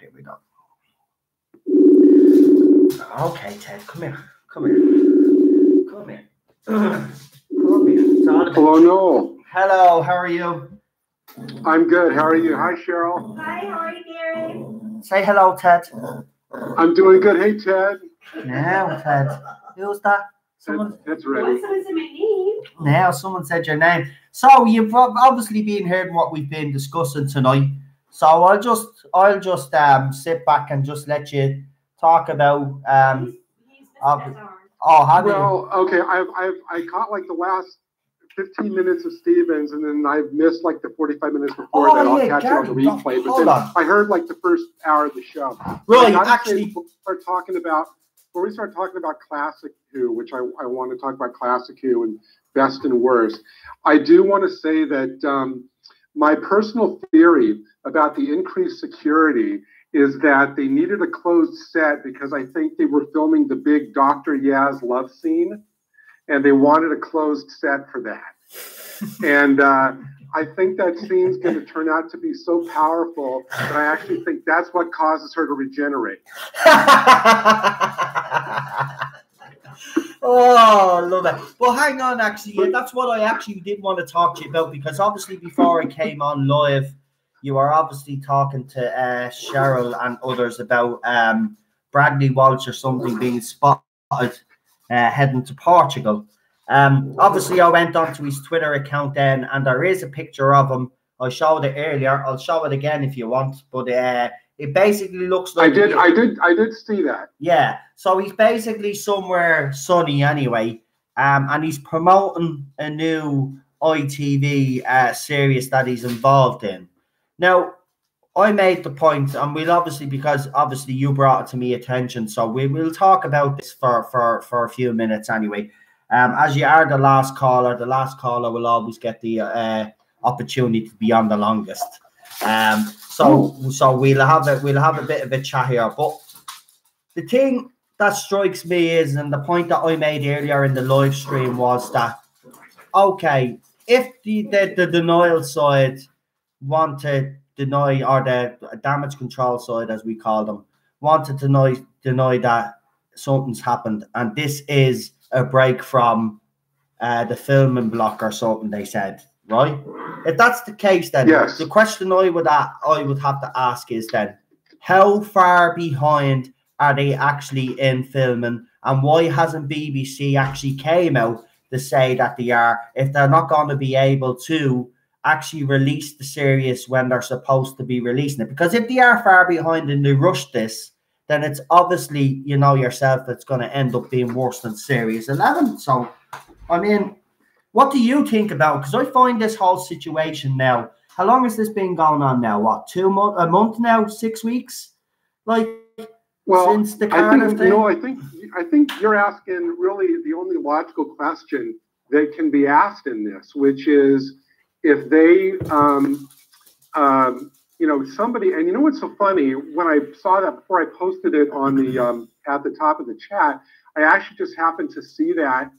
Okay, Ted, come here. Hello, Noel. Hello, how are you? I'm good. How are you? Hi, Cheryl. Hi, how are you, Gary? Say hello, Ted. I'm doing good. Hey, Ted. Now, Ted. Who's that? Someone. That's ready. Someone said my name. Now, someone said your name. So you've obviously been hearing what we've been discussing tonight. So I'll just sit back and just let you talk about have well, okay, I caught like the last 15 minutes of Stevens, and then I've missed like the 45 minutes before that. I'll catch it on the replay. But then I heard like the first hour of the show. Right, actually, before we start talking about Classic Who, which I want to talk about Classic Who and best and worst. I do want to say that my personal theory about the increased security is that they needed a closed set because I think they were filming the big Dr. Yaz love scene, and they wanted a closed set for that. And I think that scene's going to turn out to be so powerful that I actually think that's what causes her to regenerate. Oh, I love that. Well, hang on, actually. Yeah, that's what I actually did want to talk to you about, because obviously before I came on live, you were obviously talking to Cheryl and others about Bradley Walsh or something being spotted heading to Portugal. Obviously, I went onto his Twitter account then, and there is a picture of him. I showed it earlier. I'll show it again if you want, but it basically looks like I did see that. Yeah, so he's basically somewhere sunny anyway, and he's promoting a new ITV series that he's involved in. Now, I made the point, and we'll obviously, because obviously you brought it to me attention, so we will talk about this for a few minutes anyway. As you are the last caller will always get the opportunity to be on the longest. So we'll have a bit of a chat here. But the thing that strikes me is, and the point that I made earlier in the live stream was that, okay, if the denial side want to deny, or the damage control side, as we call them, want to deny that something's happened, and this is a break from the filming block or something, they said, right? If that's the case, then yes. The question I would have to ask is then, how far behind are they actually in filming, and why hasn't BBC actually came out to say that they are, if they're not going to be able to actually release the series when they're supposed to be releasing it? Because if they are far behind and they rush this, then it's obviously, you know yourself, it's going to end up being worse than Series 11. So, I mean, what do you think about it? Because I find this whole situation now, how long has this been going on now? What, a month now? 6 weeks? Like, well, since the Cardiff thing? I think you're asking really the only logical question that can be asked in this, which is if they, somebody, and you know what's so funny, when I saw that before I posted it on the at the top of the chat, I actually just happened to see that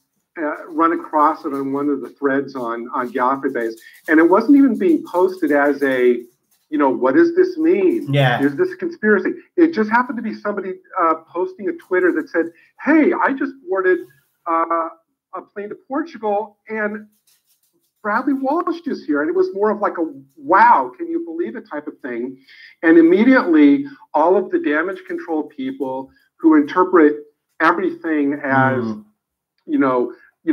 run across it on one of the threads on Gallifrey Base, and it wasn't even being posted as a, what does this mean? Yeah, is this a conspiracy? It just happened to be somebody posting a Twitter that said, "Hey, I just boarded a plane to Portugal, and Bradley Walsh is here," and it was more of like a "wow, can you believe it" type of thing. And immediately, all of the damage control people who interpret everything as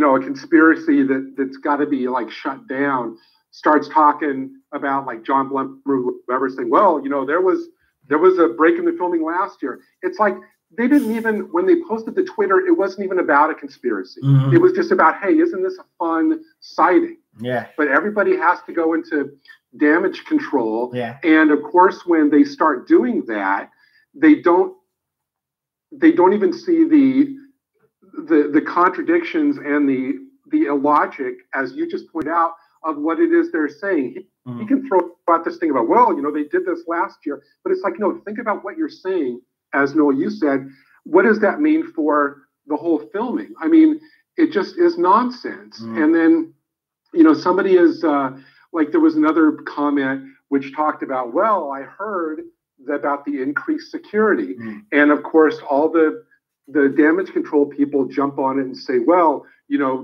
a conspiracy that's got to be like shut down starts talking about like John Blummer, whoever, saying, "Well, there was a break in the filming last year." It's like they didn't even, when they posted the Twitter, it wasn't even about a conspiracy. It was just about, hey, isn't this a fun sighting? Yeah. But everybody has to go into damage control. Yeah. And of course, when they start doing that, they don't even see the contradictions and the illogic, as you just pointed out, of what it is they're saying. He can throw out this thing about, well, they did this last year, but it's like, no, think about what you're saying. As Noah, you said, what does that mean for the whole filming? I mean, it just is nonsense. And then, somebody is like, there was another comment which talked about, well, I heard about the increased security. And of course, all the damage control people jump on it and say, well,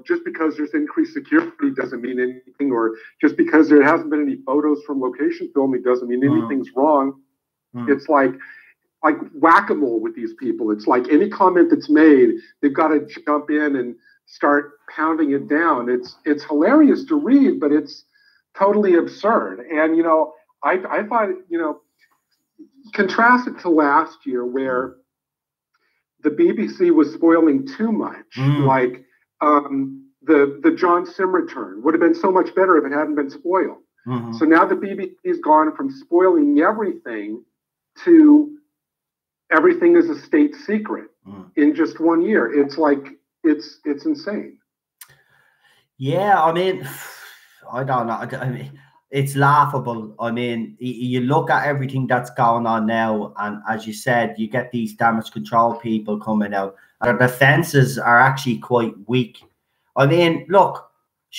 just because there's increased security doesn't mean anything, or just because there hasn't been any photos from location filming doesn't mean anything's wrong. It's like whack-a-mole with these people. It's like any comment that's made, they've got to jump in and start pounding it down. It's hilarious to read, but it's totally absurd. And I thought, contrast it to last year where the BBC was spoiling too much. Like the John Sim return would have been so much better if it hadn't been spoiled. So now the BBC's gone from spoiling everything to everything is a state secret in just 1 year. It's like it's insane. Yeah, I mean, I don't know. I mean, it's laughable. I mean, you look at everything that's going on now, and as you said, you get these damage control people coming out. Their defenses are actually quite weak. I mean, look,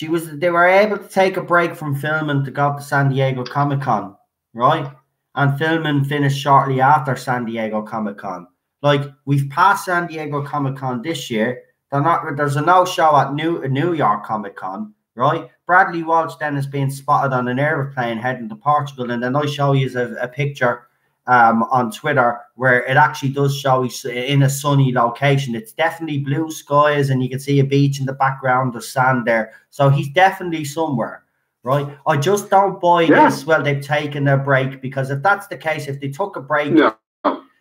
they were able to take a break from filming to go to San Diego Comic-Con, right? And filming finished shortly after San Diego Comic-Con. Like, we've passed San Diego Comic-Con this year. There's a no show at New York Comic-Con, right? Bradley Walsh then is being spotted on an airplane heading to Portugal, and then I show you a picture on Twitter where it actually does show he's in a sunny location. It's definitely blue skies, and you can see a beach in the background, there's sand there. So he's definitely somewhere, right? I just don't buy this. Well, they've taken a break, because if that's the case, if they took a break,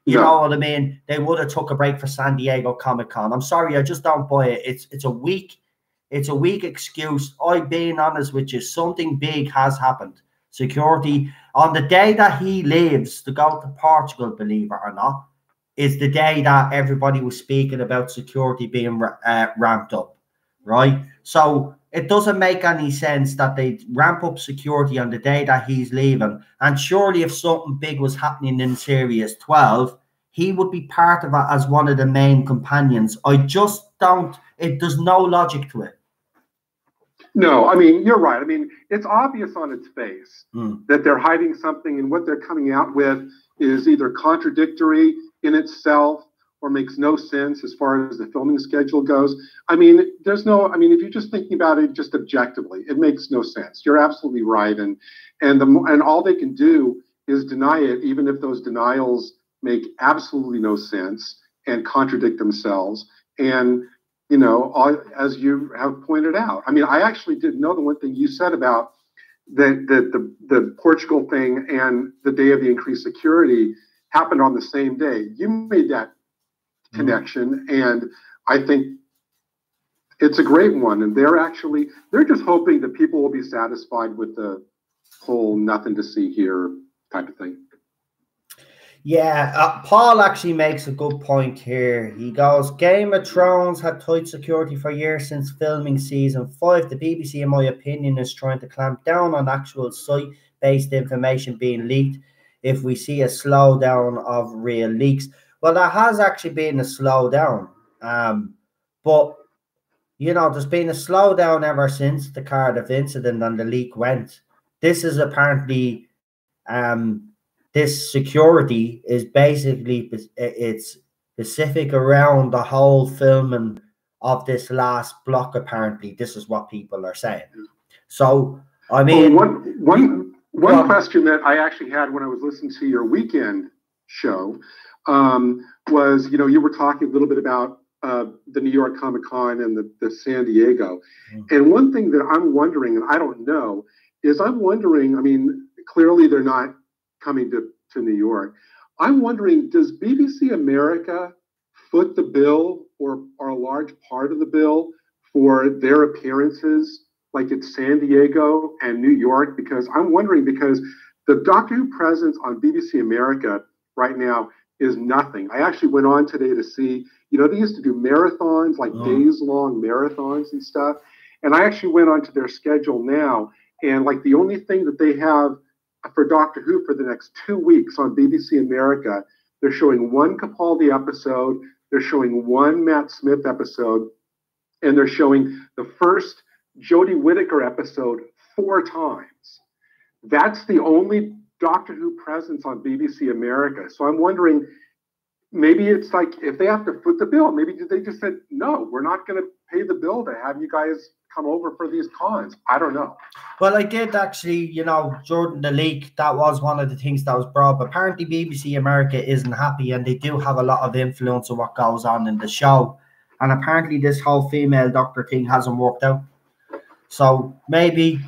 you know what I mean, they would have took a break for San Diego Comic-Con. I'm sorry, I just don't buy it. It's a weak excuse. I'm being honest with you. Something big has happened. Security, on the day that he leaves to go to Portugal, believe it or not, is the day that everybody was speaking about security being ramped up, right? So it doesn't make any sense that they ramp up security on the day that he's leaving. And surely if something big was happening in Series 12, he would be part of it as one of the main companions. I just don't, there's no logic to it. No, I mean, you're right. I mean, it's obvious on its face that they're hiding something, and what they're coming out with is either contradictory in itself or makes no sense as far as the filming schedule goes. I mean, if you're just thinking about it just objectively, it makes no sense. You're absolutely right. And all they can do is deny it, even if those denials make absolutely no sense and contradict themselves. And as you have pointed out, I mean, I actually didn't know the one thing you said about the Portugal thing and the day of the increased security happened on the same day. You made that connection, and I think it's a great one. And they're just hoping that people will be satisfied with the whole nothing to see here type of thing. Yeah, Paul actually makes a good point here. He goes, Game of Thrones had tight security for years since filming season 5. The BBC, in my opinion, is trying to clamp down on actual site-based information being leaked if we see a slowdown of real leaks. Well, there has actually been a slowdown. But, there's been a slowdown ever since the Cardiff incident and the leak went. This is apparently... this security is basically, it's specific around the whole filming of this last block. Apparently, this is what people are saying. So, I mean, one question that I actually had when I was listening to your weekend show was, you were talking a little bit about the New York Comic-Con and the San Diego. And one thing that I'm wondering, and I don't know, is I mean, clearly they're not coming to New York. I'm wondering, does BBC America foot the bill or a large part of the bill for their appearances like at San Diego and New York? Because I'm wondering, because the Doctor Who presence on BBC America right now is nothing. I actually went on today to see, they used to do marathons, like days-long marathons and stuff. And I actually went onto their schedule now, and like the only thing that they have for Doctor Who for the next 2 weeks on BBC America, they're showing one Capaldi episode, they're showing one Matt Smith episode, and they're showing the first Jodie Whittaker episode 4 times. That's the only Doctor Who presence on BBC America. So I'm wondering, maybe it's like, if they have to foot the bill, maybe they just said, no, we're not going to pay the bill to have you guys come over for these cons. I don't know. Well, I did actually, Jordan, the leak, that was one of the things that was brought up. Apparently BBC America isn't happy, and they do have a lot of influence on what goes on in the show. and apparently this whole female doctor thing hasn't worked out. So maybe,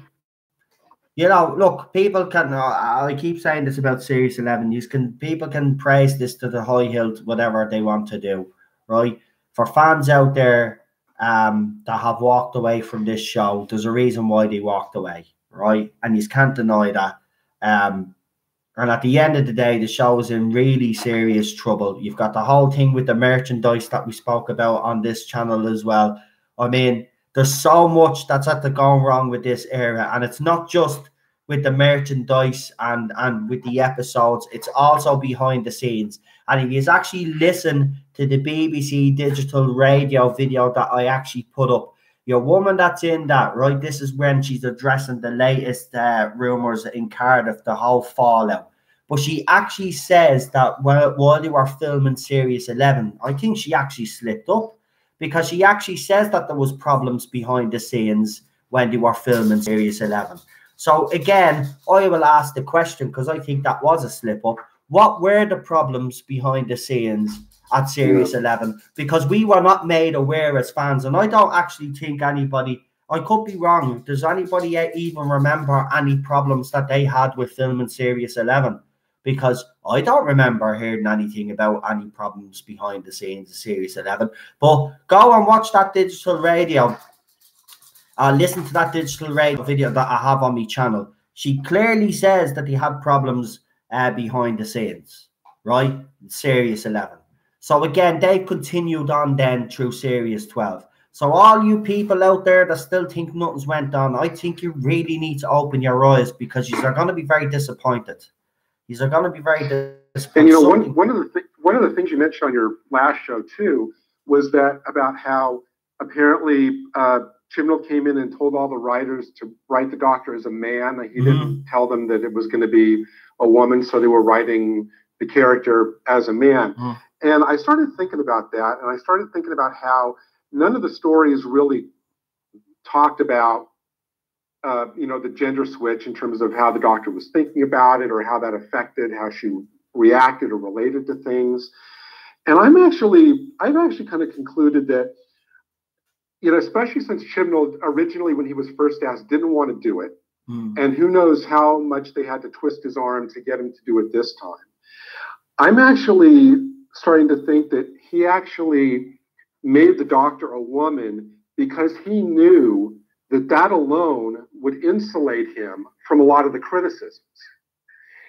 you know, look, people can. I keep saying this about Series 11. People can praise this to the high hilt, whatever they want to do, right? For fans out there that have walked away from this show, there's a reason why they walked away, right? And you can't deny that. And at the end of the day, the show is in really serious trouble. You've got the whole thing with the merchandise that we spoke about on this channel as well. I mean, there's so much that's at the going wrong with this era. And it's not just with the merchandise and with the episodes. It's also behind the scenes. And if you actually listen to the BBC digital radio video that I actually put up, your woman that's in that, right? This is when she's addressing the latest rumours in Cardiff, the whole fallout. But she actually says that while they were filming Series 11, I think she actually slipped up, because she actually says that there was problems behind the scenes when they were filming Series 11. So again, I will ask the question, because I think that was a slip up. What were the problems behind the scenes at Series 11? Because we were not made aware as fans, and I don't actually think anybody, I could be wrong, does anybody even remember any problems that they had with filming Series 11? Because I don't remember hearing anything about any problems behind the scenes of Series 11. But go and watch that digital radio. Listen to that digital radio video that I have on my channel. She clearly says that they had problems behind the scenes, right? Series 11. So again, they continued on then through Series 12. So all you people out there that still think nothing's went on, I think you really need to open your eyes, because you're going to be very disappointed. You're going to be very disappointed. And you know, one of the things you mentioned on your last show too was that about how apparently Chibnall came in and told all the writers to write the Doctor as a man. He didn't tell them that it was going to be a woman, so they were writing the character as a man. And I started thinking about that, and I started thinking about how none of the stories really talked about, you know, the gender switch in terms of how the Doctor was thinking about it, or how that affected how she reacted or related to things. And I've actually kind of concluded that, you know, especially since Chibnall originally, when he was first asked, didn't want to do it. And who knows how much they had to twist his arm to get him to do it this time. I'm actually starting to think that he actually made the Doctor a woman because he knew that that alone would insulate him from a lot of the criticisms.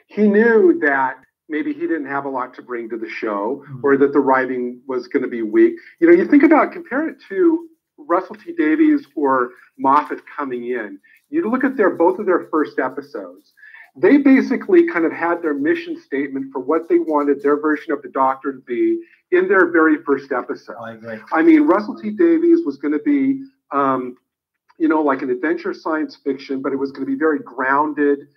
He knew that maybe he didn't have a lot to bring to the show, or that the writing was going to be weak. You know, you think about, compare it to Russell T Davies or Moffat coming in. You look at both of their first episodes. They basically kind of had their mission statement for what they wanted their version of the Doctor to be in their very first episode. I agree. I mean, Russell T Davies was going to be, you know, like an adventure science fiction, but it was going to be very grounded.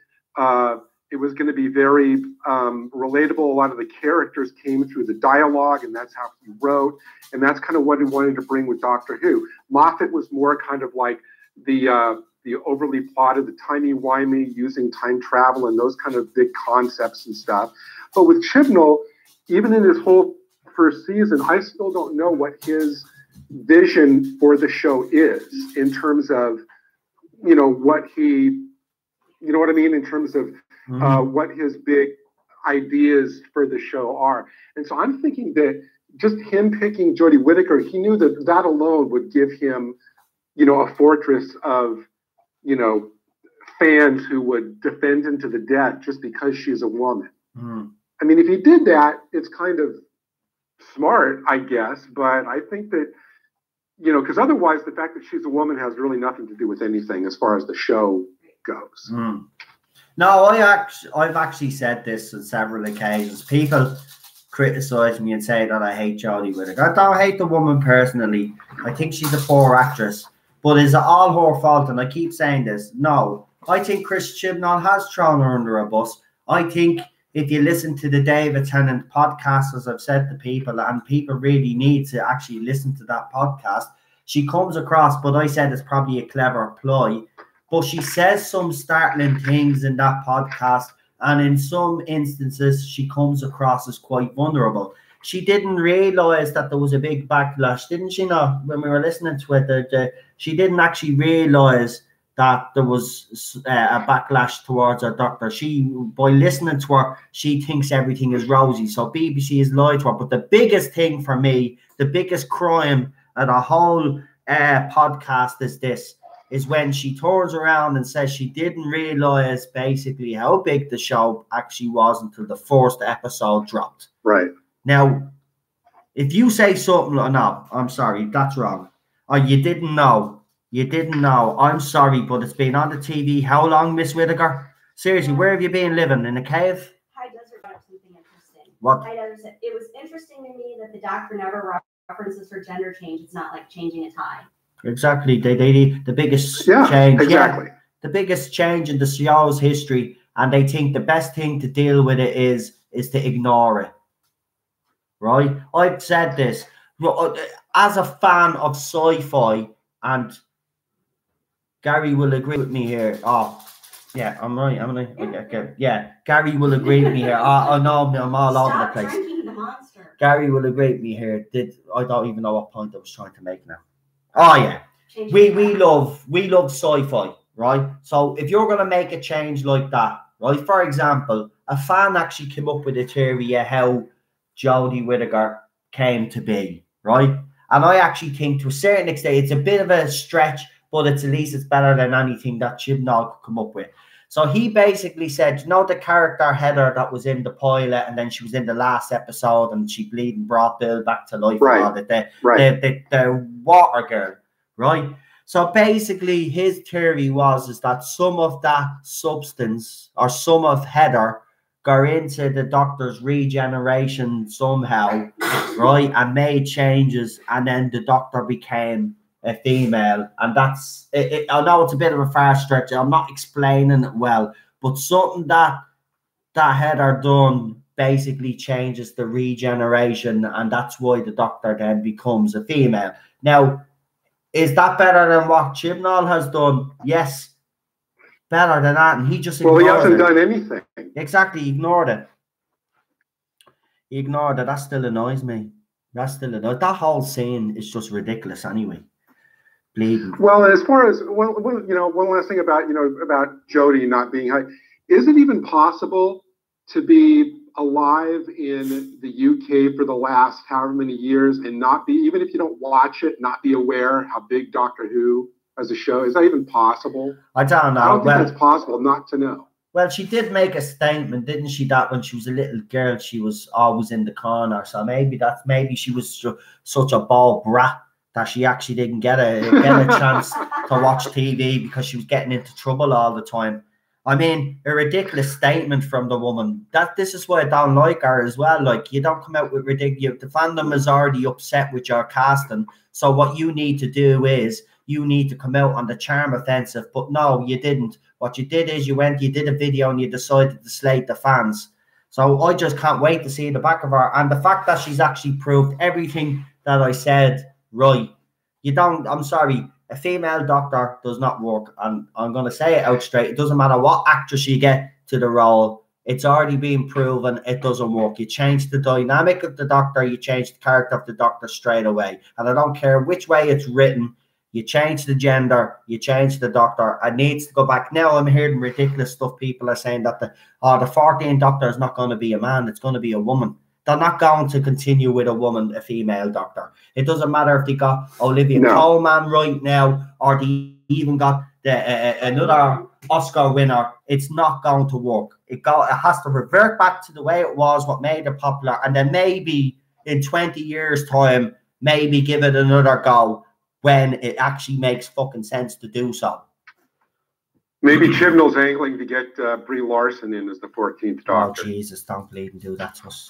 It was going to be very relatable. A lot of the characters came through the dialogue, and that's how he wrote. And that's kind of what he wanted to bring with Doctor Who. Moffat was more kind of like the overly plotted, the timey-wimey, using time travel and those kind of big concepts and stuff. But with Chibnall, even in his whole first season, I still don't know what his vision for the show is in terms of, you know, what he, you know what I mean, in terms of what his big ideas for the show are. And so I'm thinking that just him picking Jodie Whittaker, he knew that that alone would give him, you know, a fortress of, you know, fans who would defend him to the death just because she's a woman. I mean, if he did that, it's kind of smart, I guess, but I think that, you know, because otherwise the fact that she's a woman has really nothing to do with anything as far as the show goes. No, I've actually said this on several occasions. People criticize me and say that I hate Jodie Whittaker. I don't hate the woman personally. I think she's a poor actress. But is it all her fault? And I keep saying this. No. I think Chris Chibnall has thrown her under a bus. I think if you listen to the David Tennant podcast, as I've said to people, and people really need to actually listen to that podcast, she comes across, but I said it's probably a clever ploy, but she says some startling things in that podcast, and in some instances, she comes across as quite vulnerable. she didn't realize that there was a big backlash, didn't she? Not when we were listening to it, she didn't actually realize that there was a backlash towards her doctor. She, by listening to her, she thinks everything is rosy. So BBC has lied to her. But the biggest thing for me, the biggest crime of the whole podcast is when she turns around and says she didn't realize basically how big the show actually was until the first episode dropped. Right. Now, if you say something like, no, I'm sorry, that's wrong, or you didn't know, I'm sorry, but it's been on the TV how long, Miss Whittaker? Seriously, where have you been living? In a cave? Hi, Desert brought up something interesting. What? Hi, Desert. It was interesting to me that the doctor never references her gender change. It's not like changing a tie. Exactly. The biggest change. Exactly. Yeah, the biggest change in the show's history, and they think the best thing to deal with it is to ignore it. Right? I've said this as a fan of sci-fi, and Gary will agree with me here. Oh, yeah, I'm right. Okay. Yeah, Gary will agree with me here. I know I'm all over the place. Drinking the monster. Gary will agree with me here. I don't even know what point I was trying to make now. Oh yeah, we love sci-fi, right? So if you're gonna make a change like that, right? For example, a fan actually came up with a theory of how Jodie Whittaker came to be, right? And I actually think to a certain extent it's a bit of a stretch, but at least it's better than anything that Chibnall could come up with. So he basically said, you know, the character Heather that was in the pilot, and then she was in the last episode, and she bleeding brought Bill back to life. Right. The water girl, right? So basically, his theory is that some of that substance or some of Heather got into the Doctor's regeneration somehow, right, and made changes, and then the Doctor became a female, and that's it. I know it's a bit of a far stretch. I'm not explaining it well, but something that Heather done basically changes the regeneration, and that's why the Doctor then becomes a female. Now, is that better than what Chibnall has done? Yes, better than that, and he just ignored he hasn't it. done anything. Exactly, he ignored it. He ignored it. That still annoys me. That whole scene is just ridiculous anyway. Bleeding. Well, as far as one last thing about Jodie not being high, is it even possible to be alive in the UK for the last however many years and not be, even if you don't watch it, not be aware how big Doctor Who as a show is? That even possible? I don't know. I don't think that's possible not to know. Well, she did make a statement, didn't she? That when she was a little girl, she was always in the corner. So maybe she was such a ball brat that she actually didn't get a chance to watch TV because she was getting into trouble all the time. I mean, a ridiculous statement from the woman. This is why I don't like her as well. Like, you don't come out with ridiculous. The fandom is already upset with your casting. So what you need to do is you need to come out on the charm offensive. But no, you didn't. What you did is you did a video and you decided to slate the fans. So I just can't wait to see the back of her. And the fact that she's actually proved everything that I said right. I'm sorry, a female Doctor does not work. And I'm going to say it out straight. It doesn't matter what actress you get to the role. It's already been proven it doesn't work. You change the dynamic of the Doctor. You change the character of the Doctor straight away. And I don't care which way it's written. You change the gender, you change the Doctor. It needs to go back. Now I'm hearing ridiculous stuff. People are saying that the 14th Doctor is not going to be a man. It's going to be a woman. They're not going to continue with a female Doctor. It doesn't matter if they got Olivia Colman right now, or they even got another Oscar winner. It's not going to work. It has to revert back to the way it was, what made it popular, and then maybe in 20 years' time, maybe give it another go when it actually makes fucking sense to do so. Maybe Chibnall's angling to get Brie Larson in as the 14th Doctor. Oh, Jesus, don't bleed and do that to us.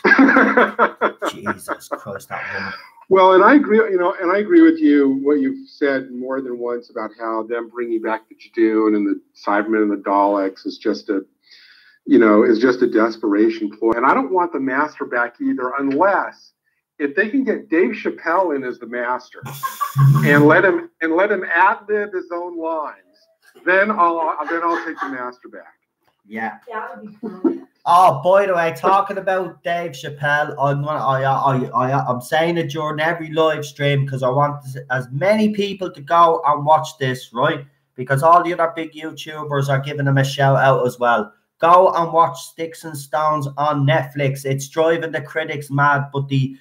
Jesus Christ, that woman. Well, and I agree, I agree with you, what you've said more than once about how them bringing back the Jadoon and the Cybermen and the Daleks is just a desperation ploy. And I don't want the Master back either, unless if they can get Dave Chappelle in as the Master and let him ad-lib his own lines, then I'll take the Master back. Yeah. That would be brilliant. Oh, by the way, talking about Dave Chappelle, I'm saying it during every live stream because I want as many people to go and watch this, right? Because all the other big YouTubers are giving him a shout out as well. Go and watch Sticks and Stones on Netflix. It's driving the critics mad, but the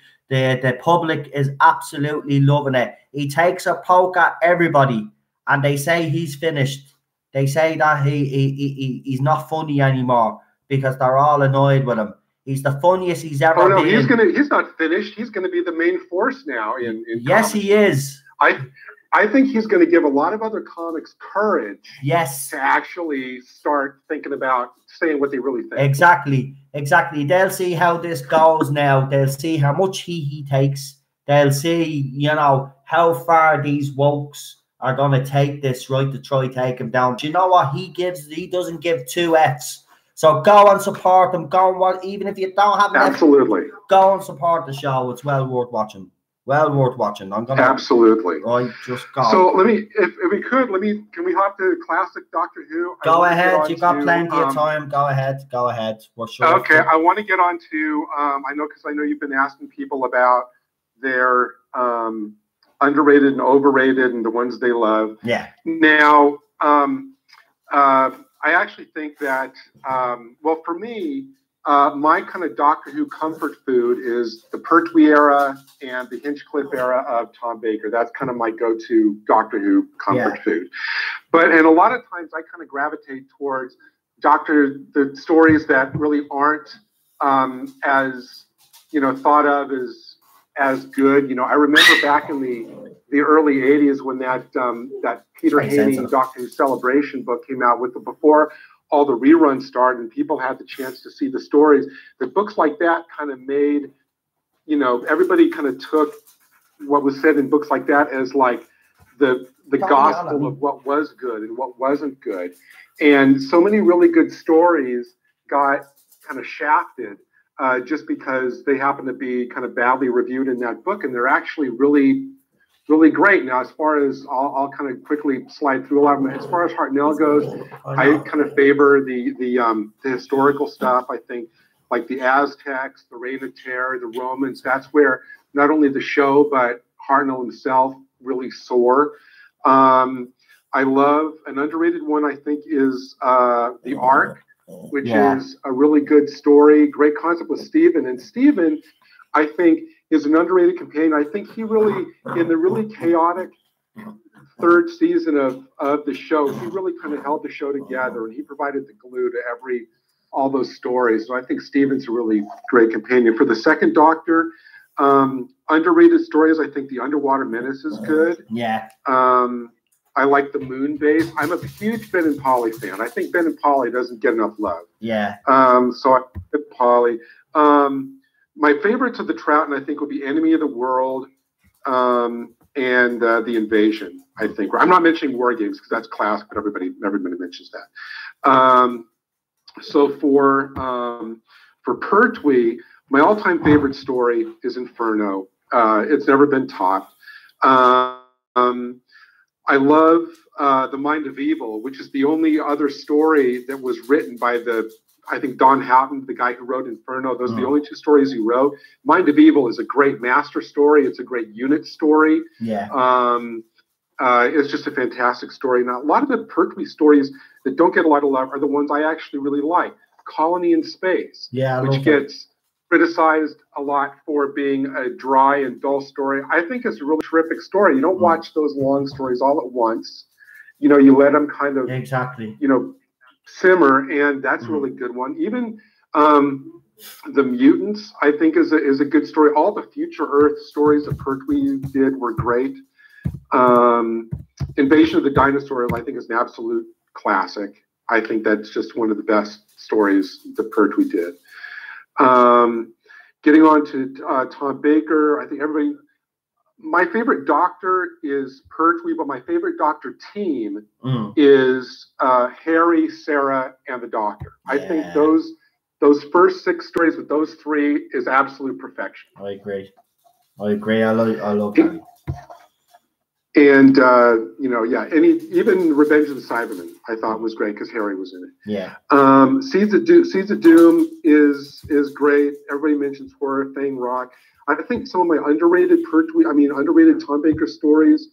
public is absolutely loving it. He takes a poke at everybody, and they say he's finished. They say that he's not funny anymore, because they're all annoyed with him. He's the funniest he's ever been. He's not finished. He's gonna be the main force now in yes, comedy. He is. I think he's going to give a lot of other comics courage. Yes. To actually start thinking about saying what they really think. Exactly. They'll see how this goes now. They'll see how much he takes. They'll see, how far these wokes are going to take this, right, to try take him down. Do you know what he gives? He doesn't give 2 Fs. So go and support them. Go and watch, even if you don't have absolutely. Go and support the show. It's well worth watching. Well worth watching. I'm gonna absolutely. Right, just go. So let me, if we could, can we hop to classic Doctor Who? Go ahead. You got plenty of time. Go ahead. We're sure. Okay, I want to get on to. I know you've been asking people about their underrated and overrated and the ones they love. Yeah. Now, I actually think that, well, for me, my kind of Doctor Who comfort food is the Pertwee era and the Hinchcliffe era of Tom Baker. That's kind of my go-to Doctor Who comfort food. And a lot of times I kind of gravitate towards the stories that really aren't as, thought of as good. I remember back in the early 80s when that Peter Haney Doctor Who Celebration book came out before all the reruns started and people had the chance to see the stories. The books like that kind of made, everybody kind of took what was said in books like that as like the gospel of what was good and what wasn't good. And so many really good stories got kind of shafted just because they happen to be kind of badly reviewed in that book. And they're actually really, really great. Now, as far as I'll kind of quickly slide through a lot of them. As far as Hartnell goes, I kind of favor the historical stuff. I think like the Aztecs, the Reign of Terror, the Romans. That's where not only the show but Hartnell himself really soar. I love an underrated one. I think is the Ark, which is a really good story. Great concept with Stephen, and Stephen, I think, is an underrated companion. I think he really, in the really chaotic third season of the show, he really kind of held the show together, and he provided the glue to all those stories. So I think Stephen's a really great companion. For the second Doctor, underrated stories, I think the Underwater Menace is good. Yeah. I like the Moon Base. I'm a huge Ben and Polly fan. I think Ben and Polly doesn't get enough love. Yeah. So I like Polly. My favorites of the Troughton, I think, would be Enemy of the World and The Invasion, I think. I'm not mentioning War Games because that's classic, but everybody mentions that. So for Pertwee, my all-time favorite story is Inferno. It's never been topped. I love The Mind of Evil, which is the only other story that was written by I think Don Houghton, the guy who wrote Inferno. Those are the only 2 stories he wrote. Mind of Evil is a great master story. It's a great unit story. Yeah. It's just a fantastic story. Now, a lot of the Pertwee stories that don't get a lot of love are the ones I actually really like. Colony in Space, which gets criticized a lot for being a dry and dull story. I think it's a really terrific story. You don't watch those long stories all at once. You let them kind of simmer, and that's a really good one. Even The Mutants, I think, is a good story. All the Future Earth stories that Pertwee did were great. Invasion of the Dinosaurs, I think, is an absolute classic. I think that's just one of the best stories that Pertwee did. Getting on to Tom Baker, I think my favorite Doctor is Pertwee, but my favorite Doctor team is Harry, Sarah, and the Doctor. I think those first 6 stories with those 3 is absolute perfection. I agree. I love Harry. And you know, yeah, even Revenge of the Cybermen I thought was great because Harry was in it. Yeah. Seeds of Doom is great. Everybody mentions Horror Thing, Rock. I think some of my underrated underrated Tom Baker stories.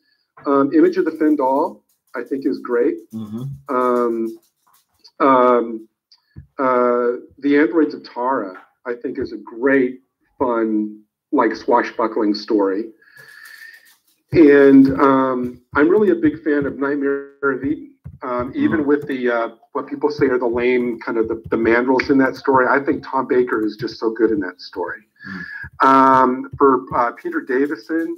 Image of the Fendal, I think, is great. Mm-hmm. The Androids of Tara, I think, is a great, fun, like swashbuckling story. And I'm really a big fan of Nightmare of Eden. Even with the what people say are the lame kind of the mandrels in that story, I think Tom Baker is just so good in that story. For Peter Davison,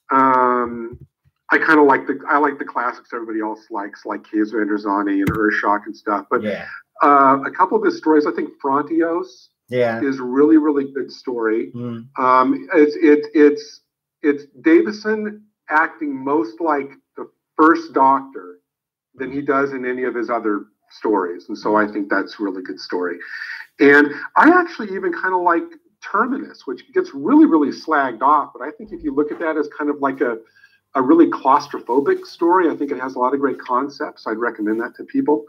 I kind of like the classics everybody else likes, like Caves of Androzani and Urshock and stuff. But Yeah. A couple of his stories, I think Frontios is a really, really good story. It's Davison acting most like the first Doctor than he does in any of his other stories. And so I think that's a really good story. And I actually even kind of like Terminus, which gets really, really slagged off. But I think if you look at that as kind of like a really claustrophobic story, I think it has a lot of great concepts. I'd recommend that to people.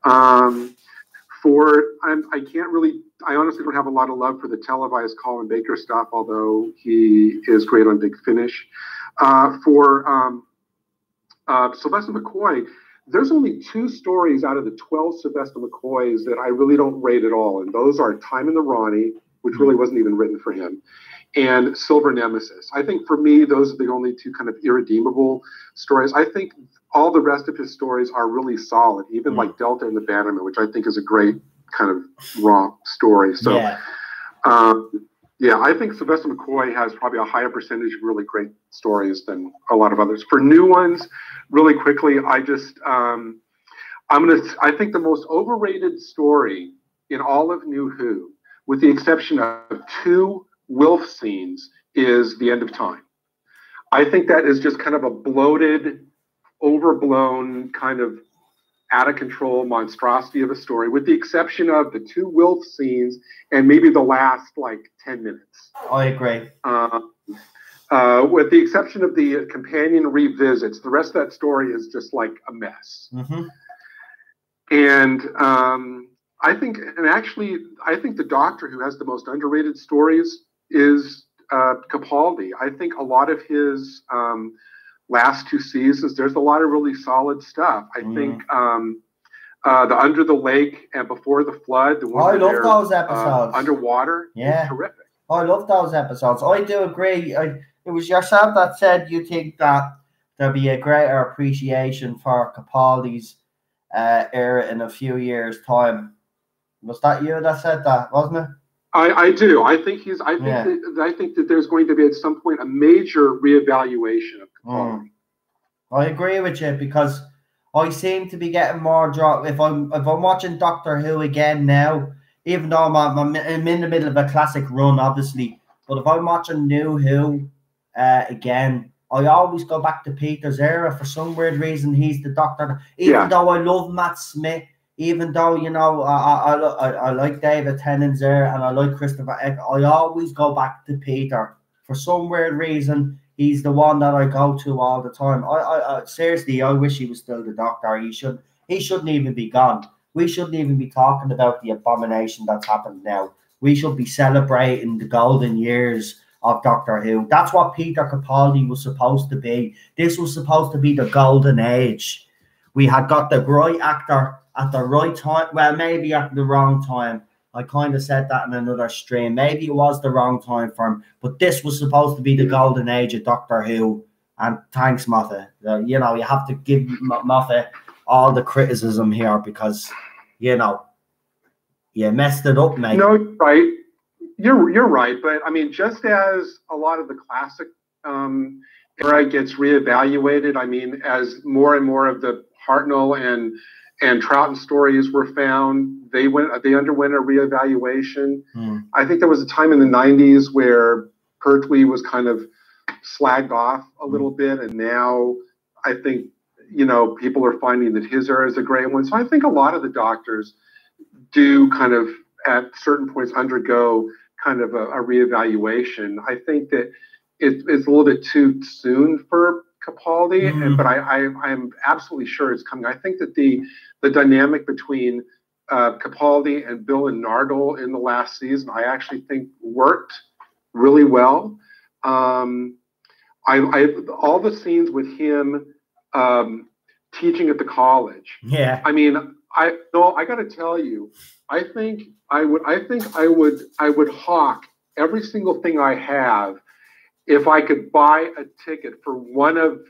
I honestly don't have a lot of love for the televised Colin Baker stuff, although he is great on Big Finish. For Sylvester McCoy, there's only 2 stories out of the 12 Sylvester McCoys that I really don't rate at all, and those are Time in the Ronnie, which really wasn't even written for him, and Silver Nemesis. I think for me, those are the only 2 kind of irredeemable stories. I think all the rest of his stories are really solid, even like Delta and the Bannerman, which I think is a great kind of raw story. So, yeah, I think Sylvester McCoy has probably a higher percentage of really great stories than a lot of others. For new ones, really quickly, I think the most overrated story in all of New Who, with the exception of 2 Wilf scenes, is The End of Time. I think that is just kind of a bloated, overblown, kind of out of control monstrosity of a story, with the exception of the 2 Wilf scenes and maybe the last like 10 minutes. I agree. With the exception of the companion revisits, the rest of that story is just like a mess. And I think the Doctor who has the most underrated stories is Capaldi. I think a lot of his last 2 seasons, there's a lot of really solid stuff. I think the Under the Lake and Before the Flood, the one I love those episodes. Underwater, is terrific. I love those episodes. I do agree. It was yourself that said you think that there'll be a greater appreciation for Capaldi's era in a few years' time. Was that you that said that, wasn't it? I do. I think that there's going to be at some point a major reevaluation of Capaldi. I agree with you, because I seem to be getting more drop. If I'm watching Doctor Who again now, even though I'm in the middle of a classic run, obviously, but if I'm watching New Who again, I always go back to Peter's era. For some weird reason, he's the Doctor. Even though I love Matt Smith, even though, you know, I like David Tennant's era and I like Christopher Eccleston, I always go back to Peter. For some weird reason, he's the one that I go to all the time. I seriously, I wish he was still the Doctor. He shouldn't even be gone. We shouldn't even be talking about the abomination that's happened now. We should be celebrating the golden years of Doctor Who. That's what Peter Capaldi was supposed to be. This was supposed to be the golden age. We had got the right actor at the right time. Well, maybe at the wrong time. I kind of said that in another stream. Maybe it was the wrong time for him. But this was supposed to be the golden age of Doctor Who. And thanks, Moffat. You know, you have to give Moffat all the criticism here, because, you know, you messed it up, mate. No, right. You're right. But, I mean, just as a lot of the classic era gets reevaluated, I mean, as more and more of the Hartnell and Troughton stories were found, they underwent a reevaluation. I think there was a time in the 90s where Pertwee was kind of slagged off a little bit, and now I think, you know, people are finding that his era is a great one. So I think a lot of the Doctors do kind of at certain points undergo kind of a reevaluation. I think that it's a little bit too soon for Capaldi, but I'm absolutely sure it's coming. I think that the dynamic between Capaldi and Bill and Nardole in the last season, I actually think worked really well. All the scenes with him teaching at the college. Yeah. I mean, I got to tell you, I think I would hawk every single thing I have if I could buy a ticket for one of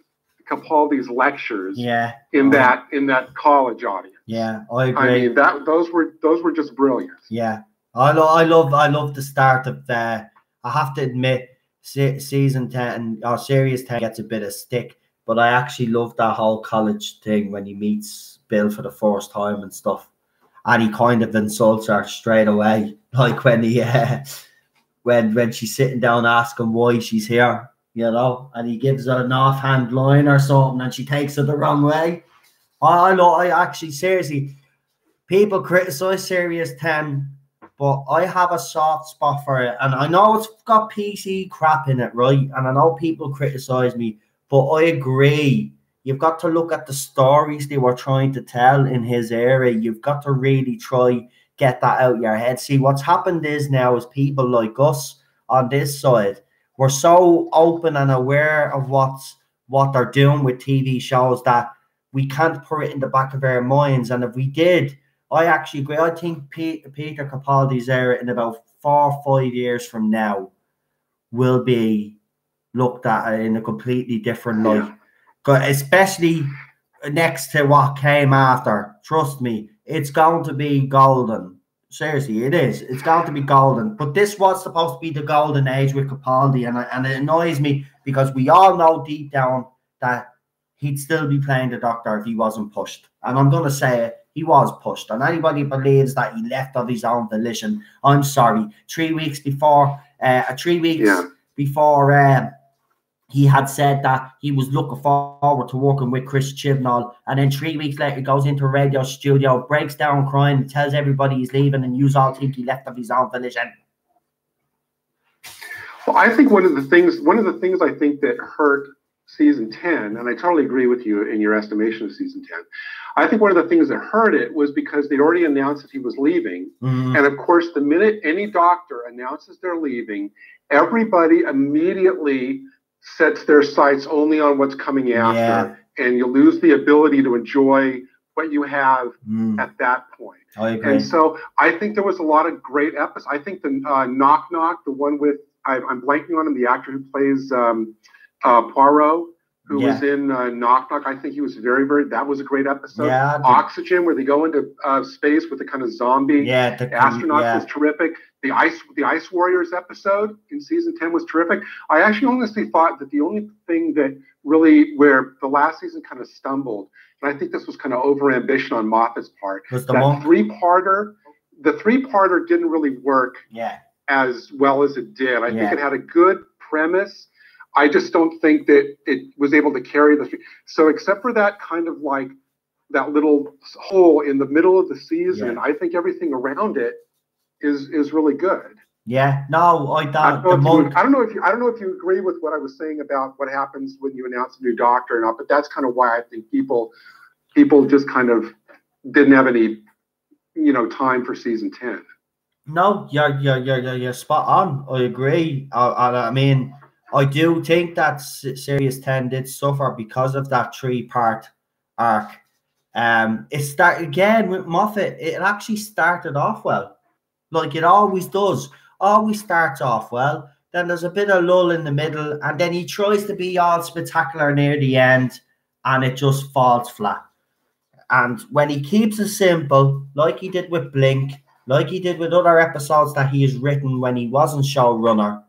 Capaldi's lectures. Yeah. In that college audience. Yeah, I agree. I mean, those were just brilliant. Yeah, I love the start of the. I have to admit, season 10 or series 10 gets a bit of stick, but I actually love that whole college thing when he meets Bill for the first time and stuff, and he kind of insults her straight away, like when he when she's sitting down asking why she's here, you know, and he gives her an offhand line or something, and she takes it the wrong way. I actually, seriously, people criticize Series 10, but I have a soft spot for it. And I know it's got PC crap in it, right? And I know people criticize me, but I agree. You've got to look at the stories they were trying to tell in his era. You've got to really try get that out of your head. See, what's happened is now is people like us on this side, we're so open and aware of what they're doing with TV shows that we can't put it in the back of our minds. And if we did, I actually agree. I think Peter Capaldi's era in about 4 or 5 years from now will be looked at in a completely different light. Especially next to what came after. Trust me, it's going to be golden. Seriously, it is. It's going to be golden. But this was supposed to be the golden age with Capaldi, and it annoys me because we all know deep down that he'd still be playing the Doctor if he wasn't pushed. And I'm going to say it, he was pushed. And anybody believes that he left of his own volition, I'm sorry. 3 weeks before, before he had said that he was looking forward to working with Chris Chibnall, and then 3 weeks later he goes into a radio studio, breaks down crying, tells everybody he's leaving, and you all think he left of his own volition. Well, I think one of the things I think that hurt season 10, and I totally agree with you in your estimation of season 10. I think one of the things that hurt it was because they'd already announced that he was leaving. And of course, the minute any doctor announces they're leaving, everybody immediately sets their sights only on what's coming after, and you lose the ability to enjoy what you have at that point. I agree. And so I think there was a lot of great episodes. I think the Knock Knock, the one with, I'm blanking on him, the actor who plays Poirot, who was in Knock Knock. I think he was that was a great episode. Oxygen, where they go into space with the kind of zombie astronauts, was terrific. The Ice Warriors episode in season 10 was terrific. I actually honestly thought that the only thing that really, where the last season kind of stumbled, and I think this was kind of overambition on Moffat's part, that three-parter, the three-parter didn't really work as well as it did. I think it had a good premise. I just don't think that it was able to carry so except for that kind of like that little hole in the middle of the season, I think everything around it is really good. Yeah, no, I don't know if you agree with what I was saying about what happens when you announce a new doctor or not, but that's kind of why I think people just kind of didn't have any, time for season 10. No, you're spot on. I agree. I mean, I do think that Series 10 did suffer because of that 3-part arc. It started again with Moffat. It actually started off well, like it always does. Always starts off well. Then there's a bit of lull in the middle, and then he tries to be all spectacular near the end, and it just falls flat. And when he keeps it simple, like he did with Blink, like he did with other episodes that he has written when he wasn't showrunner,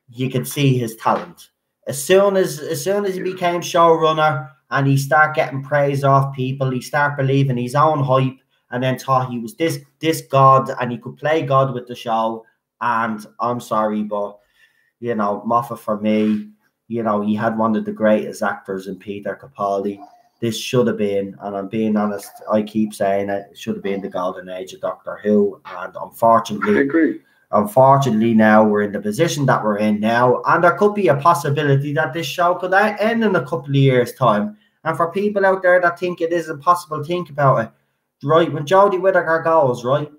you could see his talent. As soon as he became showrunner and he started getting praise off people, he started believing his own hype, and then thought he was this god and he could play God with the show. And I'm sorry, but Moffat, for me, he had one of the greatest actors in Peter Capaldi. This should have been, and I'm being honest, I keep saying it should have been the golden age of Doctor Who. And unfortunately, I agree. unfortunately, now we're in the position that we're in now, and there could be a possibility that this show could end in a couple of years' time. And for people out there that think it is impossible, think about it. Right, when Jodie Whittaker goes, right,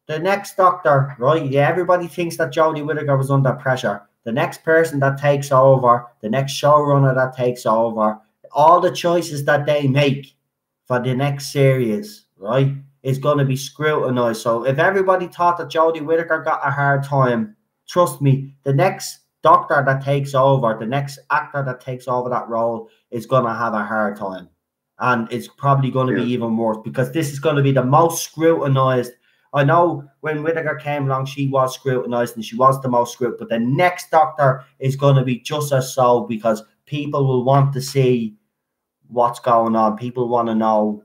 the next Doctor, right, yeah, everybody thinks that Jodie Whittaker was under pressure. The next person that takes over, the next showrunner that takes over, all the choices that they make for the next series, right, is going to be scrutinized. So if everybody thought that Jodie Whittaker got a hard time, trust me, the next Doctor that takes over, the next actor that takes over that role is going to have a hard time. And it's probably going to be even worse, because this is going to be the most scrutinized. I know when Whittaker came along, she was scrutinized and she was the most scrutinized, but the next Doctor is going to be just as so, because people will want to see what's going on. People want to know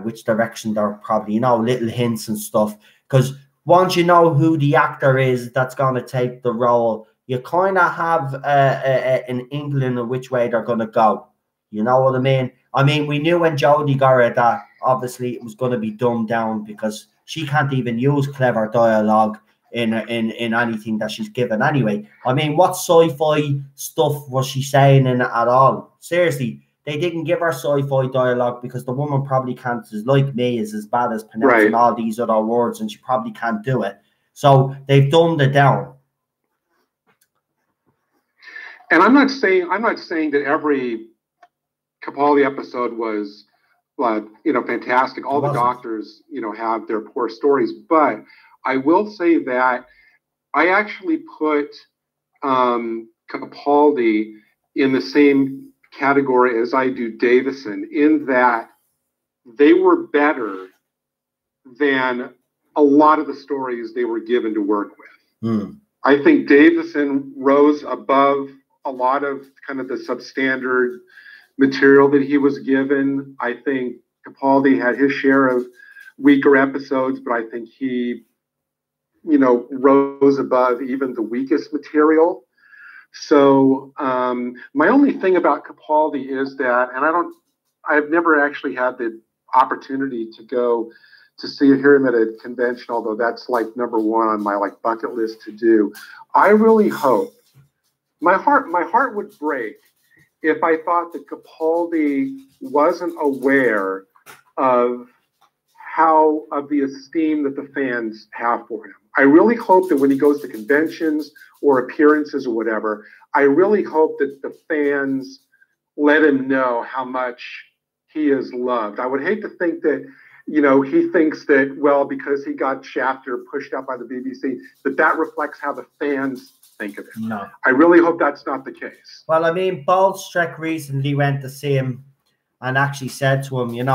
which direction they're probably, you know, little hints and stuff. Because once you know who the actor is that's going to take the role, you kind of have an inkling of which way they're going to go. You know what I mean? I mean, we knew when Jodie got it that obviously it was going to be dumbed down, because she can't even use clever dialogue in anything that she's given anyway. I mean, what sci-fi stuff was she saying in it at all? Seriously, they didn't give her sci-fi dialogue because the woman probably can't, like me, is as bad as pronouncing all these other words, and she probably can't do it. So they've dumbed it down. And I'm not saying that every Capaldi episode was, fantastic. All the Doctors, have their poor stories, but I will say that I actually put Capaldi in the same category as I do Davison, in that they were better than a lot of the stories they were given to work with. I think Davison rose above a lot of kind of the substandard material that he was given. I think Capaldi had his share of weaker episodes, but I think he, rose above even the weakest material. So my only thing about Capaldi is that, and I've never actually had the opportunity to go to hear him at a convention, although that's like number one on my bucket list to do. I really hope, my heart would break if I thought that Capaldi wasn't aware of the esteem that the fans have for him. I really hope that when he goes to conventions or appearances or whatever, I really hope that the fans let him know how much he is loved. I would hate to think that, he thinks that, well, because he got shafted or pushed out by the BBC, that reflects how the fans think of him. No. I really hope that's not the case. Well, I mean, Baldstreck recently went to see him and actually said to him,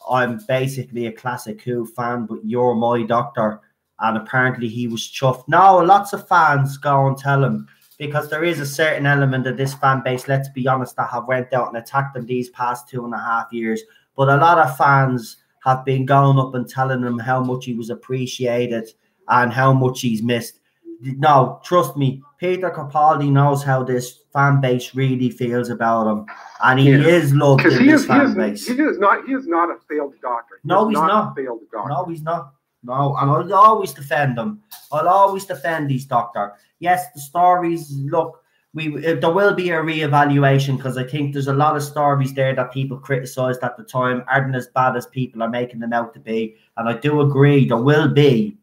I'm basically a classic Who fan, but you're my Doctor. And apparently he was chuffed. No, lots of fans go and tell him, because there is a certain element of this fan base, let's be honest, that have went out and attacked him these past 2.5 years. But a lot of fans have been going up and telling him how much he was appreciated and how much he's missed. No, trust me, Peter Capaldi knows how this fan base really feels about him, and he is loved in this fan base. He is not a failed Doctor. No, he's not. A failed Doctor. No, he's not. No, and I'll always defend them. I'll always defend these Doctor. Yes, the stories, look, there will be a reevaluation, because I think there's a lot of stories there that people criticised at the time aren't as bad as people are making them out to be. And I do agree, there will be.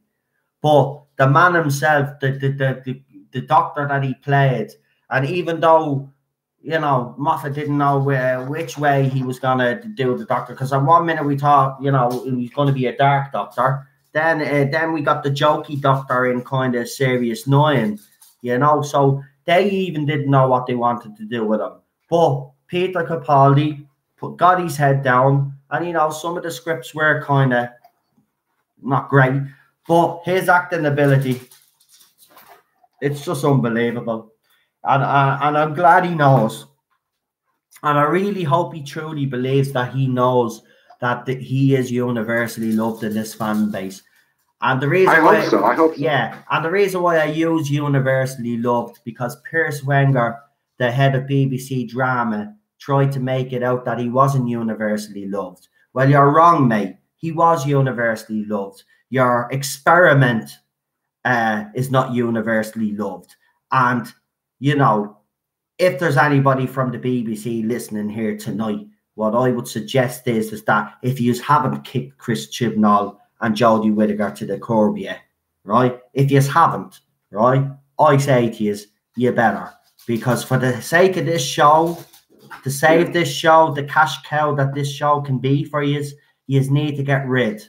But the man himself, the Doctor that he played, and even though, Moffat didn't know which way he was going to do the Doctor, because at one minute we thought, he was going to be a dark Doctor. Then we got the jokey Doctor in kind of Serious 9, so they even didn't know what they wanted to do with him. But Peter Capaldi got his head down, and some of the scripts were kind of not great, but his acting ability, it's just unbelievable. And I'm glad he knows. And I really hope he truly believes that he knows that he is universally loved in this fan base. And the reason I hope so. Yeah, and the reason why I use universally loved, because Piers Wenger, the head of BBC Drama, tried to make it out that he wasn't universally loved. Well, you're wrong, mate. He was universally loved. Your experiment is not universally loved. And, you know, if there's anybody from the BBC listening here tonight, what I would suggest is that if you haven't kicked Chris Chibnall and Jodie Whittaker to the curb yet, right? If you haven't, right, I say to you, you better. Because for the sake of this show, to save this show, the cash cow that this show can be for you need to get rid,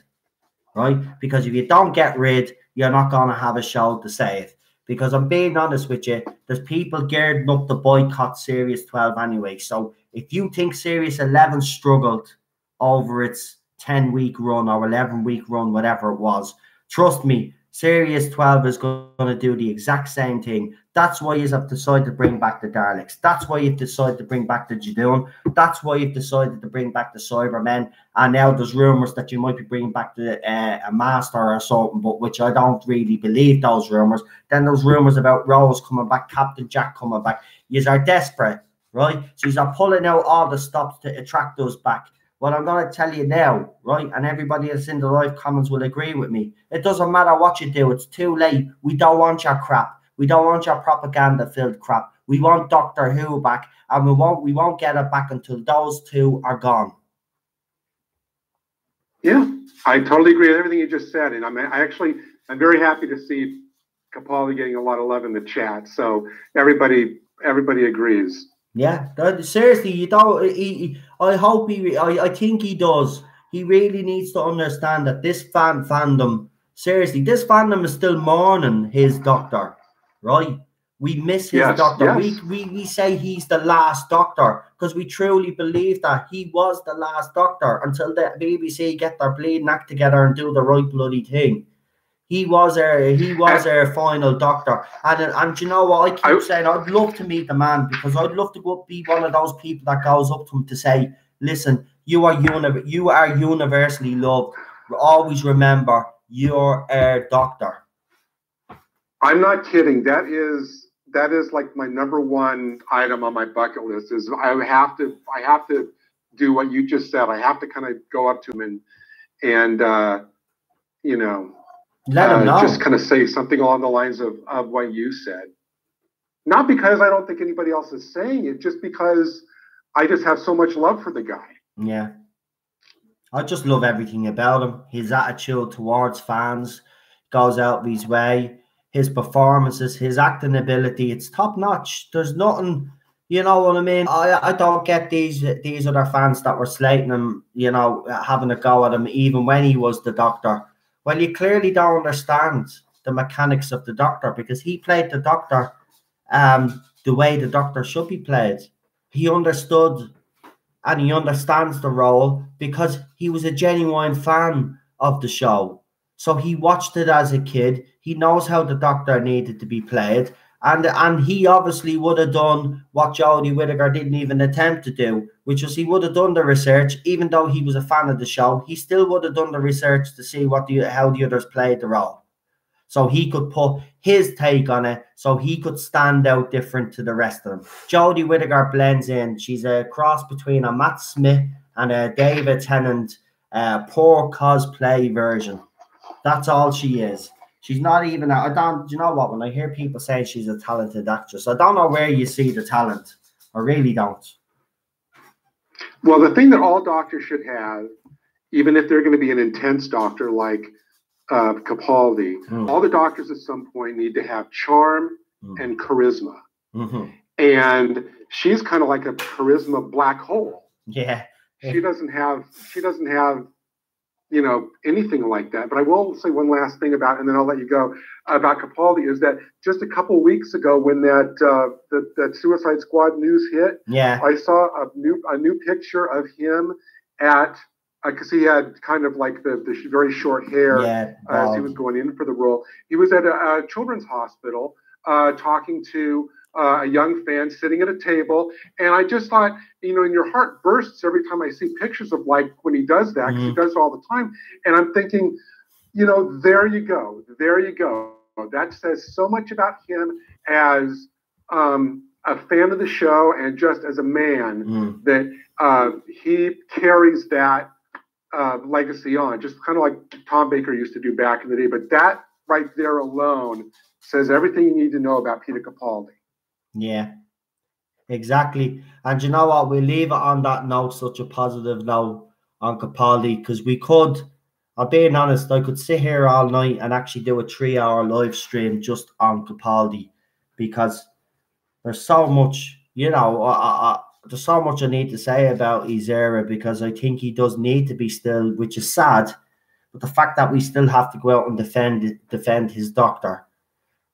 right? Because if you don't get rid, you're not going to have a show to save. Because I'm being honest with you, there's people gearing up to boycott Series 12 anyway. So if you think Series 11 struggled over its 10-week run or 11-week run, whatever it was, trust me, Series 12 is going to do the exact same thing. That's why you have decided to bring back the Daleks. That's why you've decided to bring back the Judoon. That's why you've decided to bring back the Cybermen. And now there's rumours that you might be bringing back a Master or something, but which I don't really believe those rumours. Then there's rumours about Rose coming back, Captain Jack coming back. Yous are desperate, right? So yous are pulling out all the stops to attract us back. Well, I'm going to tell you now, right? And everybody that's in the live comments will agree with me. It doesn't matter what you do. It's too late. We don't want your crap. We don't want your propaganda-filled crap. We want Doctor Who back, and we won't get it back until those two are gone. Yeah, I totally agree with everything you just said, and I'm very happy to see Capaldi getting a lot of love in the chat. So everybody agrees. Yeah, seriously, you don't. I think he does. He really needs to understand that this fandom. Seriously, this fandom is still mourning his Doctor, right? We miss his Doctor. Yes. We say he's the last Doctor because we truly believe that he was the last Doctor until the BBC get their bleeding act together and do the right bloody thing. He was our final Doctor, and you know what? I keep saying I'd love to meet the man because I'd love to be one of those people that goes up to him to say, "Listen, you are universally loved. Always remember, you're our Doctor." I'm not kidding. That is like my number one item on my bucket list. Is I have to do what you just said. I have to kind of go up to him and you know. Let him know. Just kind of say something along the lines of what you said. Not because I don't think anybody else is saying it, just because I just have so much love for the guy. Yeah. I just love everything about him. His attitude towards fans goes out of his way. His performances, his acting ability, it's top notch. There's nothing, you know what I mean? I don't get these other fans that were slating him, you know, having a go at him even when he was the Doctor. Well, you clearly don't understand the mechanics of the Doctor because he played the Doctor the way the Doctor should be played. He understood and he understands the role because he was a genuine fan of the show. So he watched it as a kid. He knows how the Doctor needed to be played. And he obviously would have done what Jodie Whittaker didn't even attempt to do, which was he would have done the research, even though he was a fan of the show. He still would have done the research to see how the others played the role. So he could put his take on it, so he could stand out different to the rest of them. Jodie Whittaker blends in. She's a cross between a Matt Smith and a David Tennant poor cosplay version. That's all she is. She's not even, you know what, when I hear people say she's a talented actress, I don't know where you see the talent. I really don't. Well, the thing that all doctors should have, even if they're going to be an intense doctor like Capaldi, all the doctors at some point need to have charm and charisma. Mm-hmm. And she's kind of like a charisma black hole. Yeah. She doesn't have, you know, anything like that. But I will say one last thing about, and then I'll let you go, about Capaldi, is that just a couple weeks ago when that Suicide Squad news hit, I saw a new picture of him at, because he had kind of like the very short hair as he was going in for the role. He was at a children's hospital talking to a young fan sitting at a table, and I just thought, you know, and your heart bursts every time I see pictures of like when he does that, because he does it all the time, and I'm thinking, you know, there you go. That says so much about him as a fan of the show and just as a man that he carries that legacy on, just kind of like Tom Baker used to do back in the day. But that right there alone says everything you need to know about Peter Capaldi. Yeah, exactly. And you know what? We'll leave it on that note, such a positive note on Capaldi, because we could, I'm being honest, I could sit here all night and actually do a 3-hour live stream just on Capaldi, because there's so much, you know, there's so much I need to say about his era, because I think he does need to be still, which is sad. But the fact that we still have to go out and defend his doctor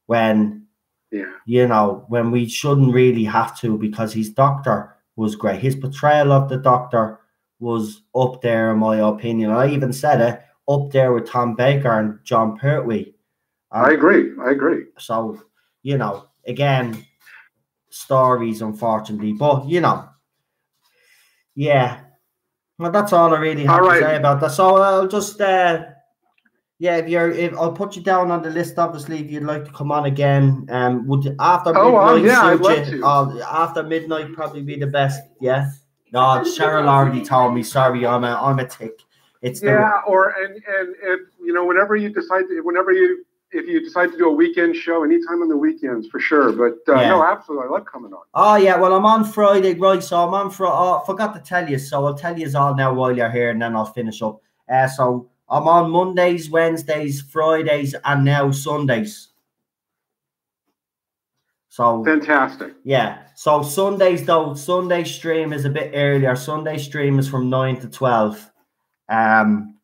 when, you know, when we shouldn't really have to, because his doctor was great. His portrayal of the doctor was up there, in my opinion. I even said it, up there with Tom Baker and John Pertwee. I agree. So, you know, again, stories, unfortunately, but you know, yeah. Well, that's all I really have to say about that. So I'll just, yeah, if I'll put you down on the list, obviously, if you'd like to come on again. Would after midnight suit you? After midnight probably be the best. Yeah. No, Cheryl already told me. Sorry, I'm a tick. It's or you know, if you decide to do a weekend show, anytime on the weekends for sure. But no, absolutely, I love coming on. Oh yeah, well I'm on Friday, right? So I'm on forgot to tell you, so I'll tell you all now while you're here, and then I'll finish up. So I'm on Mondays, Wednesdays, Fridays, and now Sundays. So fantastic. Yeah. So Sundays though, Sunday stream is a bit earlier. Sunday stream is from 9 to 12.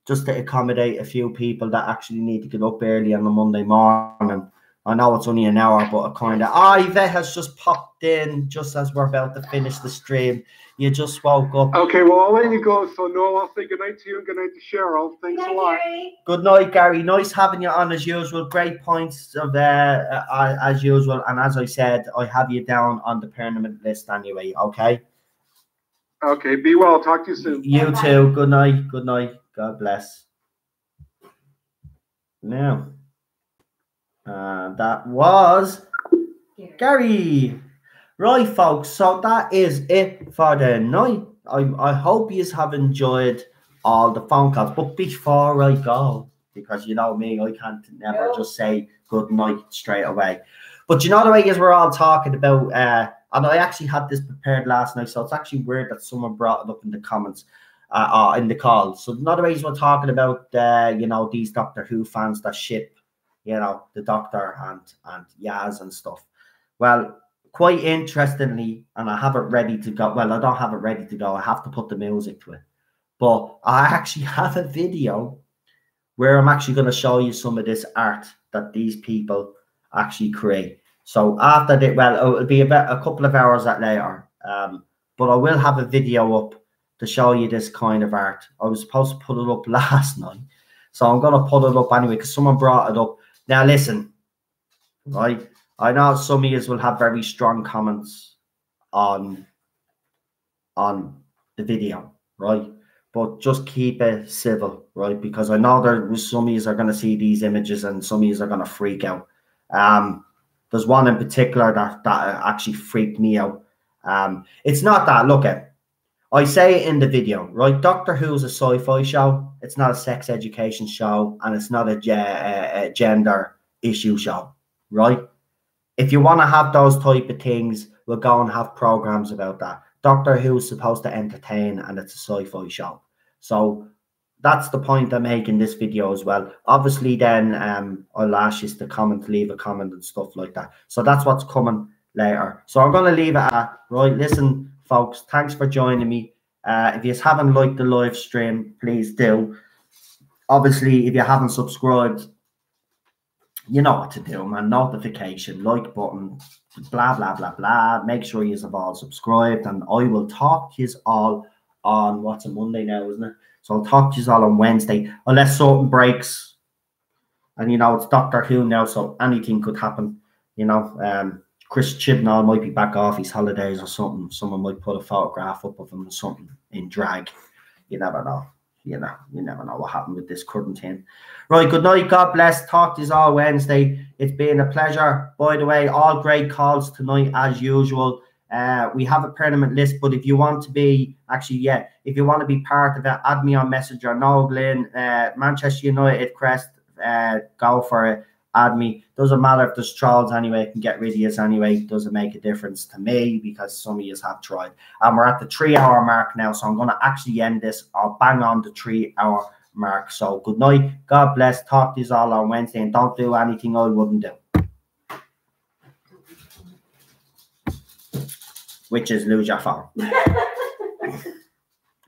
Just to accommodate a few people that actually need to get up early on a Monday morning. I know it's only an hour, but Yvette has just popped in just as we're about to finish the stream. You just woke up. Okay, well, I'll let you go. So, Noel, I'll say good night to you and good night to Cheryl. Thanks a lot. Gary. Good night, Gary. Nice having you on as usual. Great points of as usual. And as I said, I have you down on the permanent list anyway, okay? Okay, be well. Talk to you soon. You too. Good night. Good night. God bless. Now, that was Gary. Right, folks. So that is it for the night. I hope you have enjoyed all the phone calls. But before I go, because you know me, I can't never just say good night straight away. But you know the way is we're all talking about, and I actually had this prepared last night, so it's actually weird that someone brought it up in the comments. In the call. So another reason we're talking about you know, these Doctor Who fans that ship, you know, the Doctor and Yaz and stuff. Well, quite interestingly, and I have it ready to go. Well, I don't have it ready to go. I have to put the music to it. But I actually have a video where I'm actually going to show you some of this art that these people actually create. So after that, well, it'll be about a couple of hours later. But I will have a video up to show you this kind of art. I was supposed to put it up last night, so I'm going to put it up anyway because someone brought it up. Now listen, right? I know some of you will have very strong comments on the video, right? But just keep it civil, right? Because I know some of you are going to see these images and some of you are going to freak out. There's one in particular that actually freaked me out. It's not that, look at. I say it in the video, right? Doctor Who is a sci-fi show. It's not a sex education show, and it's not a gender issue show, right? If you want to have those type of things, we'll go and have programs about that. Doctor Who is supposed to entertain, and it's a sci-fi show. So that's the point I'm making this video as well. Obviously, then I'll ask you to comment, leave a comment and stuff like that. So that's what's coming later. So I'm going to leave it at, right, listen, folks, thanks for joining me. If you haven't liked the live stream, please do. Obviously, if you haven't subscribed, you know what to do, man. Notification, like button, blah, blah, blah, blah. Make sure you have all subscribed, and I will talk to you all on, what's a Monday now, isn't it? So I'll talk to you all on Wednesday, unless something breaks. And, you know, it's Doctor Who now, so anything could happen, you know. Chris Chibnall might be back off his holidays or something. Someone might put a photograph up of him or something in drag. You never know. You never know what happened with this current thing. Right, good night. God bless. Talk to you all Wednesday. It's been a pleasure. By the way, all great calls tonight as usual. We have a permanent list, but if you want to be, if you want to be part of it, add me on Messenger. No, Glenn, Manchester United crest, go for it. add me. Doesn't matter if there's trolls anyway, I can get rid of you anyway. Doesn't make a difference to me because some of you have tried. And we're at the 3-hour mark now, so I'm going to actually end this. I'll bang on the 3-hour mark. So good night. God bless. Talk to you all on Wednesday, and don't do anything I wouldn't do. Which is lose your phone.